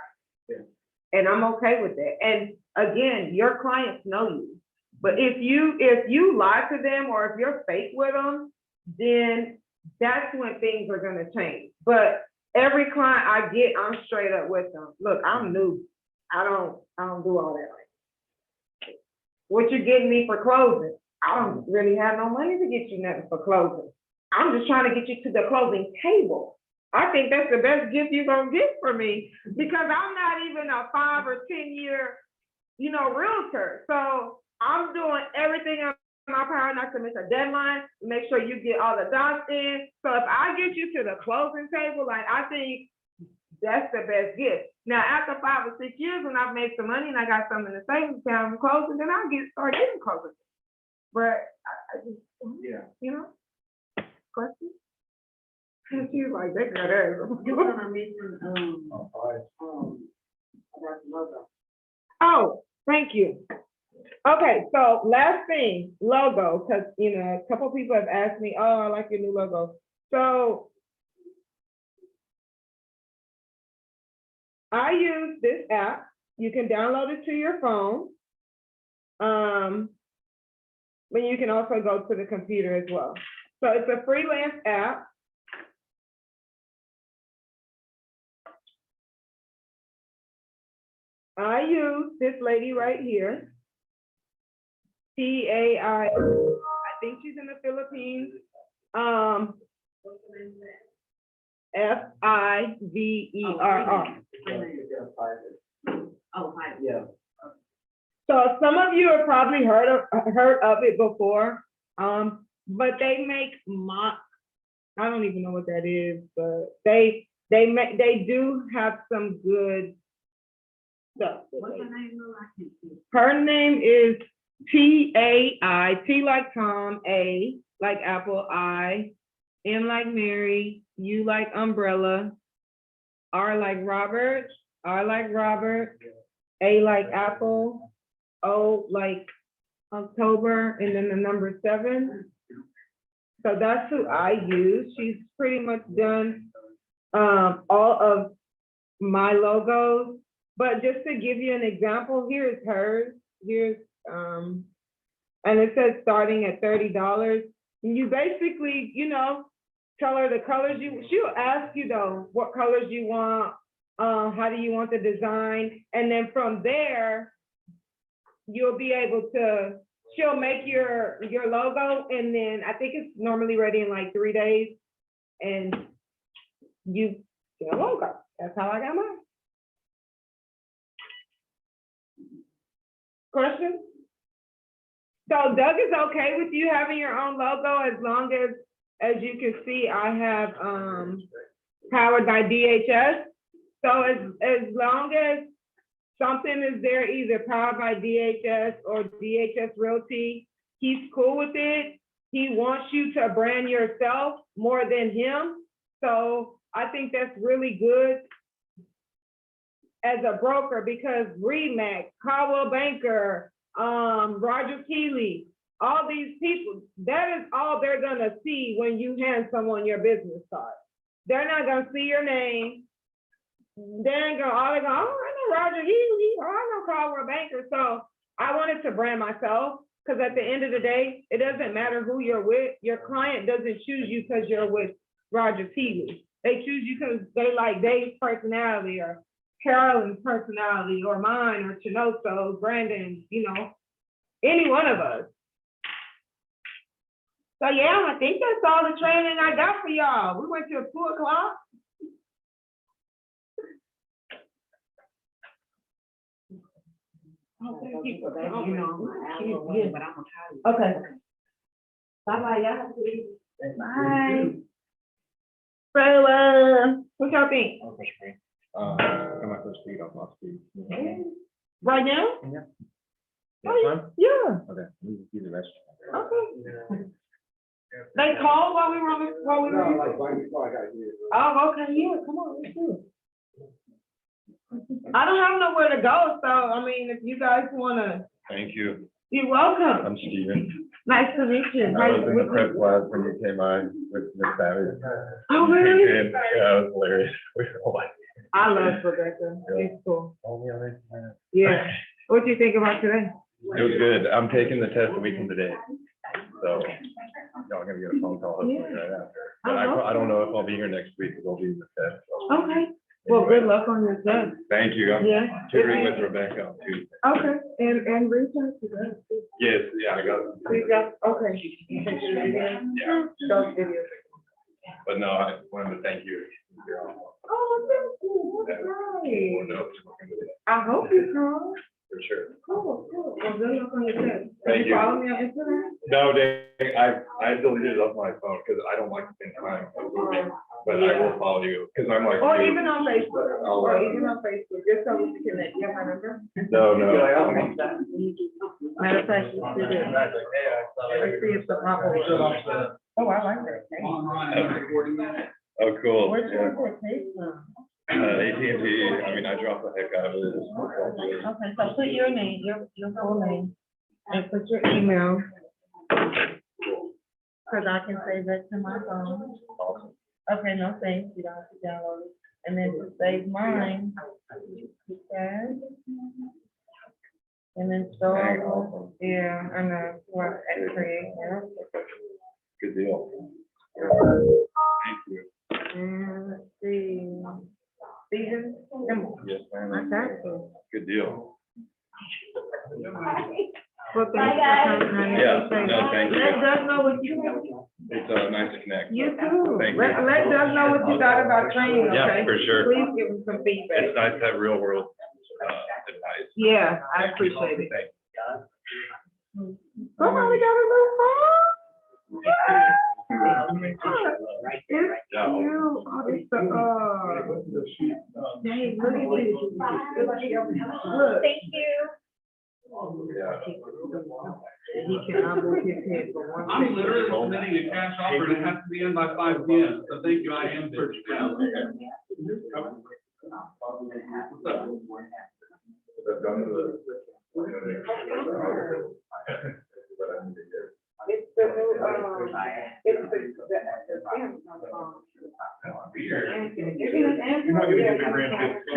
Speaker 1: Yeah. And I'm okay with that. And again, your clients know you. But if you lie to them or if you're fake with them, then that's when things are gonna change. But every client I get, I'm straight up with them. Look, I'm new. I don't do all that. What you getting me for closing? I don't really have no money to get you nothing for closing. I'm just trying to get you to the closing table. I think that's the best gift you're gonna get for me, because I'm not even a 5 or 10 year, you know, realtor. So I'm doing everything in my power not to miss a deadline, make sure you get all the dots in. So if I get you to the closing table, like, I think that's the best gift. Now, after 5 or 6 years, when I've made some money and I got some in the savings account and closing, then I'll start getting closing. But I just,
Speaker 9: Yeah.
Speaker 1: you know, question? And she's like, that girl there. Oh, thank you. Okay, so last thing, logo, because, you know, a couple people have asked me, oh, I like your new logo. So I use this app. You can download it to your phone. But you can also go to the computer as well. So it's a freelance app. I use this lady right here. I think she's in the Philippines. Fiverr.
Speaker 8: Oh, hi. Yeah.
Speaker 1: So some of you have probably heard of it before, but they make mock. I don't even know what that is, but they do have some good So,
Speaker 12: What's her name, Lola? I can't see.
Speaker 1: her name is T-A-I, T like Tom, A like Apple, I, M like Mary, U like umbrella, R like Robert, R like Robert, A like Apple, O like October, and then the number 7. So that's who I use. She's pretty much done all of my logos. But just to give you an example, here's hers. Here's and it says starting at $30. And you basically, you know, tell her the colors she'll ask you though, what colors you want, how do you want the design, and then from there, you'll be able to, she'll make your logo, and then I think it's normally ready in like 3 days, and you get a logo. That's how I got mine. Question? So Doug is okay with you having your own logo as long as you can see, I have powered by DHS. So as long as something is there, either powered by DHS or DHS Realty, he's cool with it. He wants you to brand yourself more than him. So I think that's really good as a broker, because Remax, Caldwell Banker, Roger Keeley, all these people, that is all they're gonna see when you hand someone your business card. They're not gonna see your name. They're gonna, oh, I know Roger Keeley, or I know Caldwell Banker. So I wanted to brand myself, because at the end of the day, it doesn't matter who you're with. Your client doesn't choose you because you're with Roger Keeley. They choose you because they like Dave's personality, or Carolyn's personality, or mine, or Chinoso's, Brandon, you know, any one of us. So yeah, I think that's all the training I got for y'all. We went till 2 o'clock. Okay. Bye-bye, y'all. Bye. So, what y'all think?
Speaker 9: Got my first feed off my speed.
Speaker 1: Right now?
Speaker 9: Yeah.
Speaker 1: Oh, yeah.
Speaker 9: Okay, we can see the rest.
Speaker 1: Okay. They called while we were on, while we were.
Speaker 9: No, like, right before I got here.
Speaker 1: Oh, okay, yeah, come on, let's do it. I don't have nowhere to go, so, I mean, if you guys wanna,
Speaker 15: Thank you.
Speaker 1: you're welcome.
Speaker 15: I'm Steven.
Speaker 1: Nice to meet you.
Speaker 15: I was in the prep class when you came on with Miss Savage.
Speaker 1: Oh, really?
Speaker 15: And, yeah, it was hilarious. We were all like,
Speaker 1: I love Rebecca, she's cool.
Speaker 15: "Oh, yeah, that's
Speaker 1: Yeah, what do you think about today?
Speaker 15: nice." It was good. I'm taking the test a week from today. So y'all gonna get a phone call hopefully right after. But I don't know if I'll be here next week, because I'll be in the test. So.
Speaker 1: Okay, well, good luck on your test.
Speaker 15: Thank you. I'm
Speaker 1: Yeah.
Speaker 15: tutoring with Rebecca on Tuesday.
Speaker 1: Okay, and reach out to them.
Speaker 15: Yes, yeah, I got.
Speaker 1: You got, okay. You take your video?
Speaker 15: Yeah.
Speaker 1: Those videos.
Speaker 15: But no, I wanted to thank you. You're awesome.
Speaker 1: Oh, thank you, that's
Speaker 15: More
Speaker 1: nice.
Speaker 15: notes.
Speaker 1: I hope you come.
Speaker 15: For sure.
Speaker 1: Cool, cool. Well, good luck on your test.
Speaker 15: Thank you.
Speaker 1: Follow me on Instagram?
Speaker 15: No, Dave, I deleted it off my phone because I don't like to spend time moving, but I will follow you because I'm like.
Speaker 1: Or
Speaker 15: you.
Speaker 1: even on Facebook,
Speaker 15: I'll,
Speaker 1: or even on Facebook, just so we can connect. You have my number?
Speaker 15: No.
Speaker 1: Matter of fact, let's do this. Let's see if the pop up. Oh, I like that. Thank
Speaker 15: Oh, cool.
Speaker 1: Where'd you
Speaker 15: Yeah.
Speaker 1: get that tape from?
Speaker 15: AT&T, I mean, I dropped the heck out of it.
Speaker 1: Okay, so put your name, your full name, and put your email. Cause I can save that to my phone.
Speaker 15: Awesome.
Speaker 1: Okay, no thanks, you don't have to download it. And then to save mine, you can. And then store,
Speaker 15: Dang, awesome.
Speaker 1: yeah, I know, what, and create, yeah.
Speaker 15: Good deal. Thank you.
Speaker 1: And let's see, Steven, come on.
Speaker 15: Yes,
Speaker 1: I
Speaker 15: ma'am.
Speaker 1: got you.
Speaker 15: Good deal.
Speaker 1: Well,
Speaker 2: Bye,
Speaker 1: thank you
Speaker 2: guys.
Speaker 1: for coming, honey.
Speaker 15: Yeah, no, thank you.
Speaker 1: Let Doug know what you,
Speaker 15: It's nice to connect.
Speaker 1: you too.
Speaker 15: Thank you.
Speaker 1: Let Doug know what you thought about training, okay?
Speaker 15: Yeah, for sure.
Speaker 1: Please give him some feedback.
Speaker 15: It's nice to have real world advice.
Speaker 1: Yeah, I appreciate it.
Speaker 15: Thank
Speaker 1: Oh, we got a little phone. Yeah. It's
Speaker 15: Yeah.
Speaker 1: cute. Oh, it's the, Dave,
Speaker 2: Thank you.
Speaker 4: I'm literally submitting a cash offer and it has to be in by 5 p.m. So thank you, I am busy.
Speaker 1: It's the new, it's the.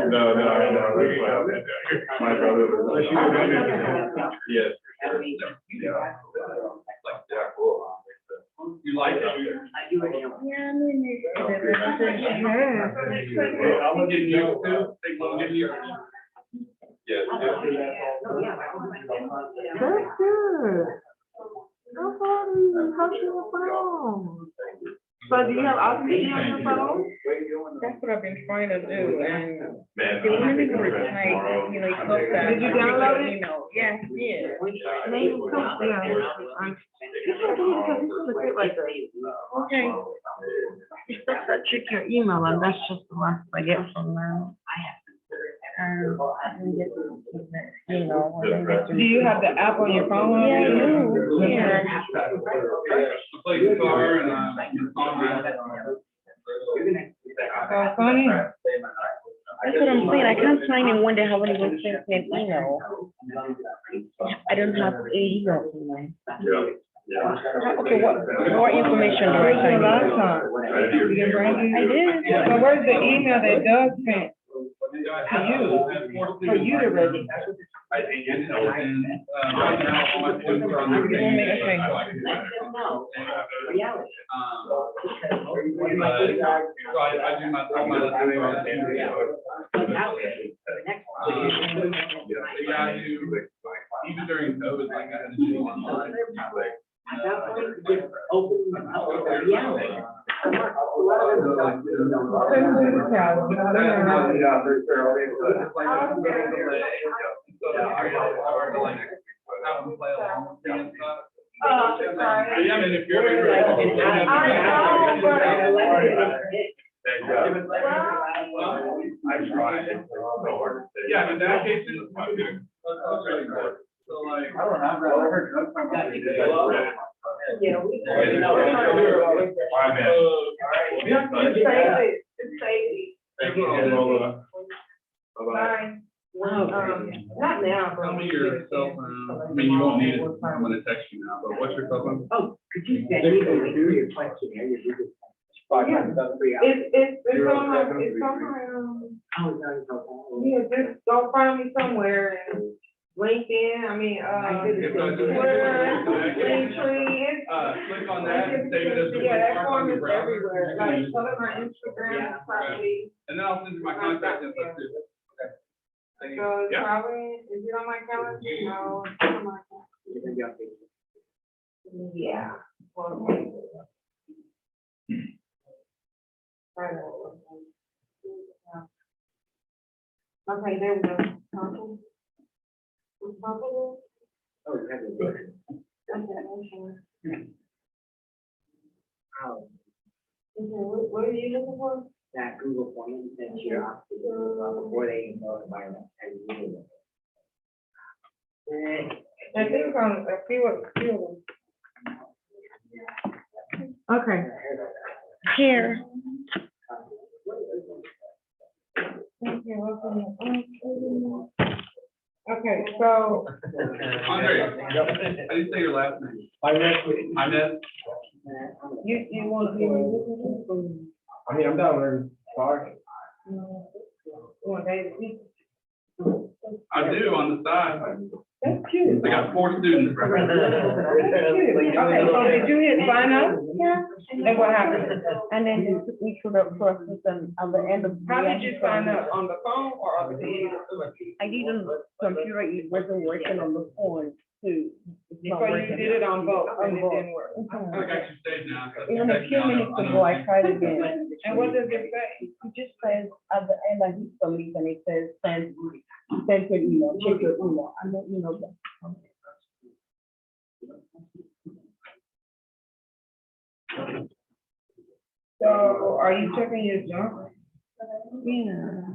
Speaker 15: No, I my brother was. Yes.
Speaker 4: You like it? I'm getting you too. Take one, get you.
Speaker 15: Yes.
Speaker 1: That's good. How far do you have your phone? So do you have Opcity on your phone?
Speaker 5: That's what I've been trying to do, and
Speaker 15: Man.
Speaker 5: the limiting were tight, you know, so fast.
Speaker 1: Did you download it?
Speaker 5: Yeah, yeah.
Speaker 1: Maybe, yeah.
Speaker 5: Okay.
Speaker 12: You still have to check your email, and that's just the one I get from them. I can get, you know.
Speaker 1: Do you have the app on your phone?
Speaker 12: Yeah, I do. Yeah.
Speaker 4: I play guitar and I'm songwriter.
Speaker 1: Funny.
Speaker 12: That's what I'm saying. I can't sign in one day. How many will send me an email? I don't have a email from them. Okay, what information do I sign in? I did.
Speaker 1: So where's the email that Doug sent? For you to register.
Speaker 4: I think it's, and, right now, all my students are on the same. So I do all my lessons on the same. Yeah, I do, even during COVID, like, I had to do online. Yeah, I mean, if you're. Yeah, in that case, it's. So like. I don't remember, I heard.
Speaker 1: Yeah.
Speaker 15: My man.
Speaker 1: It's safe.
Speaker 15: Thank you, Lola.
Speaker 1: Bye. Not now.
Speaker 4: Tell me your cell phone. I mean, you won't need it. I'm gonna text you now, but what's your cell phone?
Speaker 8: Oh, could you send me the link to your questionnaire?
Speaker 1: It's on my,
Speaker 8: Oh, no,
Speaker 1: yeah, just go find me somewhere and LinkedIn, Twitter, Linktree.
Speaker 4: Click on that and save it as.
Speaker 1: Yeah, that form is everywhere, like, some of my Instagram is probably.
Speaker 4: And then I'll send you my contact info too. Okay. Thank you.
Speaker 1: So it's
Speaker 4: Yeah.
Speaker 1: probably, is it on my calendar? No, it's on my calendar. Yeah. Okay, there we go. Purple. It's purple.
Speaker 8: Oh, you have it.
Speaker 1: Okay, I'm sure.
Speaker 8: Oh,
Speaker 1: What are you looking for?
Speaker 8: that Google form you sent to your office before they even know about it.
Speaker 1: I think it's on a few of them. Okay.
Speaker 12: Here.
Speaker 1: Okay, so.
Speaker 4: Andre, how do you say your last name? Inez?
Speaker 1: You want to be.
Speaker 15: I mean, I'm down there, sorry.
Speaker 4: I do on the side.
Speaker 1: That's cute.
Speaker 4: I got 4 students.
Speaker 1: Okay, so did you hit sign up?
Speaker 12: Yeah.
Speaker 1: And what happened?
Speaker 12: And then they took me to the process and at the end of.
Speaker 1: How did you sign up, on the phone or on the computer?
Speaker 12: I did on the computer, it wasn't working on the phone too. It's not
Speaker 1: So you
Speaker 12: working.
Speaker 1: did it on both, and it didn't work.
Speaker 4: I got you saved now. so
Speaker 12: Even a few minutes ago, I tried again.
Speaker 1: And what does it say?
Speaker 12: It just says at the end, I hit submit and it says send your email, check your email, and then email them.
Speaker 1: So are you checking your junk?
Speaker 12: Yeah.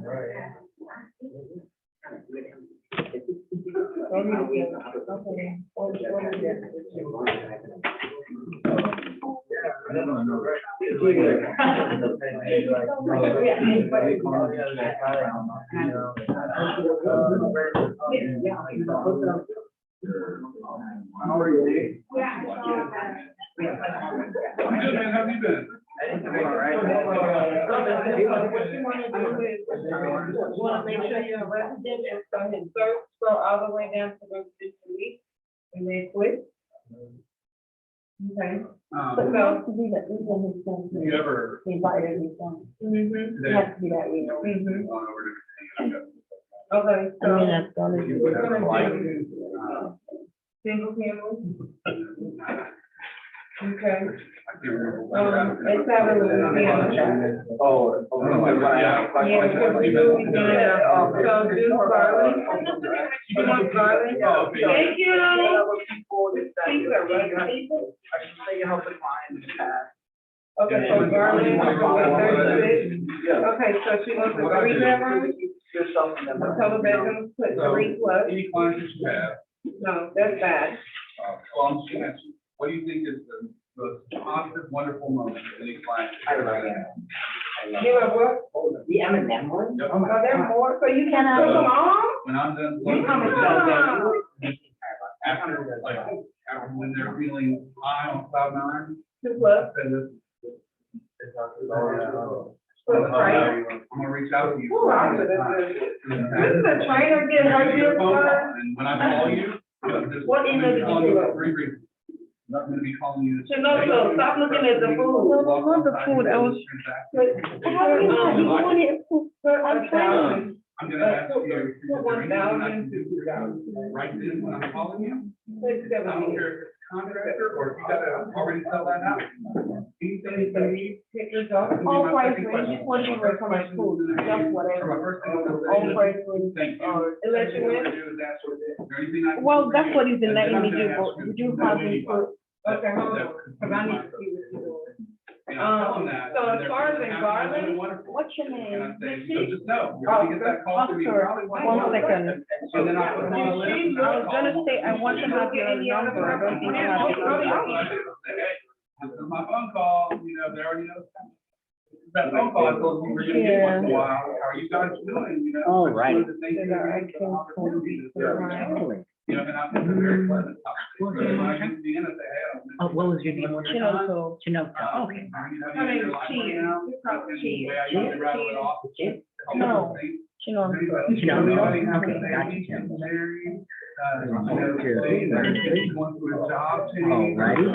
Speaker 4: I'm good, man. How have you been?
Speaker 1: What you wanna do is, you wanna make sure you're a resident, and so his search, scroll all the way down to those 6 weeks, and then click. Okay.
Speaker 4: Um,
Speaker 1: So,
Speaker 4: you ever?
Speaker 1: mhm,
Speaker 4: They-
Speaker 1: mhm. Okay, so.
Speaker 4: You would have a light.
Speaker 1: Single family. Okay.
Speaker 4: I can't remember.
Speaker 1: It's not really the
Speaker 9: Oh.
Speaker 1: Yeah, because we do, so do garlic. You want garlic?
Speaker 4: Oh, okay.
Speaker 1: Thank you. These are regular. Okay, so garlic, okay, so she wants a 3-bedroom, total bedrooms, put 3 plus,
Speaker 4: Any clients that you have,
Speaker 1: no, that's bad.
Speaker 4: well, I'm just gonna ask you, what do you think is the most positive, wonderful moment of any client?
Speaker 8: I love that.
Speaker 1: You have what?
Speaker 8: The M&M one?
Speaker 4: Yep.
Speaker 1: Oh, there are more, so you can cook them all?
Speaker 4: When I'm done.
Speaker 8: You come and
Speaker 4: After, like, when they're feeling high on cloud 9.
Speaker 1: 2 plus.
Speaker 4: I'm gonna reach out to you.
Speaker 1: Ooh, I'm gonna do this. This is a trainer get her here first.
Speaker 4: And when I call you, just.
Speaker 1: What email did you
Speaker 4: I'm gonna be calling you
Speaker 1: do?
Speaker 4: for 3 reasons. I'm gonna be calling you.
Speaker 1: So no, so stop looking at the food.
Speaker 13: Not the food, I was-
Speaker 4: I'm gonna ask you, is there anything I can do right then when I'm calling you? I don't care if it's a contractor or if you gotta already sell that out. Anything you need.
Speaker 1: All price range, what you recommend food, just whatever. All price range,
Speaker 4: Thank you.
Speaker 1: unless you win.
Speaker 4: Is there anything I can do
Speaker 13: Well,
Speaker 4: for
Speaker 13: that's
Speaker 4: you?
Speaker 13: what he's been
Speaker 4: And then
Speaker 13: letting
Speaker 4: I'm
Speaker 13: me do,
Speaker 4: gonna
Speaker 13: but
Speaker 4: ask you
Speaker 13: would
Speaker 4: to
Speaker 13: you
Speaker 4: do
Speaker 13: have
Speaker 4: any-
Speaker 13: him put,
Speaker 1: Okay, hold on,
Speaker 4: that-
Speaker 1: cause I need to see what you're doing.
Speaker 4: And I'll tell them that.
Speaker 1: So
Speaker 4: and
Speaker 1: as
Speaker 4: they're
Speaker 1: far as
Speaker 4: gonna
Speaker 1: in
Speaker 4: have
Speaker 1: garlic,
Speaker 4: something wonderful.
Speaker 13: what's your
Speaker 4: And I
Speaker 13: name?
Speaker 4: say, so just know, you're gonna get that call from me.
Speaker 13: Oscar,
Speaker 4: probably
Speaker 13: one second.
Speaker 4: And then I put them on a list. and
Speaker 13: I
Speaker 4: I'll
Speaker 13: was gonna
Speaker 4: call
Speaker 13: say,
Speaker 4: them.
Speaker 13: I want to have your number, I don't think I have your number.
Speaker 4: Hey, this is my phone call, you know, they already know. That phone call, I told you we're gonna get once in a while, how are you guys doing, you know?
Speaker 8: Oh, right.
Speaker 4: The things that are opportunity to serve. You know, and I'm very pleasant. When I get to the end of the day,
Speaker 8: Oh, what was your name?
Speaker 13: Chinoco.
Speaker 8: Chinoco, okay.
Speaker 1: Her name is Cheese. It's called Cheese.
Speaker 13: No. Chinoco.
Speaker 8: Alrighty.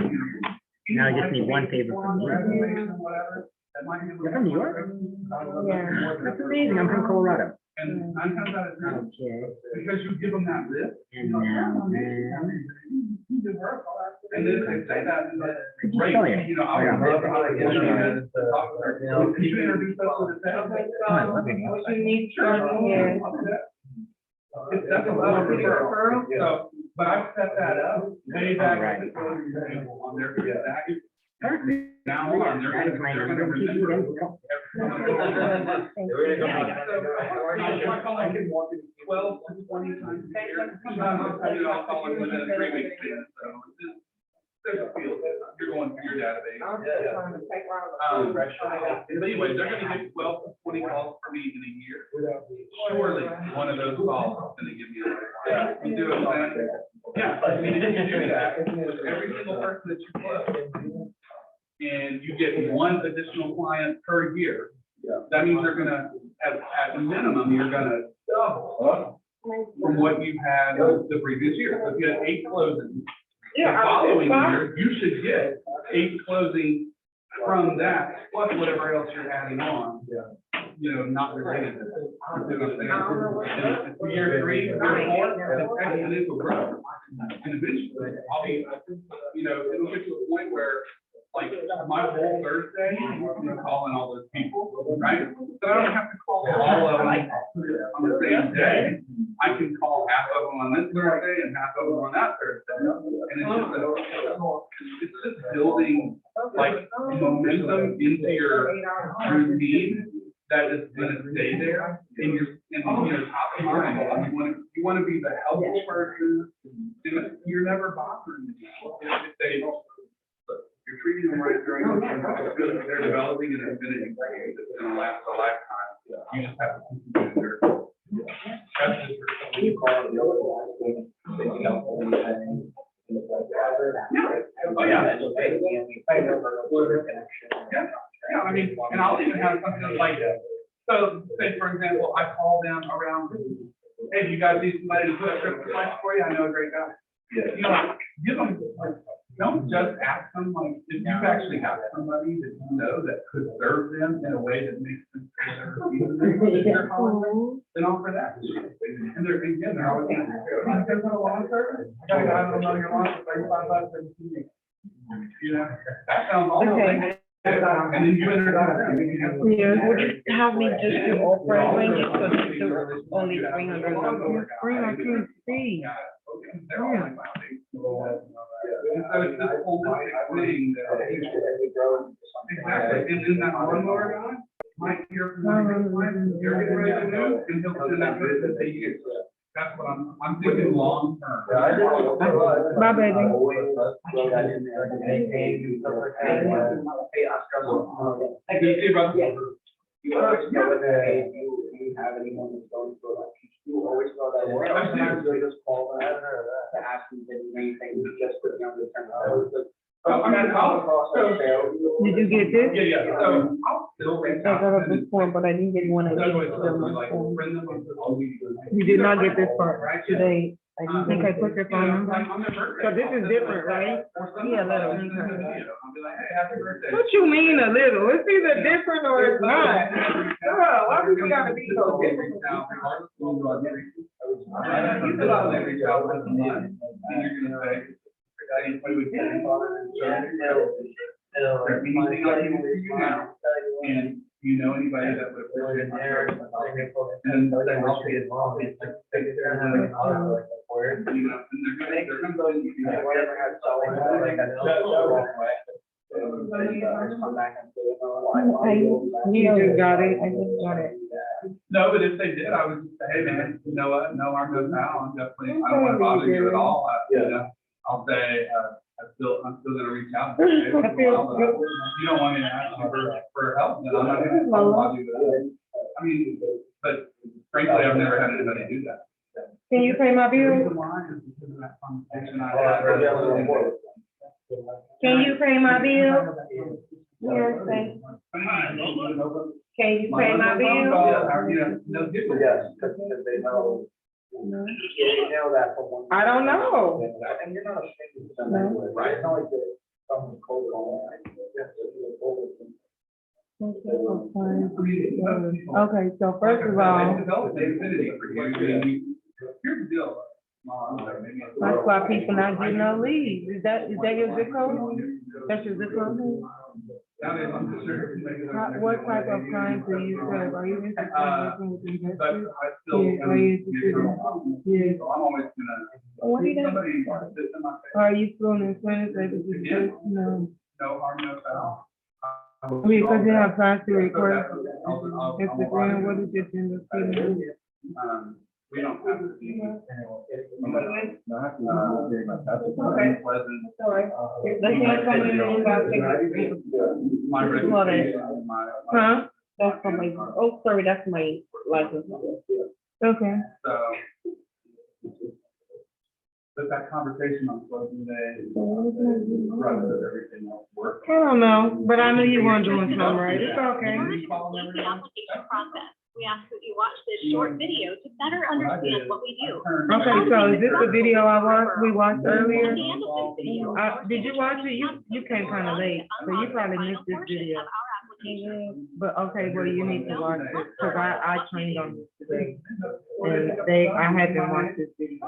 Speaker 8: Now I just need one favor from you. You're from New York?
Speaker 13: Yeah.
Speaker 8: That's amazing. I'm from Colorado.
Speaker 4: And 9 times out of 10,
Speaker 8: Okay.
Speaker 4: because you give them that list.
Speaker 8: And now,
Speaker 4: And then they say that,
Speaker 8: could you
Speaker 4: great,
Speaker 8: spell your name?
Speaker 4: you know, I would love to how they get you. Can you introduce us to the town?
Speaker 1: Okay, so what you need starting here.
Speaker 4: That's a lot of referral, so, but I set that up, way back.
Speaker 8: Alright.
Speaker 4: On their, that is,
Speaker 8: Perfect.
Speaker 4: now on, they're
Speaker 8: That is my
Speaker 4: gonna
Speaker 8: number. There
Speaker 4: remember.
Speaker 8: you go.
Speaker 4: I can walk in 12 to 20 times a year. Sometimes I'll call them within a 3-week span, so it's just, there's a feel, you're going through your database. But anyway, they're gonna get 12 to 20 calls from me in a year. Surely, one of those calls is gonna give me a, you do it, man. Yeah, I mean, if you do that, every single person that you close, and you get one additional client per year, that means they're gonna, at a minimum, you're gonna double from what you had the previous year. So if you had 8 closings, the following year, you should get 8 closings from that, plus whatever else you're adding on. You know, not related to this. You know what I'm saying? And year 3, year 4, it's exponential growth. And eventually, I'll be, you know, it'll get to a point where, like, my whole Thursday, I'm calling all those people, right? So I don't have to call all of them on the same day. I can call half of them on this Thursday and half of them on that Thursday. And it's just building, like, momentum into your routine. that is gonna stay there in your top of mind. You wanna be the helpful person, and you're never bothering them. If they, you're treating them right during the time, they're developing an affinity for you that's gonna last a lifetime. You just have to keep them there. That's just for
Speaker 8: You call it, you know, anything.
Speaker 4: Oh, yeah. Yeah, I mean, and I'll even have something like that. So, say, for example, I call them around, hey, you guys need somebody to put up Christmas lights for you? I know a great guy. You know, give them, like, don't just ask them, like, if you actually have somebody that you know that could serve them in a way that makes sense for their calling, then offer that. And they're, again, they're always gonna say, I guys have a lawn service? I don't know your lawn for $35 every 2 weeks. You know, that sounds awful.
Speaker 13: Okay.
Speaker 4: And then you introduce them.
Speaker 13: Yeah, would you have me just do all price ranges, so just do only 300 numbers? 350.
Speaker 4: They're all like, wow, so it's this holistic thing that. Exactly, and then that lawnmower guy might hear from you, you're getting ready to move, and he'll send that good that they use. That's what I'm thinking long term.
Speaker 13: My baby.
Speaker 8: You always know that you have anyone that's going for like, you always know that. Sometimes they just call them to ask them if there's anything, just put them on the term.
Speaker 13: Did you get this?
Speaker 4: Yeah, so I'll still reach
Speaker 13: I
Speaker 4: out.
Speaker 13: got this form, but I didn't get one. I
Speaker 4: That's
Speaker 13: didn't
Speaker 4: what
Speaker 13: get them
Speaker 4: like,
Speaker 13: form.
Speaker 4: bring them up to all these.
Speaker 13: You did not get this part today. I didn't think I put your phone number. So this is different, right? Yeah, a little.
Speaker 4: I'll be like, hey, happy birthday.
Speaker 13: What you mean a little? It's either different or it's not. Girl, why people gotta be so different?
Speaker 4: You fill out every job once a month, and you're gonna say, anything I can do you now, and you know anybody that would appreciate my service, and then I'll be as long as take it there, and then I'll, you know, and they're gonna go, you know, whatever has someone, like, I know.
Speaker 13: You just got it. I just got it.
Speaker 4: No, but if they did, I would say, hey, man, you know what, no harm, no foul, I'm definitely, I don't wanna bother you at all, you know, I'll say, I'm still gonna reach out. And say, hey, what's going on? But you don't want me to ask you for help, then I'm not gonna bother you with that. I mean, but frankly, I've never had anybody do that.
Speaker 13: Can you pay my
Speaker 4: The
Speaker 13: bill?
Speaker 4: reason why is because of that conversation I had.
Speaker 13: Can you pay my bill? Here, say. Can you pay my bill?
Speaker 4: No, different.
Speaker 8: Yes, because they know. They know that from one.
Speaker 13: I don't know.
Speaker 8: And you're not a stranger to them anyway, right? It's not like they're someone cold calling.
Speaker 13: Okay, so first of all,
Speaker 4: Here's the deal.
Speaker 13: that's why people not getting no leads. Is that your zip code? That's your zip code? What type of clients do you serve? Are you interested with investors?
Speaker 4: I still.
Speaker 13: Are you interested? Yeah.
Speaker 4: So I'm always gonna.
Speaker 13: What do you
Speaker 4: Somebody wants to sit in my face.
Speaker 13: Are you fluent in Spanish? No.
Speaker 4: No harm, no foul.
Speaker 13: Because you have time to record Instagram, what is your gender?
Speaker 4: We don't have to be. Pleasant. My reputation,
Speaker 13: Huh? That's for my, oh, sorry, that's my license. Okay.
Speaker 4: So. But that conversation on closing day, rather than everything else works.
Speaker 13: I don't know, but I know you weren't doing something right. It's okay.
Speaker 2: The application process. We ask that you watch this short video to better understand what we do.
Speaker 13: Okay, so is this the video we watched earlier?
Speaker 2: At the end of this video,
Speaker 13: Did you watch it? You came kind of late, so you probably missed this video. But okay, well, you need to watch it, because I trained on this today. And I had them watch this video.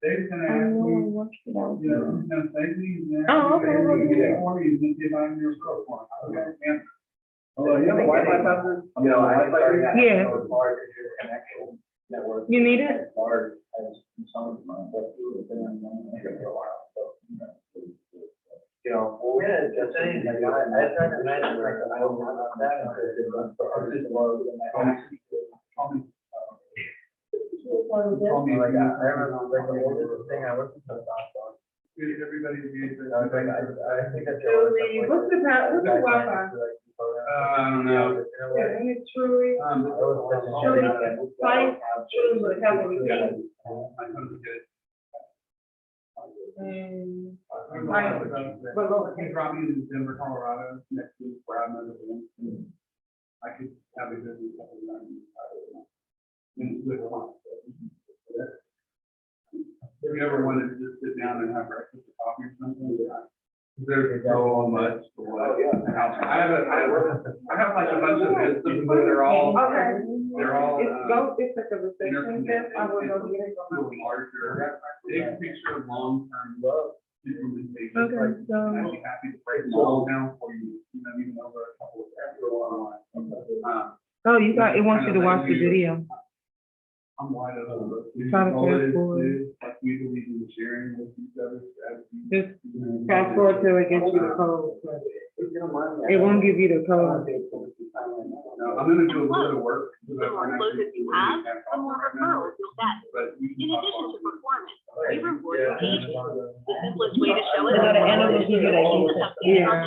Speaker 4: Dave's gonna ask me, you know, he's gonna say these, man.
Speaker 13: Oh, okay.
Speaker 4: He's gonna give out your scope for it. Okay.
Speaker 8: Oh, yeah, Wi-Fi password? You know, I started that.
Speaker 13: Yeah.
Speaker 8: As hard as your connection network.
Speaker 13: You need it?
Speaker 8: As hard as some of them, but it's been on for a while, so.
Speaker 9: You know, yeah, just saying, like, I tried to imagine, like, I don't know about that, like, I remember, like, the oldest thing I worked with.
Speaker 4: Everybody.
Speaker 9: I was like, I think that's.
Speaker 1: Julie, what's the Wi-Fi?
Speaker 4: I don't know.
Speaker 1: Yeah, it's truly, Fight, truly would help everything.
Speaker 4: But look, he's dropping in Denver, Colorado next week where I'm going to. I could have a business. If you ever wanted to just sit down and have breakfast or coffee or something, there's so much. I have like a bunch of systems, but they're all.
Speaker 1: It's like a reception desk, I will go get it.
Speaker 4: Larger, big picture, long-term implementation.
Speaker 13: Okay, so.
Speaker 4: I'd be happy to break them all down for you, even over a couple of.
Speaker 13: Oh, it wants you to watch the video.
Speaker 4: I'm wide open.
Speaker 13: Try to
Speaker 4: All it
Speaker 13: fast
Speaker 4: is,
Speaker 13: forward.
Speaker 4: like we believe in sharing with each other.
Speaker 13: Just fast forward till it gets you the code. It won't give you the code.
Speaker 4: No, I'm gonna do a little bit of work.
Speaker 2: The more closes you have, the more referrals you'll get. In addition to performance, we reward engagement. The simplest way to show it is on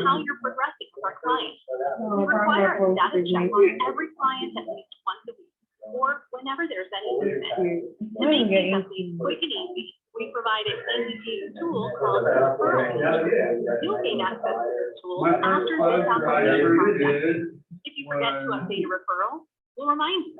Speaker 2: how you're progressing with our clients. We require a status check on every client at least once a week, or whenever there's any movement. To make these updates quick and easy, we provide an easy-to-use tool called Referral. You'll gain access to this tool after this application process. If you forget to update a referral, we'll remind you.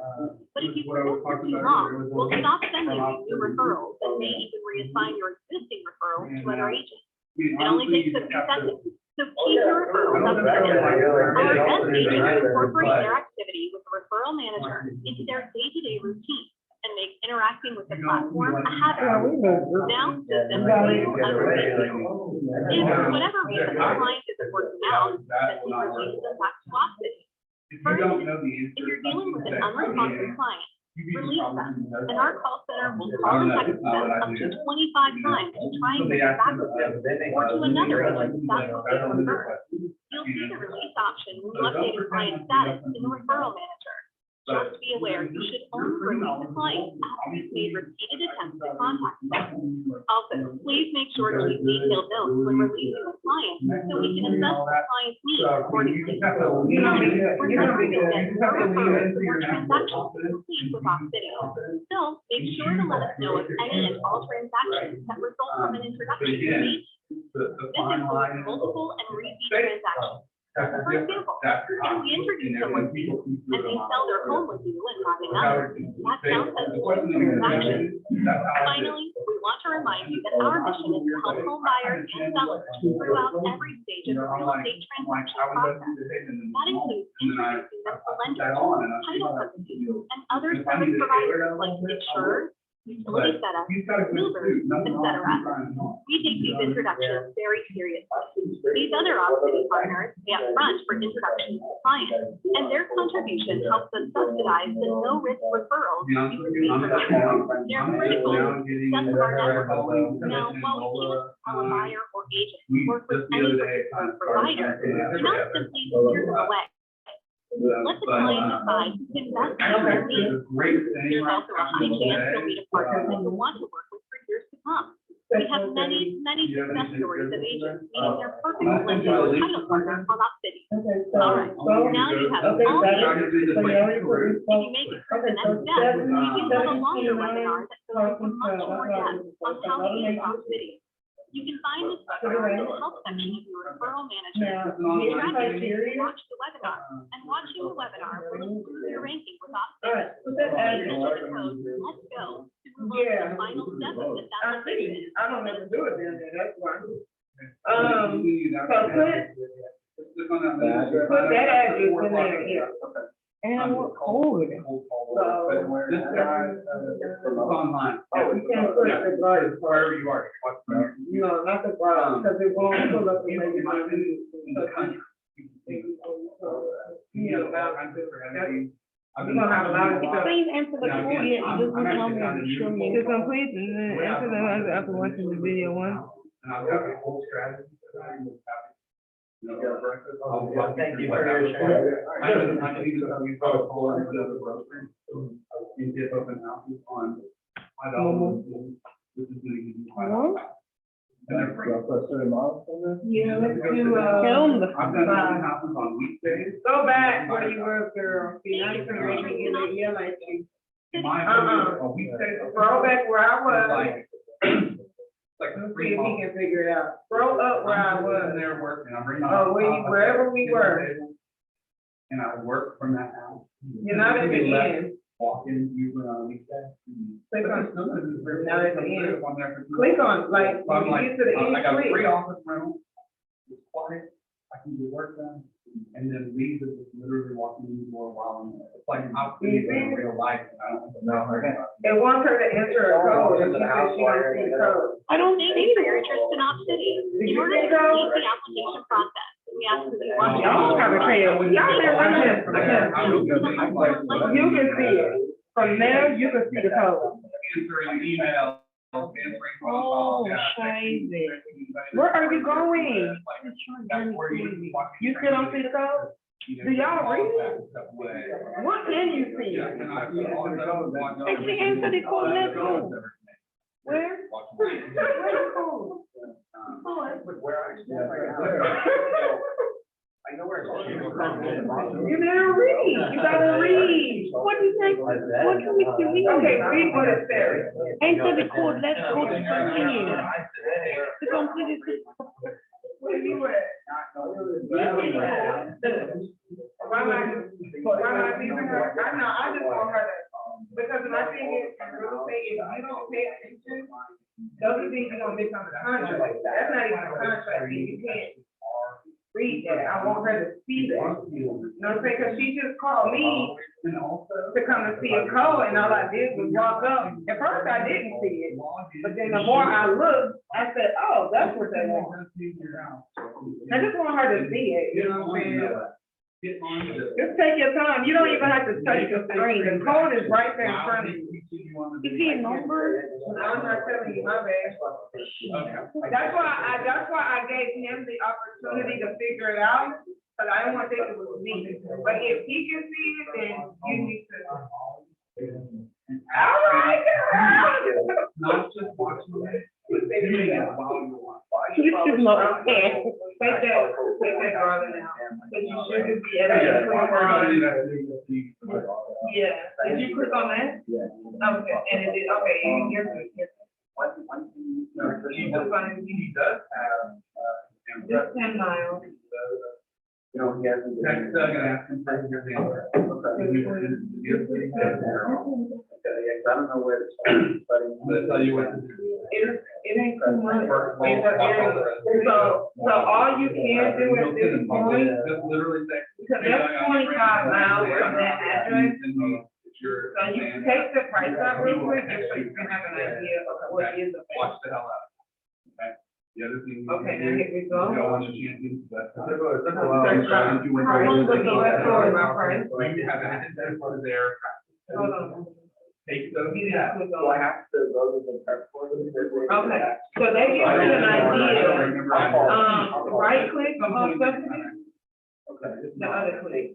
Speaker 2: But if you forget for too long, we'll stop sending you new referrals and may even reassign your existing referrals to other agents. It only takes a few seconds, so keep your referrals up to date. Our best agents incorporate their activity with the referral manager into their day-to-day routine and make interacting with the platform a habit. Now, systems review underneath you. If for whatever reason the client isn't working out, then we release them back to Opcity. For instance, if you're dealing with an unresponsive client, release them, and our call center will call and text them up to 25 times to try and get back with them, or to another agent that's what they prefer. You'll see the release option when you update a client's status in the referral manager. Just be aware you should only release a client after you've made repeated attempts to contact them. Also, please make sure to leave detailed notes when releasing a client so we can assess the client's needs accordingly. Remember that no referrals or transactions complete with Opcity. So make sure to let us know of any and all transactions that result from an introduction to me. This includes multiple and repeat transactions. For example, if we introduce someone to you and they sell their home with you and not another, that counts as one transaction. Finally, we want to remind you that our mission is to help home buyers and sellers throughout every stage of the real estate transaction process. That includes introducing them to lenders, title companies, and other service providers like insurers, utility setup, movers, etc. We take these introductions very seriously. These other Opcity partners pay up front for introductions to clients, and their contribution helps us subsidize the no-risk referrals you receive from them. They're critical to the success of our network. Now, while we can't tell a buyer or agent to work with any particular provider, we're not simply steer them away. Let the client decide who can best meet their needs. There's also a high chance you'll meet a partner that you'll want to work with for years to come. We have many success stories of agents meeting their perfect lender or title partner on Opcity. All right, now you have all the answers. If you make it through the next step, we do have a longer webinar that goes into much more depth on how to use Opcity. You can find this webinar in the help section of your referral manager. Watch the webinar, and watching the webinar will improve your ranking with Opcity. Please enter the code "Let's Go" to move on to the final step of this application.
Speaker 1: I don't ever do it then, that's why. So put that address in there, yeah.
Speaker 13: And we're old.
Speaker 4: This guy, it's online.
Speaker 1: We can't put the garden.
Speaker 4: Wherever you are.
Speaker 1: No, not the garden, because it won't pull up and make it.
Speaker 4: In the country.
Speaker 1: Yeah,
Speaker 4: We're
Speaker 1: gonna have a lot of stuff.
Speaker 13: Please answer the call, yeah, you just want to complete and then answer the after watching the video once.
Speaker 4: And I've got a whole strategy.
Speaker 9: Thank you for your sharing.
Speaker 4: I can even tell you about for the broker. You get open houses on $5. This is gonna give you $5. And they're free.
Speaker 1: Yeah, let's do,
Speaker 13: Film the.
Speaker 4: I've done open houses on weekdays.
Speaker 1: go back where you were, girl. See, now you're gonna make me get a yell at you.
Speaker 4: My opinion, a weekday.
Speaker 1: Scroll back where I was.
Speaker 4: Like, like
Speaker 1: Let's see
Speaker 4: three
Speaker 1: if he
Speaker 4: months.
Speaker 1: can figure it out. Scroll up where I
Speaker 4: I'm
Speaker 1: was.
Speaker 4: sitting there working, I'm bringing.
Speaker 1: Oh, wherever we were.
Speaker 4: And I work from that house.
Speaker 1: You're not at the end.
Speaker 4: Walking, usually on a weekday.
Speaker 1: Click on,
Speaker 4: Not
Speaker 1: at the end. click on, like,
Speaker 4: So I'm
Speaker 1: when
Speaker 4: like,
Speaker 1: you get to the
Speaker 4: I
Speaker 1: end,
Speaker 4: got a
Speaker 1: click.
Speaker 4: free office room, it's quiet, I can do work done, and then leave is just literally walking in the door while I'm there. It's like how see it in real life, and I don't know.
Speaker 1: It wants her to enter a code, and she says she don't see the code.
Speaker 10: I don't need for your interest in Opcity. In order to complete the application process, we ask that you watch.
Speaker 1: Y'all gotta pay it. Y'all never done. You can see it. From there, you can see the code.
Speaker 4: Answering email, answering phone
Speaker 13: Oh,
Speaker 4: calls. yeah.
Speaker 13: crazy. Where are you going?
Speaker 4: That's where you.
Speaker 1: You still don't see the code? Do y'all read? What can you see?
Speaker 4: Yeah, and I see all the other ones.
Speaker 13: I can't answer the call, let's go.
Speaker 1: Where? Where's the code?
Speaker 9: I know where it's.
Speaker 1: You didn't read. You gotta read.
Speaker 13: What do you think? What can we do?
Speaker 1: Okay, read what it says.
Speaker 13: Enter the code, let's go to continue. To complete it.
Speaker 1: Where you at? Why not leaving her? I know, I just want her to, because my thing is, real estate, if you don't pay attention, those are things you're gonna miss on the contract. That's not even a contract, you can't read that. I want her to see that. You know what I'm saying? Cause she just called me to come to see a code, and all I did was walk up. At first, I didn't see it, but then the more I looked, I said, oh, that's what they want. I just want her to see it, you know what I'm saying? Just take your time. You don't even have to touch the screen. The code is right there in front of you.
Speaker 13: Is he a number?
Speaker 1: I'm not telling you, my bad. That's why I gave him the opportunity to figure it out, because I didn't want to think it was me. But if he can see it, then you need to. All right, girl.
Speaker 4: Not just watching it.
Speaker 13: You should know.
Speaker 1: Take that garland out. But you shouldn't be at Yeah. Did you click on that?
Speaker 9: Yeah.
Speaker 1: Okay, and it did, okay, you're good.
Speaker 4: He does have.
Speaker 1: Just 10 miles.
Speaker 9: You know, he hasn't.
Speaker 4: Text Doug and ask him for his answer.
Speaker 9: I don't know where to start, but.
Speaker 4: Let's tell you what to do.
Speaker 1: It ain't too much. So all you can do at this point,
Speaker 4: Just literally say.
Speaker 1: because that's 25 miles from that address, so you take the price out real quick, just so you can have an idea of what is the.
Speaker 4: Watch the hell out. Okay? The other thing.
Speaker 1: Okay, now here we go.
Speaker 4: You don't want to champion, but.
Speaker 1: How long does the left for my price?
Speaker 4: You have access to their.
Speaker 1: Hold on.
Speaker 4: Take those.
Speaker 1: You just click on.
Speaker 9: have to go to the prep for them?
Speaker 1: Okay, so they give you an idea, right click on subsidy, the other click.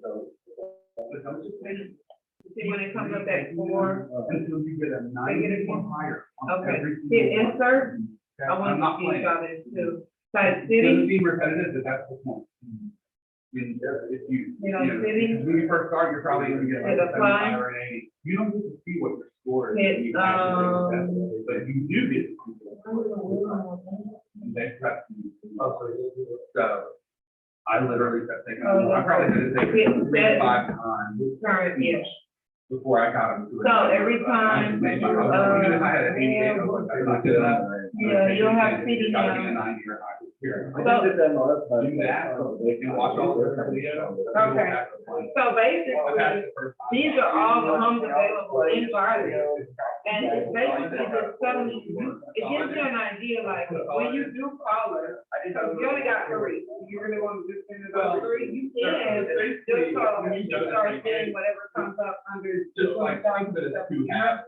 Speaker 1: See when it comes up at 4,
Speaker 4: Until you get a
Speaker 1: they get it
Speaker 4: 9 higher. on
Speaker 1: okay,
Speaker 4: every
Speaker 1: hit
Speaker 4: single one.
Speaker 1: insert, I
Speaker 4: I'm
Speaker 1: want
Speaker 4: not
Speaker 1: to see
Speaker 4: playing.
Speaker 1: y'all this too. Type
Speaker 4: It doesn't
Speaker 1: city,
Speaker 4: seem repetitive, but that's the point. I mean, if you,
Speaker 1: You know, city.
Speaker 4: when you first start, you're probably gonna get like
Speaker 1: Hit
Speaker 4: a
Speaker 1: apply.
Speaker 4: 75 or an 80. You don't get to see what your score is.
Speaker 1: Hit,
Speaker 4: You actually get that, but you do get to see it. And they prep you. So, I literally kept thinking, I probably did it
Speaker 1: Hit
Speaker 4: 3 to
Speaker 1: set.
Speaker 4: 5 times
Speaker 1: current, yes.
Speaker 4: before I got them to it.
Speaker 1: So every time,
Speaker 4: Even if I had an 88, I was like, I'm not good enough.
Speaker 1: Yeah, you'll have city
Speaker 4: It's gotta be
Speaker 1: now.
Speaker 4: a 90 or higher. Here.
Speaker 1: So-
Speaker 4: Do that, so they can watch all the videos.
Speaker 1: Okay. So basically, these are all the homes available in Garden. And it's basically just telling you, it gives you an idea, like, when you do call her, because you only got 3. You really want to just send it over 3, you can, just call and just start getting whatever comes up under.
Speaker 4: Just like things that it's too have.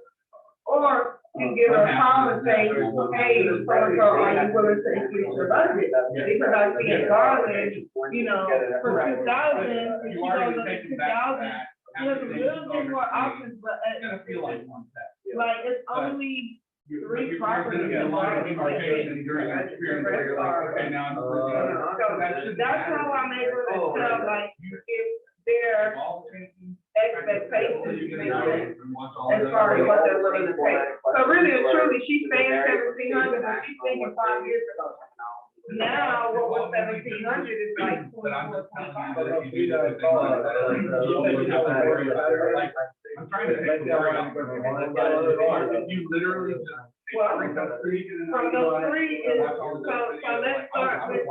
Speaker 1: Or can give her a call and say, hey, so-and-so, are you willing to increase your budget? Because I see in Garland, you know, for 2,000, if you go to 2,000, there's a little bit more options, but like, it's only 3 properties.
Speaker 4: A lot of demarcation during your experience where you're like, okay, now I'm.
Speaker 1: So that's how I'm able to tell, like, if their expectations make sense as far as what they're willing to pay. So really and truly, she's paying 1,700, but she's thinking 5 years ago. Now, what was 1,700 is like 24, 25.
Speaker 4: I'm trying to think. You literally just.
Speaker 1: Well, from those 3 is, so let's start with,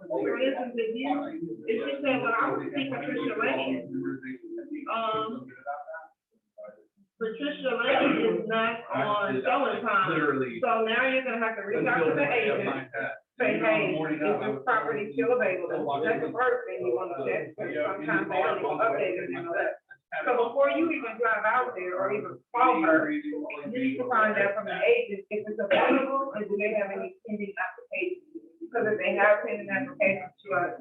Speaker 1: for instance, if you say, well, I would see Patricia Lane, Patricia Lane is not on showing time.
Speaker 4: Literally.
Speaker 1: So now you're gonna have to reach out to the agent, say, hey, is this property still available? That's the first thing you wanna check, because sometimes they don't even update it, you know that. So before you even drive out there or even call her, you need to find out from the agent if it's available and do they have any pending applications. Because if they have pending applications, you are.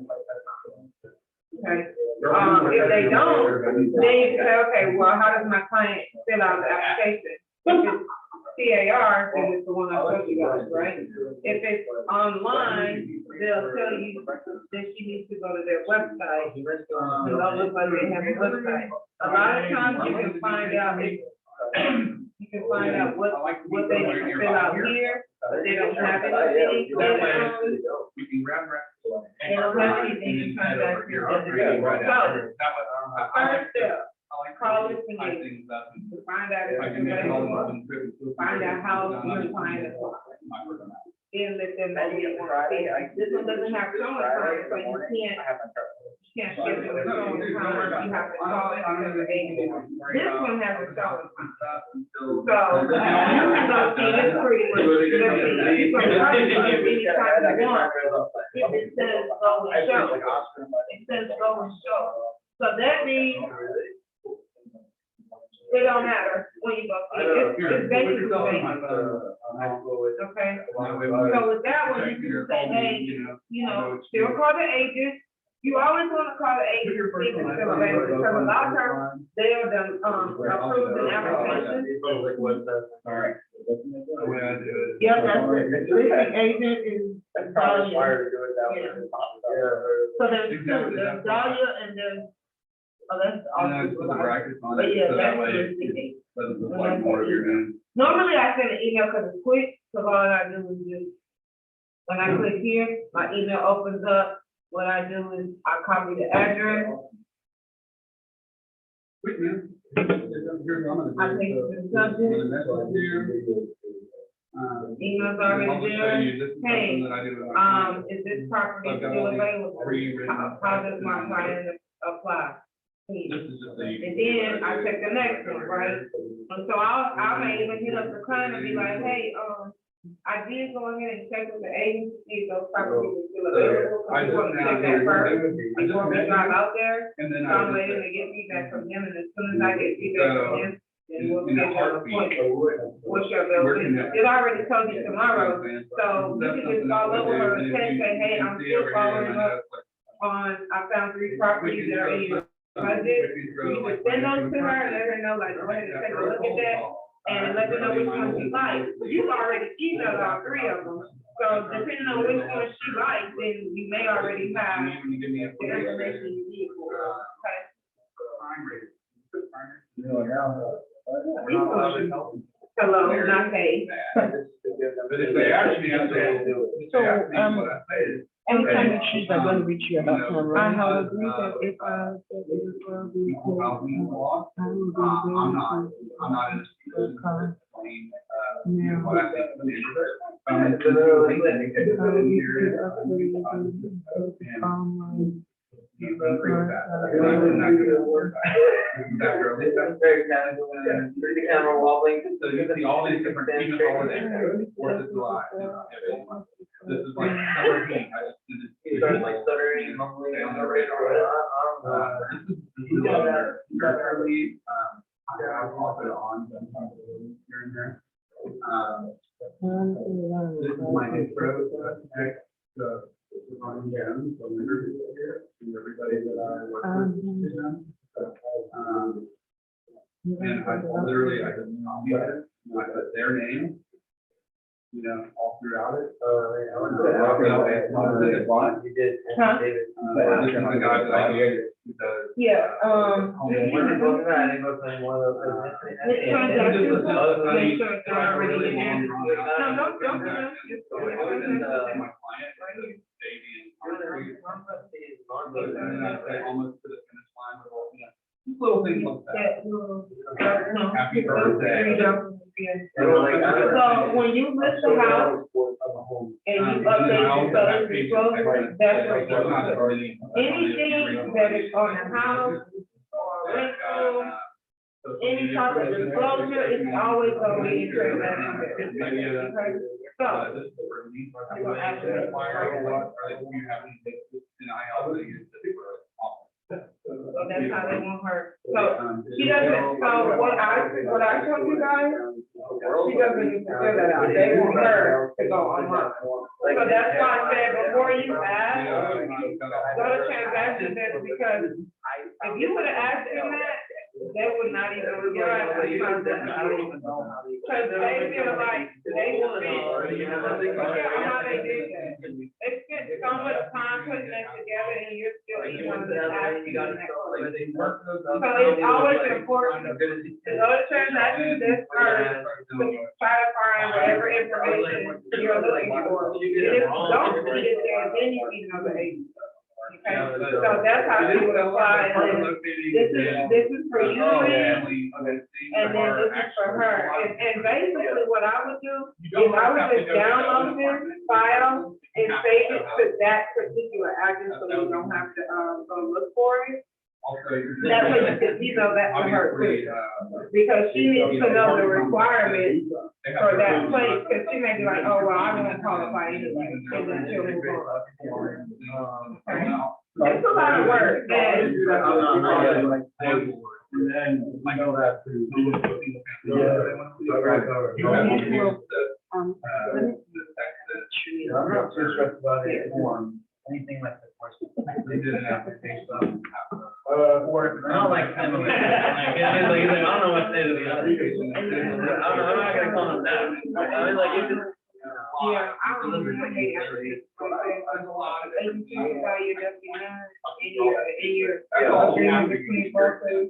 Speaker 1: Okay. If they don't, then you can say, okay, well, how does my client fill out the application? If it's CAR, then it's the one I told you guys, right? If it's online, they'll tell you that she needs to go to their website. Because they'll look like they have a website. A lot of times you can find out if, what they need to fill out here, but they don't have anything. They don't have anything to find out here. So, first step, call this again. To find out if it's available, find out how your client is. Then let them know you want to see it. This one doesn't have showing time, so you can't schedule a showing time, you have to call it on the agent. This one has a showing time. So, you can see this pretty much, you can probably do it anytime you want. If it says go and show, it says go and show. So that means it don't matter when you go see it, it's basically the same. Okay, so with that one, you can say, hey, you know, still call the agent. You always want to call the agent to see if it's still available, because a lot of times they're approved an application. Yep, that's it. The listing agent is Dahlia. So there's two, there's Dahlia and there's, oh, that's also. But yeah, that's the listing agent. Normally I send an email because it's quick, so all I do is just, when I click here, my email opens up. What I do is I copy the address. I take it to the subject. Email's already there. Hey, is this property still available? How does my client apply? And then I check the next one, right? And so I may even hit up the client and be like, hey, I did go ahead and check with the agent to see if those properties are still available. I just want to check that first before we drive out there. So I'm waiting to get feedback from them, and as soon as I get feedback from them, then we'll schedule an appointment. What's your availability? It already told you tomorrow, so you can just call over her and text, say, hey, I'm still following up on, I found 3 properties that are in your budget. You can send those to her and let her know, like, go ahead and take a look at that. And let them know which one she likes. You've already emailed all 3 of them. So depending on which one she likes, then you may already have the information you need for her. Okay. Hello, not paid.
Speaker 4: But if they actually have to.
Speaker 13: Anytime you choose, I'm gonna reach you about time, right? I have agreed that if
Speaker 4: I'm not in this. What I think. He's been pretty fast.
Speaker 8: The camera wobbling.
Speaker 4: So you see all these different teams over there. 4th of July. This is like summer heat. I just did it.
Speaker 8: Started like stuttering.
Speaker 4: Stay on the radar. This is literally, I've also on. And I literally, I just copied it, and I put their name, you know, all throughout it.
Speaker 1: You did. Huh?
Speaker 4: This is the guy that I used, who does.
Speaker 1: Yeah,
Speaker 4: Almost to the finish line with all, you know, just little things like that. Happy birthday.
Speaker 1: So when you list the house and you update the disclosure, that's what you do. Anything that is on the house or rental, any type of disclosure, it's always gonna be in transaction. So,
Speaker 4: I'm gonna ask you to fire or what, or if you have any, and I also use this for office.
Speaker 1: so that's how they want her. So she doesn't, so what I told you guys, she doesn't need to fill that out. They want her to go online. So that's why I said before you ask, go to transaction desk, because if you would have asked them that, they would not even, I don't even know how they. Cause they feel like they will be, how they did that. They spent so much time putting that together and you're still even asking them that question. So it's always important to go to transaction desk first, to try to find whatever information you're looking for. And if you don't see it there, then you need another agency. Okay, so that's how you would apply, and then this is for you, and then this is for her. And basically what I would do is I would just download this file and save it to that particular address, so you don't have to, go look for it. That way you can, you know, that's for her too. Because she needs to know the requirements for that place, because she may be like, oh, well, I don't qualify anyway, and then she'll move on. It's a lot of work, and
Speaker 4: I know that too.
Speaker 8: I'm not too stressed about it, anything like that.
Speaker 4: They did an application.
Speaker 8: Or, not like similar, like, I don't know what state of the other. I'm not gonna call them that. I mean, like, it's just.
Speaker 1: yeah, I don't really hate it. There's a lot of it. You buy your document, in your agreement between both of them,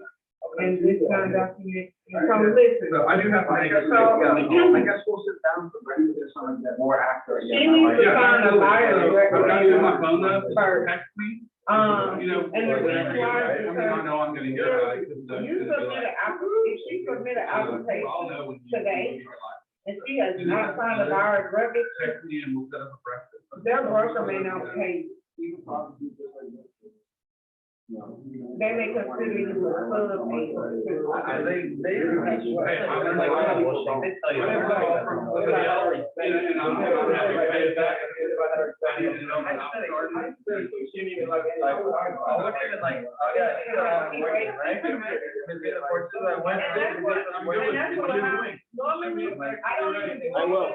Speaker 1: and this kind of document. So listen.
Speaker 4: So I do have to make a.
Speaker 8: I guess we'll sit down for something that more accurate.
Speaker 1: She needs to find a buyer
Speaker 4: I'm not using my
Speaker 1: record.
Speaker 4: phone though,
Speaker 1: First.
Speaker 4: text me.
Speaker 1: And the reason why
Speaker 4: I
Speaker 1: is
Speaker 4: mean, I
Speaker 1: because
Speaker 4: know I'm gonna get it.
Speaker 1: you submit an if she submit an application today, and she has not signed a buyer's record,
Speaker 4: Text me and we'll set up a breakfast.
Speaker 1: their broker may not pay you. They may consider you a club agent.
Speaker 6: I will.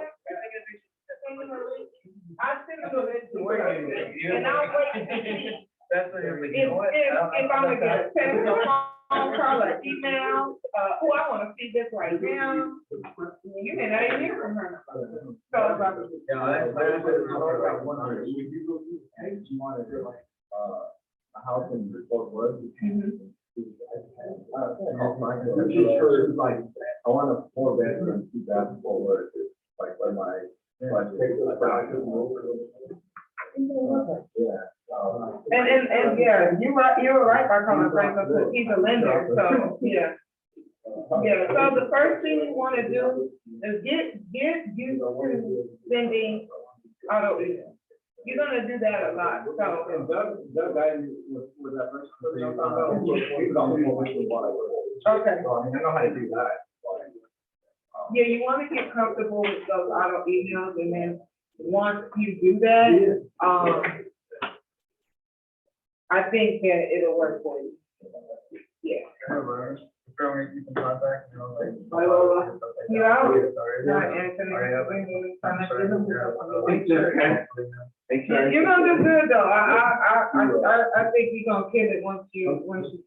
Speaker 1: I send them a list to work, and I'll wait to see.
Speaker 8: That's what you're thinking.
Speaker 1: If I'm gonna get a text, or phone call, or email, oh, I wanna see this right now, you may not even hear from her. So,
Speaker 9: You want to do like, a house in Fort Worth. Like, I want a 4-bedroom, 2-bath Fort Worth, like where my,
Speaker 1: And yeah, you were right by calling Franklin, because he's a lender, so, yeah. Yeah, so the first thing you wanna do is get used to sending auto email. You're gonna do that a lot, so.
Speaker 9: Doug, was that person.
Speaker 1: Okay.
Speaker 9: I mean, I know how to do that.
Speaker 1: Yeah, you wanna get comfortable with those auto emails, and then once you do that, I think that it'll work for you. Yeah. Hi, Lola. You out? Not Anthony. You're gonna do good though. I think you're gonna kill it once you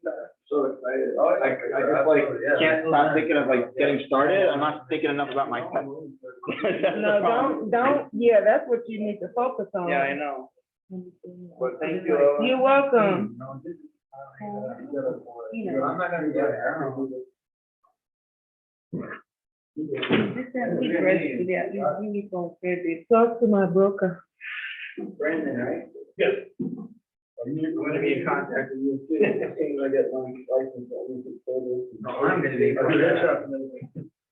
Speaker 1: start.
Speaker 9: So excited.
Speaker 16: I just like can't stop thinking of like getting started. I'm not thinking enough about my pet.
Speaker 13: No, don't, yeah, that's what you need to focus on.
Speaker 16: Yeah, I know. But thank you.
Speaker 13: You're welcome.
Speaker 16: I'm not gonna get it.
Speaker 13: Talk to my broker.
Speaker 16: Brandon, right?
Speaker 11: Yes.
Speaker 16: I'm gonna be in contact with you soon. As soon as I get my license, I'm gonna be in contact.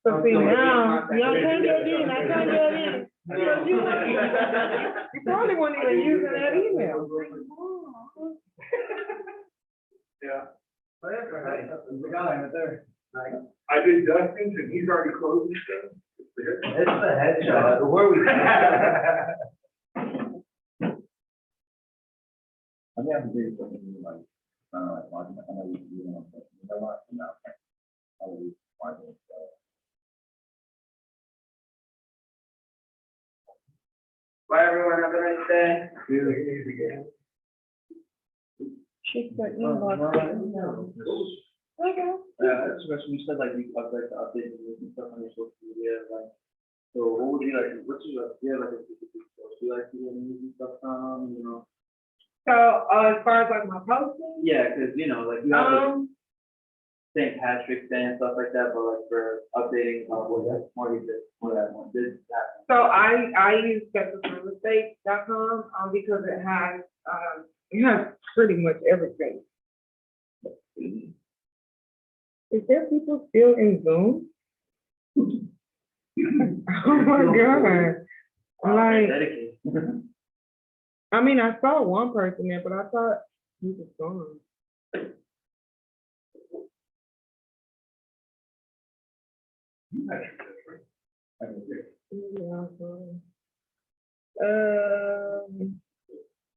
Speaker 13: So see now, y'all can't get in, I can't get in. Because you probably weren't even using that email.
Speaker 16: Yeah. Oh, yeah, right. The guy right there.
Speaker 9: I did Dustin's and he's already closed his stuff.
Speaker 16: It's a headshot. Where we?
Speaker 15: I may have to do something like, I don't know, like, watching, I know you can do it on, but you know what, no. I will be watching it, so.
Speaker 16: Bye, everyone. Have a nice day.
Speaker 13: She's got inbox. Okay.
Speaker 16: That's what you said, like, you like to update and stuff on your social media, like, so what would you like, what's your, like, a specific post you like to do and stuff, you know?
Speaker 13: So, as far as like my posting?
Speaker 16: Yeah, cause you know, like, you have like St. Patrick's Day and stuff like that, but like for updating, what you did, what did that.
Speaker 13: So I use StepsRealEstate.com, because it has pretty much everything. Is there people still in Zoom? Oh my God. Like, I mean, I saw one person there, but I thought he was gone.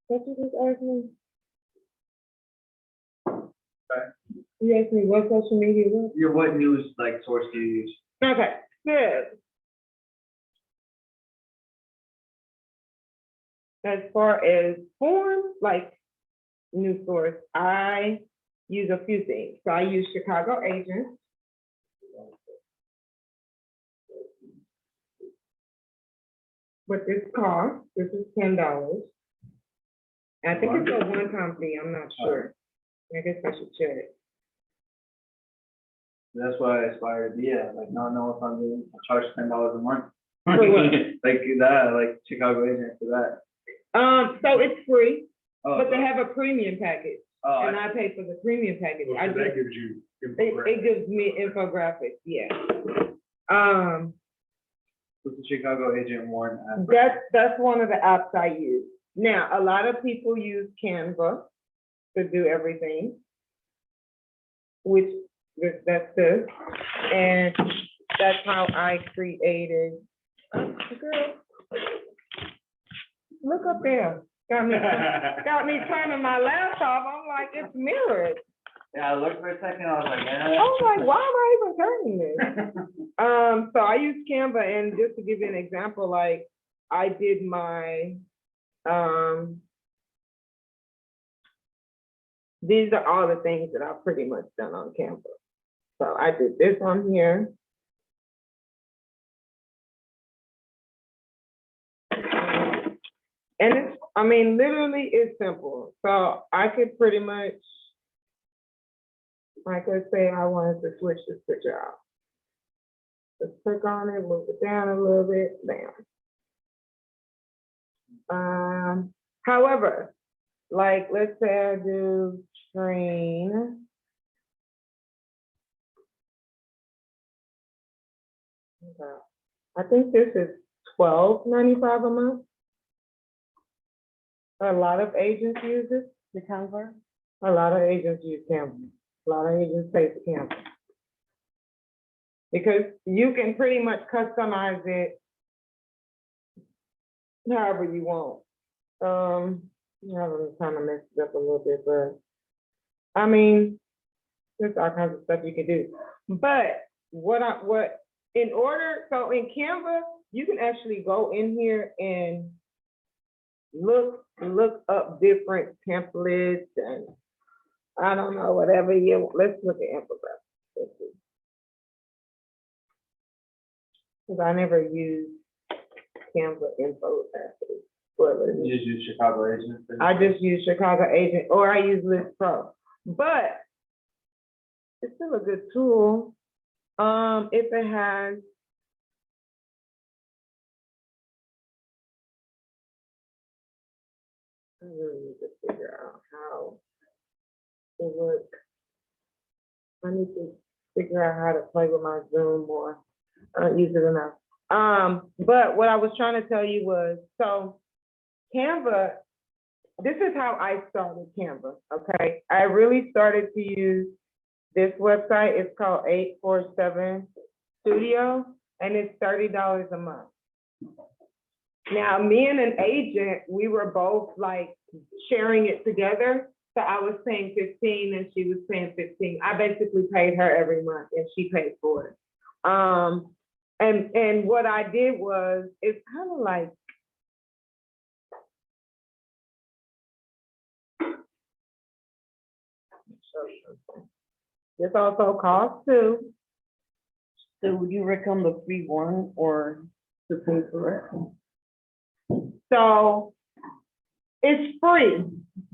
Speaker 13: What did you just ask me? You asked me what social media was?
Speaker 16: What news, like, source do you use?
Speaker 13: Okay, good. As far as forms, like news source, I use a few things. So I use Chicago Agents. But this cost, this is $10. I think it's a one-time fee, I'm not sure. I guess I should check.
Speaker 16: That's why I aspire to be at, like, not know if I'm doing, I charge $10 a month.
Speaker 13: For what?
Speaker 16: Like that, like Chicago Agent for that.
Speaker 13: So it's free,
Speaker 16: Oh,
Speaker 13: but they have a premium package.
Speaker 16: Oh,
Speaker 13: And I pay for the premium package.
Speaker 9: So that gives you.
Speaker 13: It gives me infographics, yeah.
Speaker 16: What's the Chicago Agent one?
Speaker 13: That's one of the apps I use. Now, a lot of people use Canva to do everything, which that's good. And that's how I created. Girl, look up there. Got me turning my laptop. I'm like, it's mirrored.
Speaker 16: Yeah, I looked for a second, I was like,
Speaker 13: I was like, why am I even turning this? So I use Canva, and just to give you an example, like I did my, these are all the things that I've pretty much done on Canva. So I did this on here. And it's, I mean, literally it's simple. So I could pretty much, I could say I wanted to switch this picture out. Just click on it, move it down a little bit, bam. However, like let's say I do train. Okay. I think this is $12.95 a month. A lot of agents use it, the Canva. A lot of agents use Canva. A lot of agents pay for Canva. Because you can pretty much customize it however you want. I'm kind of messed it up a little bit, but I mean, there's all kinds of stuff you can do. But so in Canva, you can actually go in here and look up different templates and I don't know, whatever you, let's look at infographics. Let's see. Cause I never used Canva infographics.
Speaker 16: You just use Chicago agent.
Speaker 13: I just use Chicago Agent, or I use List Pro, but it's still a good tool. If it has. I really need to figure out how to work. I need to figure out how to play with my Zoom more. I don't use it enough. But what I was trying to tell you was, so Canva, this is how I started Canva, okay? I really started to use this website. It's called 847 Studio, and it's $30 a month. Now, me and an agent, we were both like sharing it together. So I was paying 15 and she was paying 15. I basically paid her every month and she paid for it. And what I did was, it's kind of like, this also costs too.
Speaker 12: So would you recommend the free one or to pay for it?
Speaker 13: So it's free,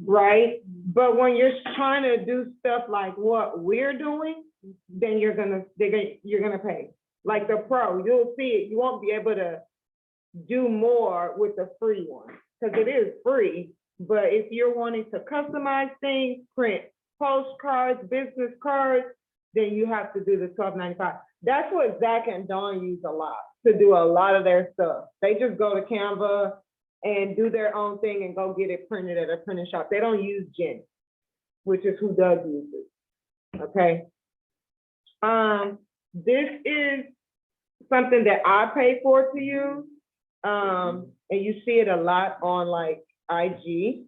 Speaker 13: right? But when you're trying to do stuff like what we're doing, then you're gonna pay. Like the pro, you'll see it. You won't be able to do more with the free one because it is free. But if you're wanting to customize things, print postcards, business cards, then you have to do the $12.95. That's what Zach and Dawn use a lot to do a lot of their stuff. They just go to Canva and do their own thing and go get it printed at a printing shop. They don't use Jen, which is who does use it, okay? This is something that I pay for to use, and you see it a lot on like IG,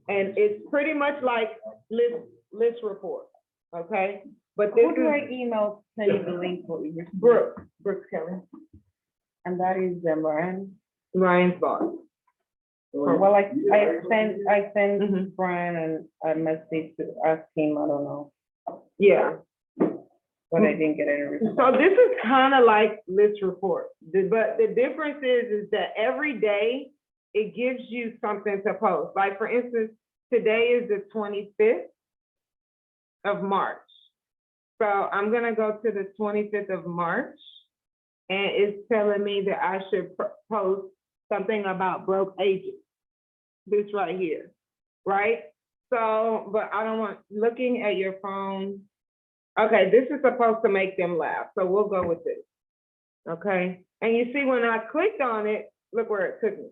Speaker 13: and it's pretty much like list report, okay? But this
Speaker 12: Who do I
Speaker 13: is
Speaker 12: email, send you the link for you?
Speaker 13: Brooks Kelly,
Speaker 12: And that is
Speaker 13: Ryan's boss.
Speaker 12: well, I sent Brian a message to ask him, I don't know,
Speaker 13: Yeah.
Speaker 12: but I didn't get any response.
Speaker 13: So this is kind of like list report, but the difference is that every day it gives you something to post. Like for instance, today is the 25th of March. So I'm gonna go to the 25th of March, and it's telling me that I should post something about broke agents. This right here, right? So, but I don't want, looking at your phone. Okay, this is supposed to make them laugh, so we'll go with this, okay? And you see when I clicked on it, look where it took me.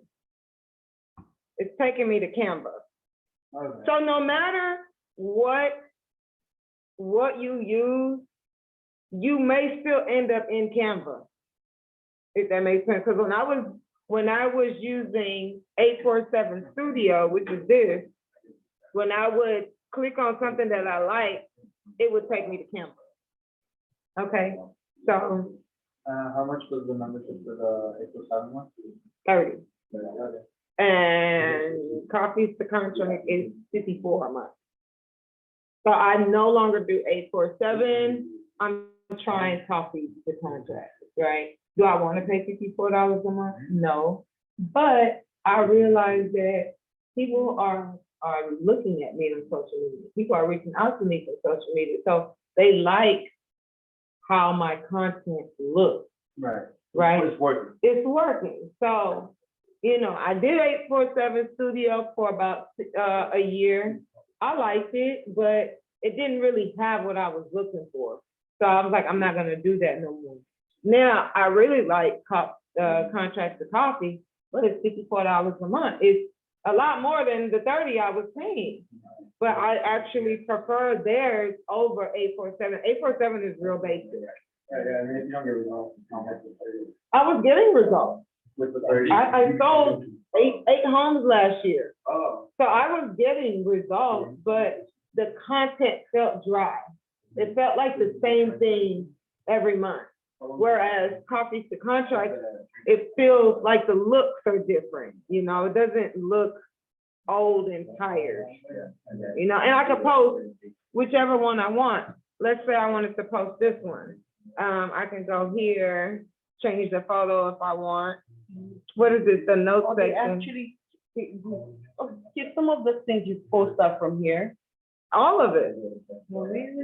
Speaker 13: It's taking me to Canva.
Speaker 16: Okay.
Speaker 13: So no matter what you use, you may still end up in Canva, if that makes sense. Because when I was using 847 Studio, which is this, when I would click on something that I like, it would take me to Canva. Okay, so
Speaker 16: How much was the membership for the 847 one?
Speaker 13: 30.
Speaker 16: Okay.
Speaker 13: And copies to contract is 54 a month. So I no longer do 847. I'm trying copies to contract, right? Do I want to pay $54 a month? No. But I realize that people are looking at me on social media. People are reaching out to me for social media. So they like how my content looks.
Speaker 16: Right.
Speaker 13: Right?
Speaker 16: It's working.
Speaker 13: It's working. So, you know, I did 847 Studio for about a year. I liked it, but it didn't really have what I was looking for. So I was like, I'm not gonna do that no more. Now, I really like contract to copy, but it's $54 a month. It's a lot more than the 30 I was paying. But I actually prefer theirs over 847. 847 is real basic.
Speaker 16: Yeah, and if you don't get results, how much is it?
Speaker 13: I was getting results.
Speaker 16: With the 30?
Speaker 13: I sold eight homes last year.
Speaker 16: Oh.
Speaker 13: So I was getting results, but the content felt dry. It felt like the same thing every month. Whereas copies to contract, it feels like the looks are different. You know, it doesn't look old and tired. You know, and I could post whichever one I want. Let's say I wanted to post this one. I can go here, change the photo if I want. What is it, the note section?
Speaker 12: Actually, get some of the things you post up from here.
Speaker 13: All of it.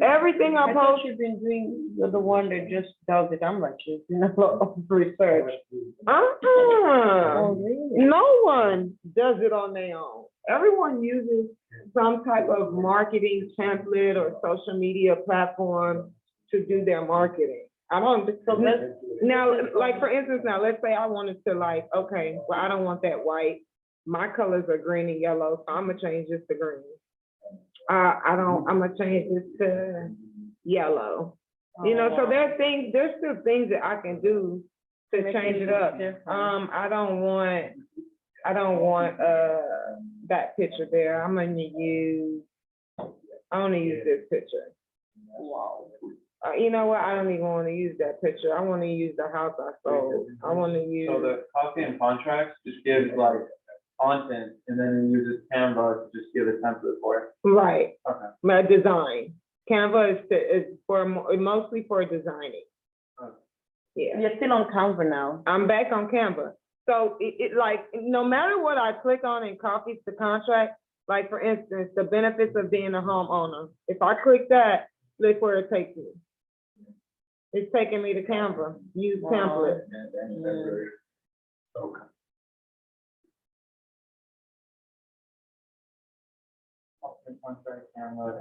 Speaker 13: Everything I
Speaker 12: thought
Speaker 13: post.
Speaker 12: you've been doing, you're the one that just does it. I'm like, you know, a lot of research. Oh, really?
Speaker 13: No one does it on their own. Everyone uses some type of marketing template or social media platform to do their marketing. I don't, now, like, for instance, now, let's say I wanted to, like, okay, well, I don't want that white. My colors are green and yellow, so I'm gonna change this to green. I'm gonna change this to yellow. You know, so there's still things that I can do to change it up. I don't want that picture there. I'm gonna use, I wanna use this picture. Wow. You know what, I don't even wanna use that picture. I wanna use the house I sold. I wanna use.
Speaker 16: So the copy and contracts just gives like content, and then you use Canva to just give a template for it.
Speaker 13: Right.
Speaker 16: Okay.
Speaker 13: My design. Canva is mostly for designing.
Speaker 16: Okay.
Speaker 13: Yeah.
Speaker 12: You're still on Canva now.
Speaker 13: I'm back on Canva. So it like, no matter what I click on and copies the contract, like for instance, the benefits of being a homeowner. If I click that, look where it takes me. It's taking me to Canva, use template.
Speaker 16: Okay. Contract, Canva,